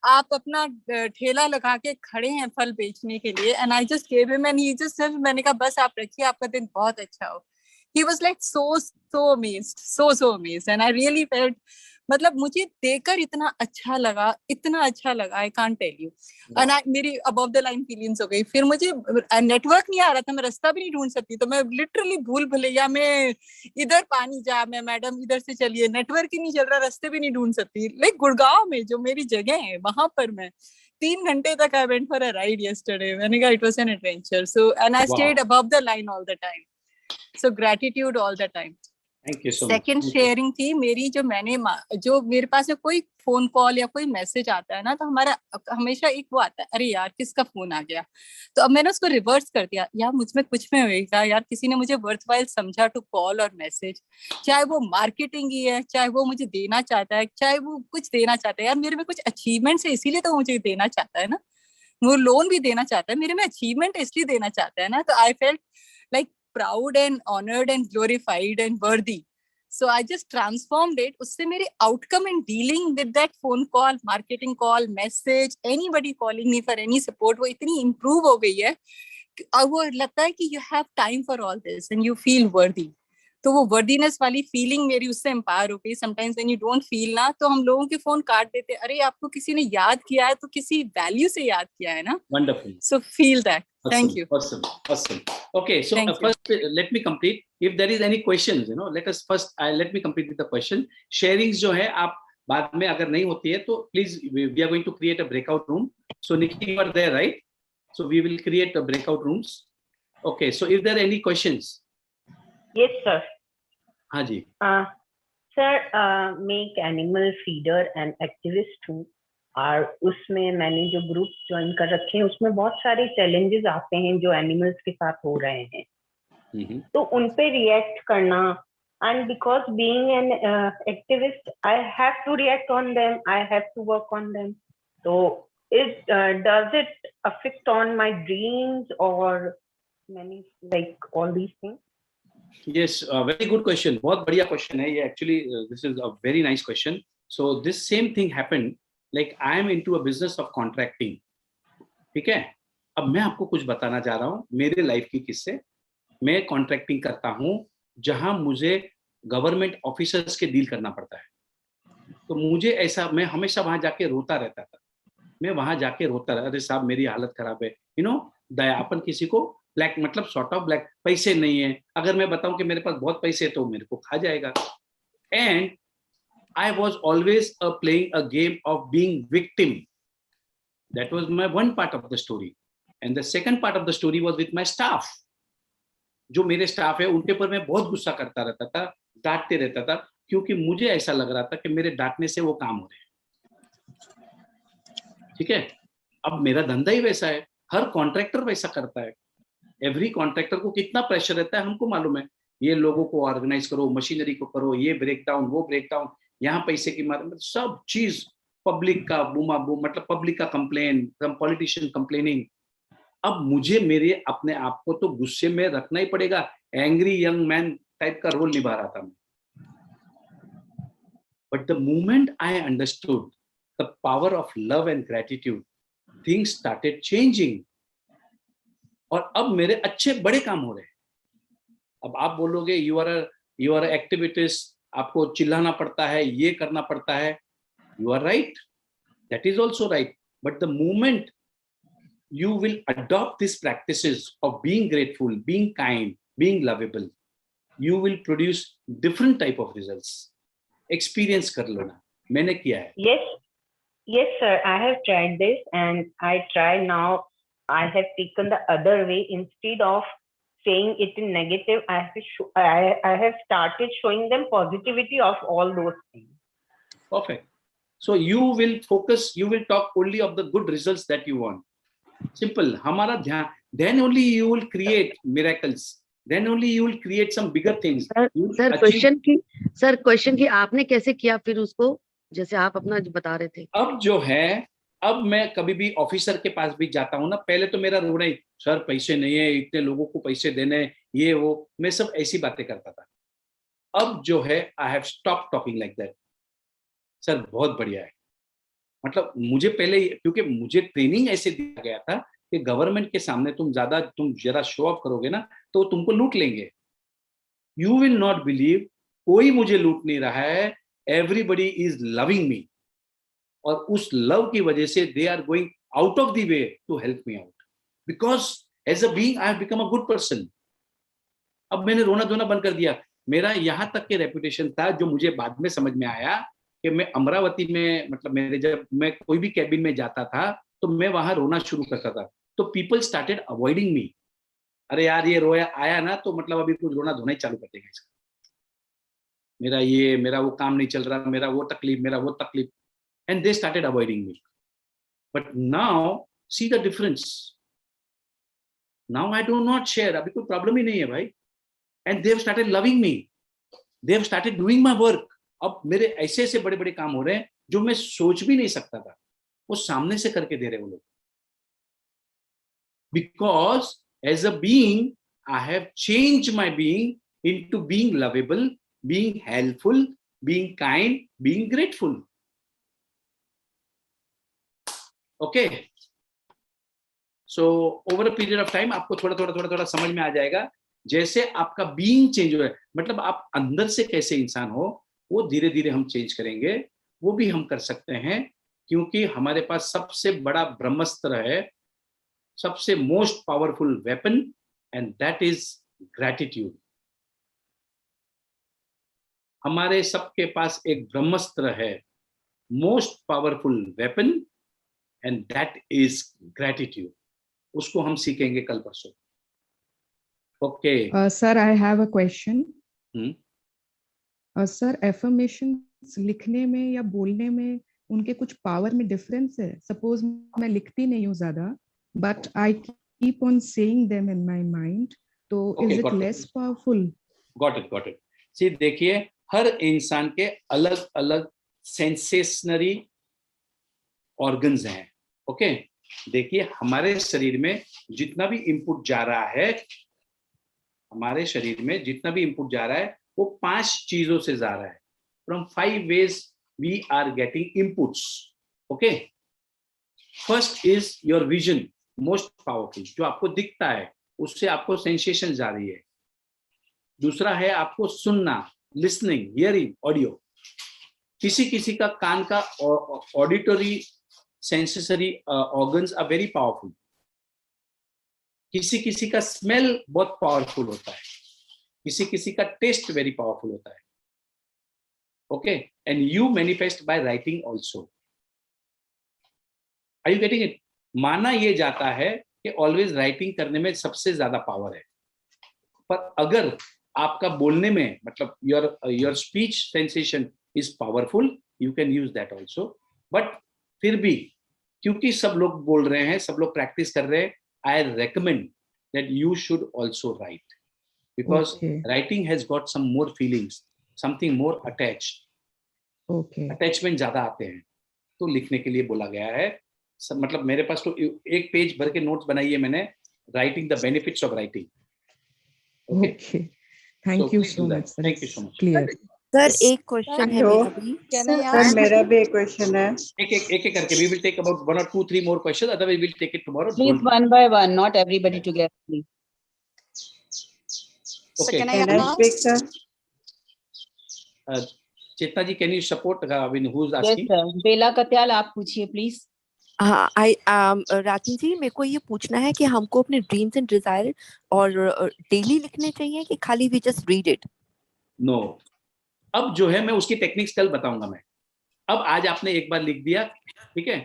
आप अपना ठेला लगा के खड़े हैं फल बेचने के लिए। And I just gave him and he just said, मैंने कहा बस आप रखिए, आपका दिन बहुत अच्छा हो। He was like so amazed, so amazed, and I really felt, मतलब मुझे देखकर इतना अच्छा लगा, I can't tell you. And मेरी अबव द लाइन फीलिंग्स हो गई। फिर मुझे नेटवर्क नहीं आ रहा था, मैं रास्ता भी नहीं ढूंढ सकती, तो मैं लिटरली भूल भुलैया में इधर पानी जा, मैं मैडम इधर से चलिए, नेटवर्क ही नहीं चल रहा, रास्ते भी नहीं ढूंढ सकती। लाइक गुड़गांव में जो मेरी जगह है वहां पर मैं 3 घंटे तक I went for a ride yesterday. मैंने कहा it was an adventure. So and I stayed above the line all the time, so gratitude all the time. Thank you so much. Second sharing थी मेरी, जो मेरे पास में कोई phone call या कोई मैसेज आता है ना, तो हमारा हमेशा एक वो आता है, अरे यार किसका फोन आ गया। तो अब मैंने उसको रिवर्स कर दिया, यार मुझ में कुछ में होएगा, यार किसी ने मुझे वर्थवाइल समझा टू कॉल और मैसेज, चाहे वो मार्केटिंग ही है, चाहे वो मुझे देना चाहता है, चाहे वो कुछ देना चाहता है। यार मेरे में कुछ अचीवमेंट्स है, इसीलिए तो मुझे देना चाहता है ना, वो लोन भी देना चाहता है, मेरे में अचीवमेंट इसलिए देना चाहता है ना। तो I felt like proud and honoured and glorified and वर्दी। So I just transformed it. उससे मेरे outcome in dealing with that phone call, marketing call, message, anybody calling me for any support, वो इतनी improve हो गई है, और वो लगता है कि you have time for all this and you feel worthy. तो वो वर्दीनेस वाली फीलिंग मेरी उससे एम्पायर हो गई। Sometimes when you don't feel ना, तो हम लोगों के फोन काट देते, अरे आपको किसी ने याद किया है तो किसी वैल्यू से याद किया है ना। Wonderful. So feel that. Thank you. Awesome. Okay, so first let me complete. If there is any questions, let us first let me complete with the question. Sharings जो है आप बाद में अगर नहीं होती है तो please we are going to create a breakout room. So Nikki, you are there, right? So we will create a breakout rooms. Okay, so if there are any questions. Yes, sir. हाँ जी। Sir, मैं एक animal feeder and activist हूँ, और उसमें मैंने जो group join कर रखे हैं उसमें बहुत सारे चैलेंजेस आते हैं जो एनिमल्स के साथ हो रहे हैं, तो उन पे रिएक्ट करना, and because being an activist I have to react on them, I have to work on them, तो it does it affect on my dreams और many like all these things? Yes, very good question. बहुत बढ़िया question है ये, actually this is a very nice question. So this same thing happened, like I am into a business of contracting. ठीक है, अब मैं आपको कुछ बताना चाह रहा हूँ मेरे लाइफ की किस्से। मैं कॉन्ट्रैक्टिंग करता हूँ जहां मुझे गवर्नमेंट ऑफिसर्स के डील करना पड़ता है, तो मुझे ऐसा, मैं हमेशा वहां जाके रोता रहता था, मैं वहां जाके रोता रहा, अरे साहब मेरी हालत खराब है, दया, अपन किसी को ब्लैक, मतलब सॉर्ट ऑफ ब्लैक, पैसे नहीं है, अगर मैं बताऊं कि मेरे पास बहुत पैसे है तो मेरे को खा जाएगा। And I was always playing a game of being victim. That was my one part of the story. And the second part of the story was with my staff. जो मेरे स्टाफ है उनके ऊपर मैं बहुत गुस्सा करता रहता था, डांटते रहता था, क्योंकि मुझे ऐसा लग रहा था कि मेरे डांटने से वो काम हो रहे हैं। ठीक है, अब मेरा धंधा ही वैसा है, हर कॉन्ट्रैक्टर वैसा करता है। एवरी कॉन्ट्रैक्टर को कितना प्रेशर रहता है हमको मालूम है, ये लोगों को ऑर्गेनाइज करो, मशीनरी को करो, ये ब्रेक डाउन, वो ब्रेक डाउन, यहाँ पैसे की मार, सब चीज पब्लिक का बूमा बूम, मतलब पब्लिक का कंप्लेन, पॉलिटिशियन कंप्लेनिंग। अब मुझे मेरे अपने आप को तो गुस्से में रखना ही पड़ेगा, एंग्री यंग मैन टाइप का रोल निभा रहा था मैं। But the moment I understood the power of love and gratitude, things started changing. और अब मेरे अच्छे बड़े काम हो रहे हैं। अब आप बोलोगे यू आर एक्टिविटीज, आपको चिल्लाना पड़ता है, ये करना पड़ता है, you are right, that is also right. But the moment you will adopt these practices of being grateful, being kind, being lovable, you will produce different type of results. Experience कर लो ना, मैंने किया है। Yes sir, I have tried this and I try now. I have taken the other way. Instead of saying it in negative, I have started showing them positivity of all those things. Perfect. So you will focus, you will talk only of the good results that you want. Simple. हमारा ध्यान, then only you will create miracles. Then only you will create some bigger things. Sir question की आपने कैसे किया फिर उसको, जैसे आप अपना बता रहे थे? अब जो है, अब मैं कभी भी ऑफिसर के पास भी जाता हूँ ना, पहले तो मेरा रोना ही, सर पैसे नहीं है, इतने लोगों को पैसे देने, ये वो, मैं सब ऐसी बातें करता था. अब जो है, I have stop talking like that. Sir बहुत बढ़िया है. मतलब मुझे पहले, क्योंकि मुझे ट्रेनिंग ऐसे दिया गया था कि गवर्नमेंट के सामने तुम जरा शो ऑफ करोगे ना तो तुमको लूट लेंगे. यू विल नॉट बिलीव, कोई मुझे लूट नहीं रहा है. एवरीबडी इज लविंग मी, और उस लव की वजह से they are going out of the way to help me out, because as a being I have become a good person. अब मैंने रोना धोना बंद कर दिया. मेरा यहाँ तक के रेपुटेशन था, जो मुझे बाद में समझ में आया कि मैं अमरावती में, मतलब मेरे जब मैं कोई भी कैबिन में जाता था तो मैं वहां रोना शुरू करता था, तो पीपल स्टार्टेड अवॉइडिंग मी. अरे यार ये रोया आया ना तो मतलब अभी कुछ रोना धोना ही चालू कर देगा इसका, मेरा वो काम नहीं चल रहा, मेरा वो तकलीफ, and they started avoiding me. But now see the difference. Now I do not share, अभी कोई प्रॉब्लम ही नहीं है भाई. And they have started loving me. They have started doing my work. अब मेरे ऐसे ऐसे बड़े बड़े काम हो रहे हैं जो मैं सोच भी नहीं सकता था, वो सामने से करके दे रहे वो लोग. Because as a being, I have changed my being into being lovable, being helpful, being kind, being grateful. Okay. So over a period of time आपको थोड़ा समझ में आ जाएगा. जैसे आपका बीइंग चेंज हो है, मतलब आप अंदर से कैसे इंसान हो, वो धीरे धीरे हम चेंज करेंगे. वो भी हम कर सकते हैं, क्योंकि हमारे पास सबसे बड़ा ब्रह्मास्त्र है, सबसे most powerful weapon, and that is gratitude. हमारे सबके पास एक ब्रह्मास्त्र है, most powerful weapon, and that is gratitude. उसको हम सीखेंगे कल परसों. Okay sir, I have a question. Sir, affirmations लिखने में या बोलने में उनके कुछ पावर में डिफरेंस है? सपोज मैं लिखती नहीं हूँ ज्यादा, but I keep on saying them in my mind, तो is it less powerful? Got it. See देखिए, हर इंसान के अलग अलग सेंसेशनरी ऑर्गन्स हैं. ओके देखिए, हमारे शरीर में जितना भी इनपुट जा रहा है, वो 5 चीजों से जा रहा है. From 5 ways we are getting inputs. Okay, first is your vision, most powerful. जो आपको दिखता है उससे आपको सेंसेशन जा रही है. दूसरा है आपको सुनना, listening, hearing, audio. किसी का कान का auditory sensory organs are very powerful. किसी का स्मेल बहुत पावरफुल होता है, किसी का टेस्ट वेरी पावरफुल होता है. Okay, and you manifest by writing also. Are you getting it? माना ये जाता है कि ऑलवेज राइटिंग करने में सबसे ज्यादा पावर है, पर अगर आपका बोलने में, मतलब your speech sensation is powerful, you can use that also. But फिर भी क्योंकि सब लोग बोल रहे हैं, सब लोग प्रैक्टिस कर रहे हैं, I recommend that you should also write, because writing has got some more feelings, something more attached. Okay. Attachment ज्यादा आते हैं, तो लिखने के लिए बोला गया है. मतलब मेरे पास तो 1 पेज भर के नोट्स बनाई है मैंने, writing the benefits of writing. Okay. Thank you so much. Thank you so much. Clear. Sir, एक क्वेश्चन है अभी. सर, मेरा भी एक क्वेश्चन है. एक करके we will take about 1 or 2, 3 more questions, otherwise we will take it tomorrow. Please, one by one, not everybody together, please. Okay. Can I speak, sir? Chetna ji, can you support who's asking? Yes, sir. Bela Katyal, आप पूछिए, please. हाँ, राजन जी, मेरे को ये पूछना है कि हमको अपने ड्रीम्स एंड डिजायर और डेली लिखने चाहिए कि खाली we just read it? No, अब जो है मैं उसकी टेक्निक्स कल बताऊंगा. मैं अब आज आपने एक बार लिख दिया, ठीक है,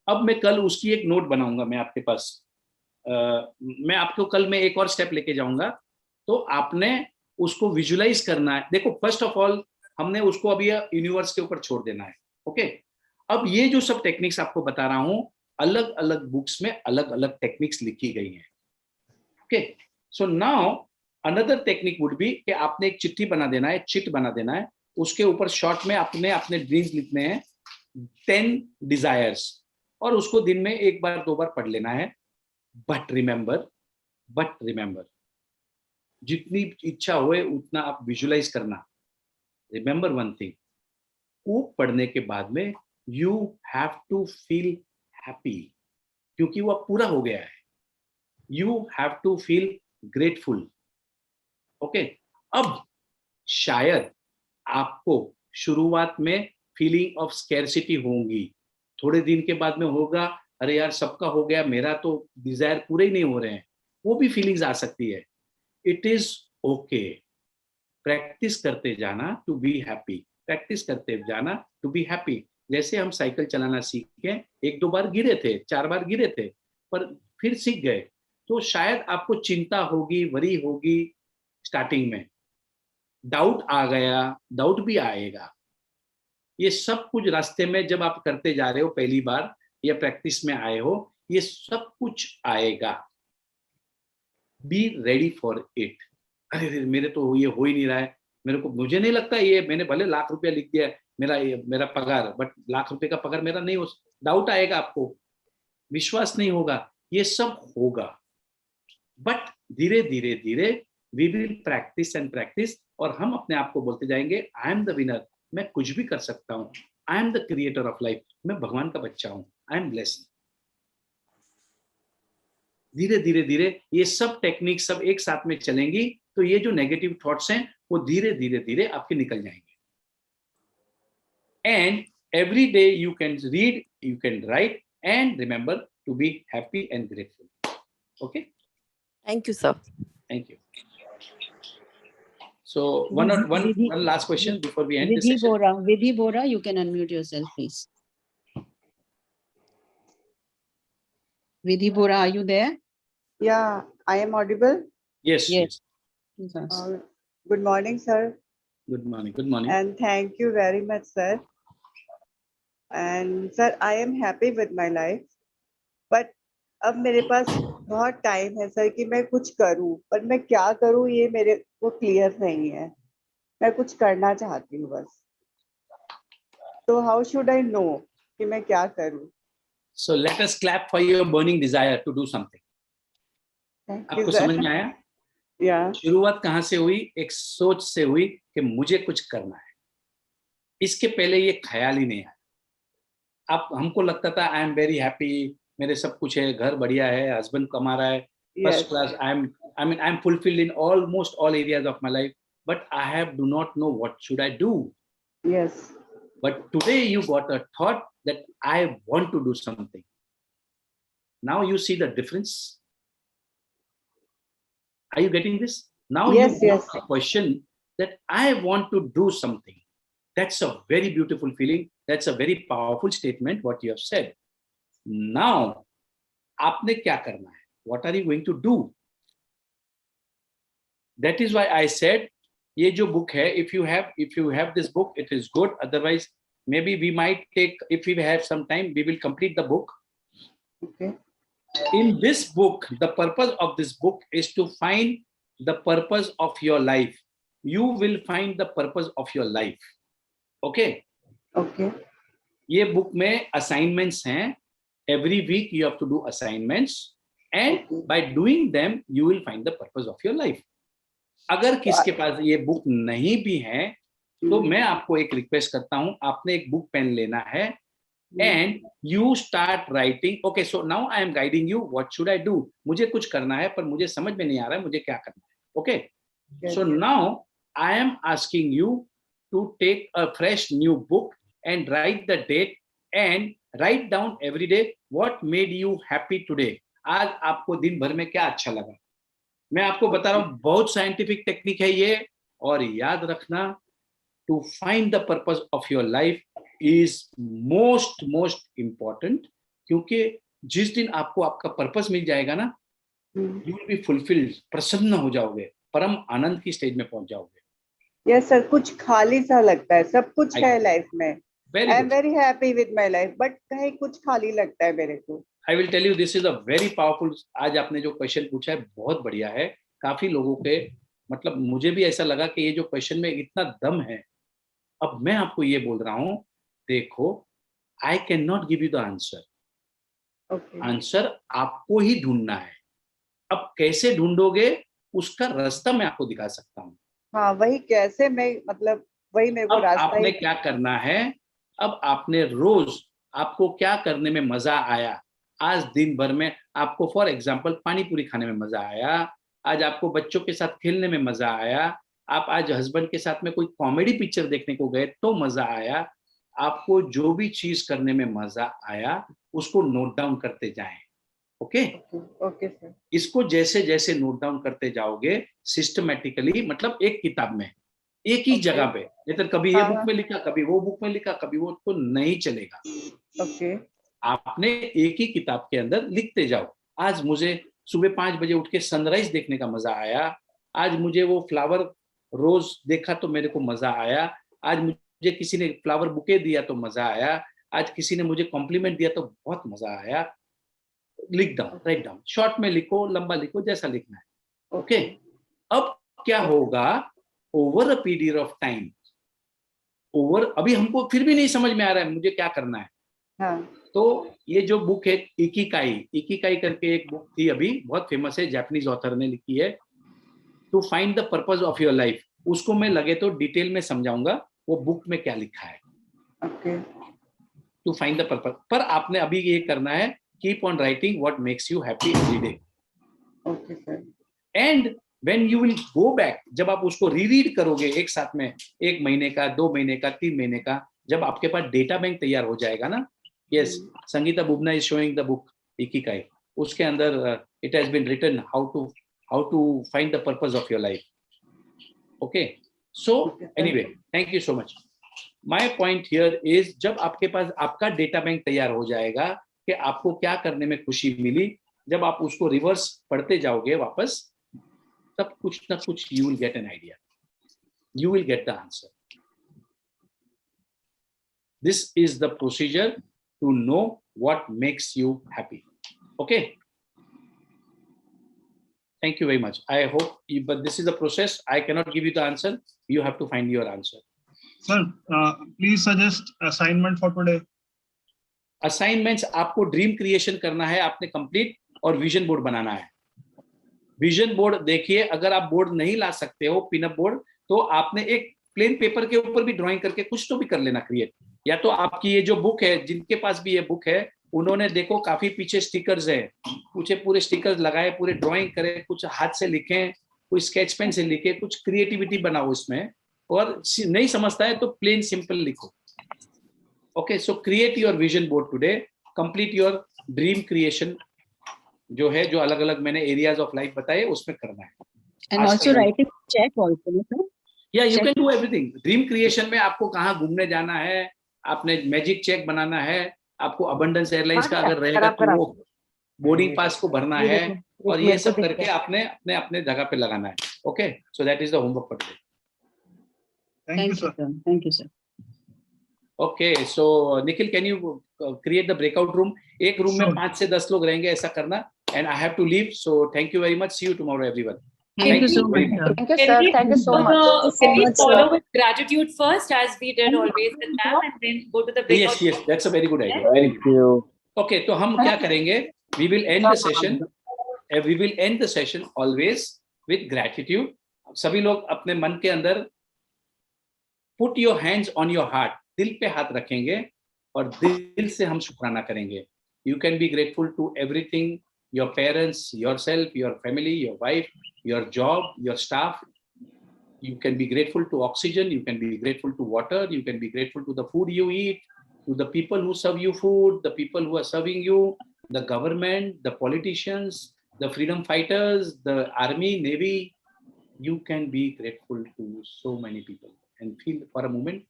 अब मैं कल उसकी एक नोट बनाऊंगा मैं आपके पास. मैं आपको कल में एक और स्टेप लेके जाऊंगा तो आपने उसको विजुलाइज करना है। देखो फर्स्ट ऑफ ऑल हमने उसको अभी यूनिवर्स के ऊपर छोड़ देना है। ओके, अब ये जो सब टेक्निक्स आपको बता रहा हूं, अलग अलग बुक्स में अलग अलग टेक्निक्स लिखी गई हैं। Okay, so now another technique would be कि आपने एक चिट्ठी बना देना है, चिट बना देना है, उसके ऊपर शॉर्ट में आपने अपने ड्रीम्स लिखने हैं 10 डिजायर्स, और उसको दिन में 1 बार 2 बार पढ़ लेना है। बट रिमेंबर जितनी इच्छा होए उतना आप विजुलाइज करना। रिमेंबर वन थिंग, वो पढ़ने के बाद में you have to feel happy, क्योंकि वो पूरा हो गया है। You have to feel grateful. Okay, अब शायद आपको शुरुआत में फीलिंग ऑफ स्कैरसिटी होंगी, थोड़े दिन के बाद में होगा अरे यार सबका हो गया, मेरा तो डिजायर पूरे ही नहीं हो रहे हैं, वो भी फीलिंग्स आ सकती है। इट इज ओके, प्रैक्टिस करते जाना टू बी हैप्पी, प्रैक्टिस करते जाना टू बी हैप्पी। जैसे हम साइकिल चलाना सीखे, 1-2 बार गिरे थे, 4 बार गिरे थे, पर फिर सीख गए। तो शायद आपको चिंता होगी, वरी होगी, स्टार्टिंग में डाउट आ गया, डाउट भी आएगा। ये सब कुछ रास्ते में जब आप करते जा रहे हो, पहली बार या प्रैक्टिस में आए हो, ये सब कुछ आएगा। Be ready for it. अरे मेरे तो ये हो ही नहीं रहा है, मुझे नहीं लगता ये, मैंने भले लाख रुपया लिख दिया मेरा पगार, बट लाख रुपए का पगार मेरा नहीं हो। डाउट आएगा, आपको विश्वास नहीं होगा, ये सब होगा। बट धीरे धीरे धीरे we will practice and practice, और हम अपने आप को बोलते जाएंगे आई एम द विनर, मैं कुछ भी कर सकता हूँ, I am the creator of life, मैं भगवान का बच्चा हूँ, आई एम ब्लेस्ड। धीरे धीरे धीरे ये सब टेक्निक सब एक साथ में चलेंगी, तो ये जो नेगेटिव थॉट्स हैं वो धीरे धीरे धीरे आपके निकल जाएंगे। And every day you can read, you can write, and remember to be happy and grateful. Okay, thank you sir. Thank you. So one last question before we end this session. Vidhi Bora, you can unmute yourself, please. Vidhi Bora, are you there? Yeah, I am audible. Yes. Yes. Good morning, sir. Good morning. Good morning. And thank you very much, sir. And sir, I am happy with my life, but अब मेरे पास बहुत time है sir कि मैं कुछ करूं, पर मैं क्या करूं ये मेरे को क्लियर नहीं है। मैं कुछ करना चाहती हूँ बस, तो हाउ शुड आई नो कि मैं क्या करूं? So let us clap for your burning desire to do something. आपको समझ में आया? शुरुआत कहाँ से हुई? एक सोच से हुई कि मुझे कुछ करना है। इसके पहले ये ख्याल ही नहीं आया। आप हमको लगता था आई एम वेरी हैप्पी, मेरे सब कुछ है, घर बढ़िया है, हस्बैंड कमा रहा है, first class, I am fulfilled in almost all areas of my life, but I have do not know what should I do. Yes. But today you got a thought that I want to do something. Now you see the difference. Are you getting this? Now Yes, you yes. got a question that I want to do something. That's a very beautiful feeling. That's a very powerful statement what you have said. Now, आपने क्या करना है? What are you going to do? That is why I said, ये जो book है, if you have this book, it is good. Otherwise, maybe we might take, if we have some time, we will complete the book. Okay. In this book, the purpose of this book is to find the purpose of your life. You will find the purpose of your life. Okay? Okay. ये book में assignments हैं. Every week you have to do assignments, and by doing them you will find the purpose of your life. अगर किसके पास ये book नहीं भी है, तो मैं आपको एक रिक्वेस्ट करता हूं, आपने एक बुक पेन लेना है and you start writing. Okay, so now I am guiding you. What should I do? मुझे कुछ करना है, पर मुझे समझ में नहीं आ रहा है मुझे क्या करना है. Okay, so now I am asking you to take a fresh new book and write the date and write down every day what made you happy today. आज आपको दिन भर में क्या अच्छा लगा. मैं आपको बता रहा हूँ, बहुत साइंटिफिक टेक्निक है ये, और याद रखना, to find the purpose of your life is most important, क्योंकि जिस दिन आपको आपका पर्पस मिल जाएगा ना, you will be fulfilled, प्रसन्न हो जाओगे. परम आनंद की स्टेज में पहुंच जाओगे। यस सर, कुछ खाली सा लगता है, सब कुछ है लाइफ में। Very I am good. Very happy with my life, but कहीं कुछ खाली लगता है मेरे को। I will tell you, this is a very powerful. आज आपने जो क्वेश्चन पूछा है बहुत बढ़िया है। काफी लोगों के मतलब मुझे भी ऐसा लगा कि ये जो क्वेश्चन में इतना दम है। अब मैं आपको ये बोल रहा हूँ, देखो, आई can not give you the answer. Answer आपको ही ढूंढना है। अब कैसे ढूंढोगे उसका रास्ता मैं आपको दिखा सकता हूँ। हाँ, वही कैसे मैं, मतलब वही मेरे को अब रास्ता आपने ही। क्या करना है, अब आपने रोज आपको क्या करने में मजा आया, आज दिन भर में आपको फॉर एग्जांपल पानी पूरी खाने में मजा आया, आज आपको बच्चों के साथ खेलने में मजा आया, आप आज हस्बैंड के साथ में कोई कॉमेडी पिक्चर देखने को गए तो मजा आया, आपको जो भी चीज करने में मजा आया उसको नोट डाउन करते जाएं। Okay okay sir. इसको जैसे जैसे नोट डाउन करते जाओगे सिस्टमेटिकली, मतलब एक किताब में एक ही जगह पे, नहीं तो कभी ये बुक में लिखा, कभी वो बुक में लिखा, कभी वो, तो नहीं चलेगा। ओके। आपने एक ही किताब के अंदर लिखते जाओ। आज मुझे सुबह 5 बजे उठ के सनराइज देखने का मजा आया, आज मुझे वो फ्लावर रोज देखा तो मेरे को मजा आया, आज मुझे किसी ने फ्लावर बुके दिया तो मजा आया, आज किसी ने मुझे कॉम्प्लीमेंट दिया तो बहुत मजा आया। लिख डाउन, राइट डाउन, शॉर्ट में लिखो, लंबा लिखो, जैसा लिखना है। ओके अब क्या होगा, over a period of time, अभी हमको फिर भी नहीं समझ में आ रहा है मुझे क्या करना है। हाँ। तो ये जो बुक है इकिकाई करके एक बुक थी, अभी बहुत फेमस है, जापानीज ऑथर ने लिखी है, to find the purpose of your life. उसको मैं लगे तो डिटेल में समझाऊंगा वो बुक में क्या लिखा है। Okay. To find the purpose, पर आपने अभी ये करना है, keep on writing what makes you happy every day. Okay sir. And when you will go back, जब आप उसको रीरीड करोगे एक साथ में, 1 महीने का, 2 महीने का, 3 महीने का, जब आपके पास डेटा बैंक तैयार हो जाएगा ना, yes, Sangeeta Bubna is showing the book Ikigai, उसके अंदर it has been written how to find the purpose of your life. Okay so anyway, thank you so much. My point here is, जब आपके पास आपका data bank तैयार हो जाएगा कि आपको क्या करने में खुशी मिली, जब आप उसको रिवर्स पढ़ते जाओगे वापस, तब कुछ ना कुछ you will get an idea, you will get the answer. This is the procedure to know what makes you happy. Okay, thank you very much. I hope but this is the process, I cannot give you the answer, you have to find your answer. Sir, please suggest assignment for today. Assignments आपको dream creation करना है, आपने complete, और vision board बनाना है। Vision board देखिए, अगर आप board नहीं ला सकते हो, पिन अप बोर्ड, तो आपने एक प्लेन पेपर के ऊपर भी ड्राइंग करके कुछ तो भी कर लेना क्रिएट। या तो आपकी ये जो बुक है, जिनके पास भी ये बुक है, उन्होंने देखो काफी पीछे स्टिकर्स है, पूरे स्टिकर्स लगाए, पूरे ड्राइंग करें, कुछ हाथ से लिखें, कोई स्केच पेन से लिखे, कुछ क्रिएटिविटी बनाओ इसमें, और नहीं समझता है तो प्लेन सिंपल लिखो। Okay so create your vision board today, complete your dream creation, जो है, जो अलग अलग मैंने एरियाज ऑफ लाइफ बताए उसमें करना है। And also writing check also, sir. Yeah, you can do everything. Dream creation में आपको कहाँ घूमने जाना है, आपने मैजिक चेक बनाना है, आपको अबंडेंस एयरलाइंस का अगर रहेगा तो वो बोर्डिंग पास को भरना है, और ये सब करके आपने अपने अपने जगह पे लगाना है। Okay so that is the homework for today. Thank you, sir. Thank you, sir. Okay so Nikhil, can you create the breakout room? एक रूम में 5 से 10 लोग रहेंगे, ऐसा करना। And I have to leave, so thank you very much. See you tomorrow, everyone. Thank you so much. Thank you, sir. Thank you so much. Can we follow with gratitude first, as we did always with them, and then go to the breakout? Yes, that's a very good idea. Very good. Okay, तो हम क्या करेंगे? We will end the session. We will end the session always with gratitude. सभी लोग अपने मन के अंदर put your hands on your heart, दिल पे हाथ रखेंगे और दिल से हम शुक्राना करेंगे। You can be grateful to everything. Your parents, yourself, your family, your wife, your job, your staff. You can be grateful to oxygen, you can be grateful to water, you can be grateful to the food you eat, to the people who serve you food, the people who are serving you, the government, the politicians, the freedom fighters, the army, navy. You can be grateful to so many people, and feel for a moment,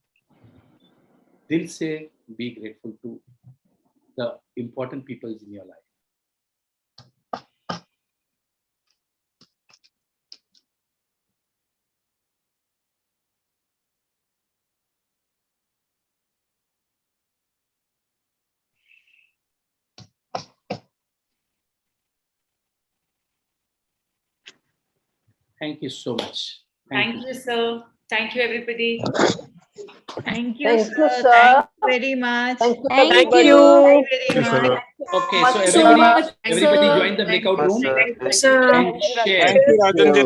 dil se be grateful to the important people in your life. Thank you so much. Thank you, sir. Thank you, everybody. Thank you, Thank you, sir. sir. Thank you very much. Thank Very you. much. Okay, so So much, everybody sir. join the breakout room Sir. and share. Thank you, Rajan ji.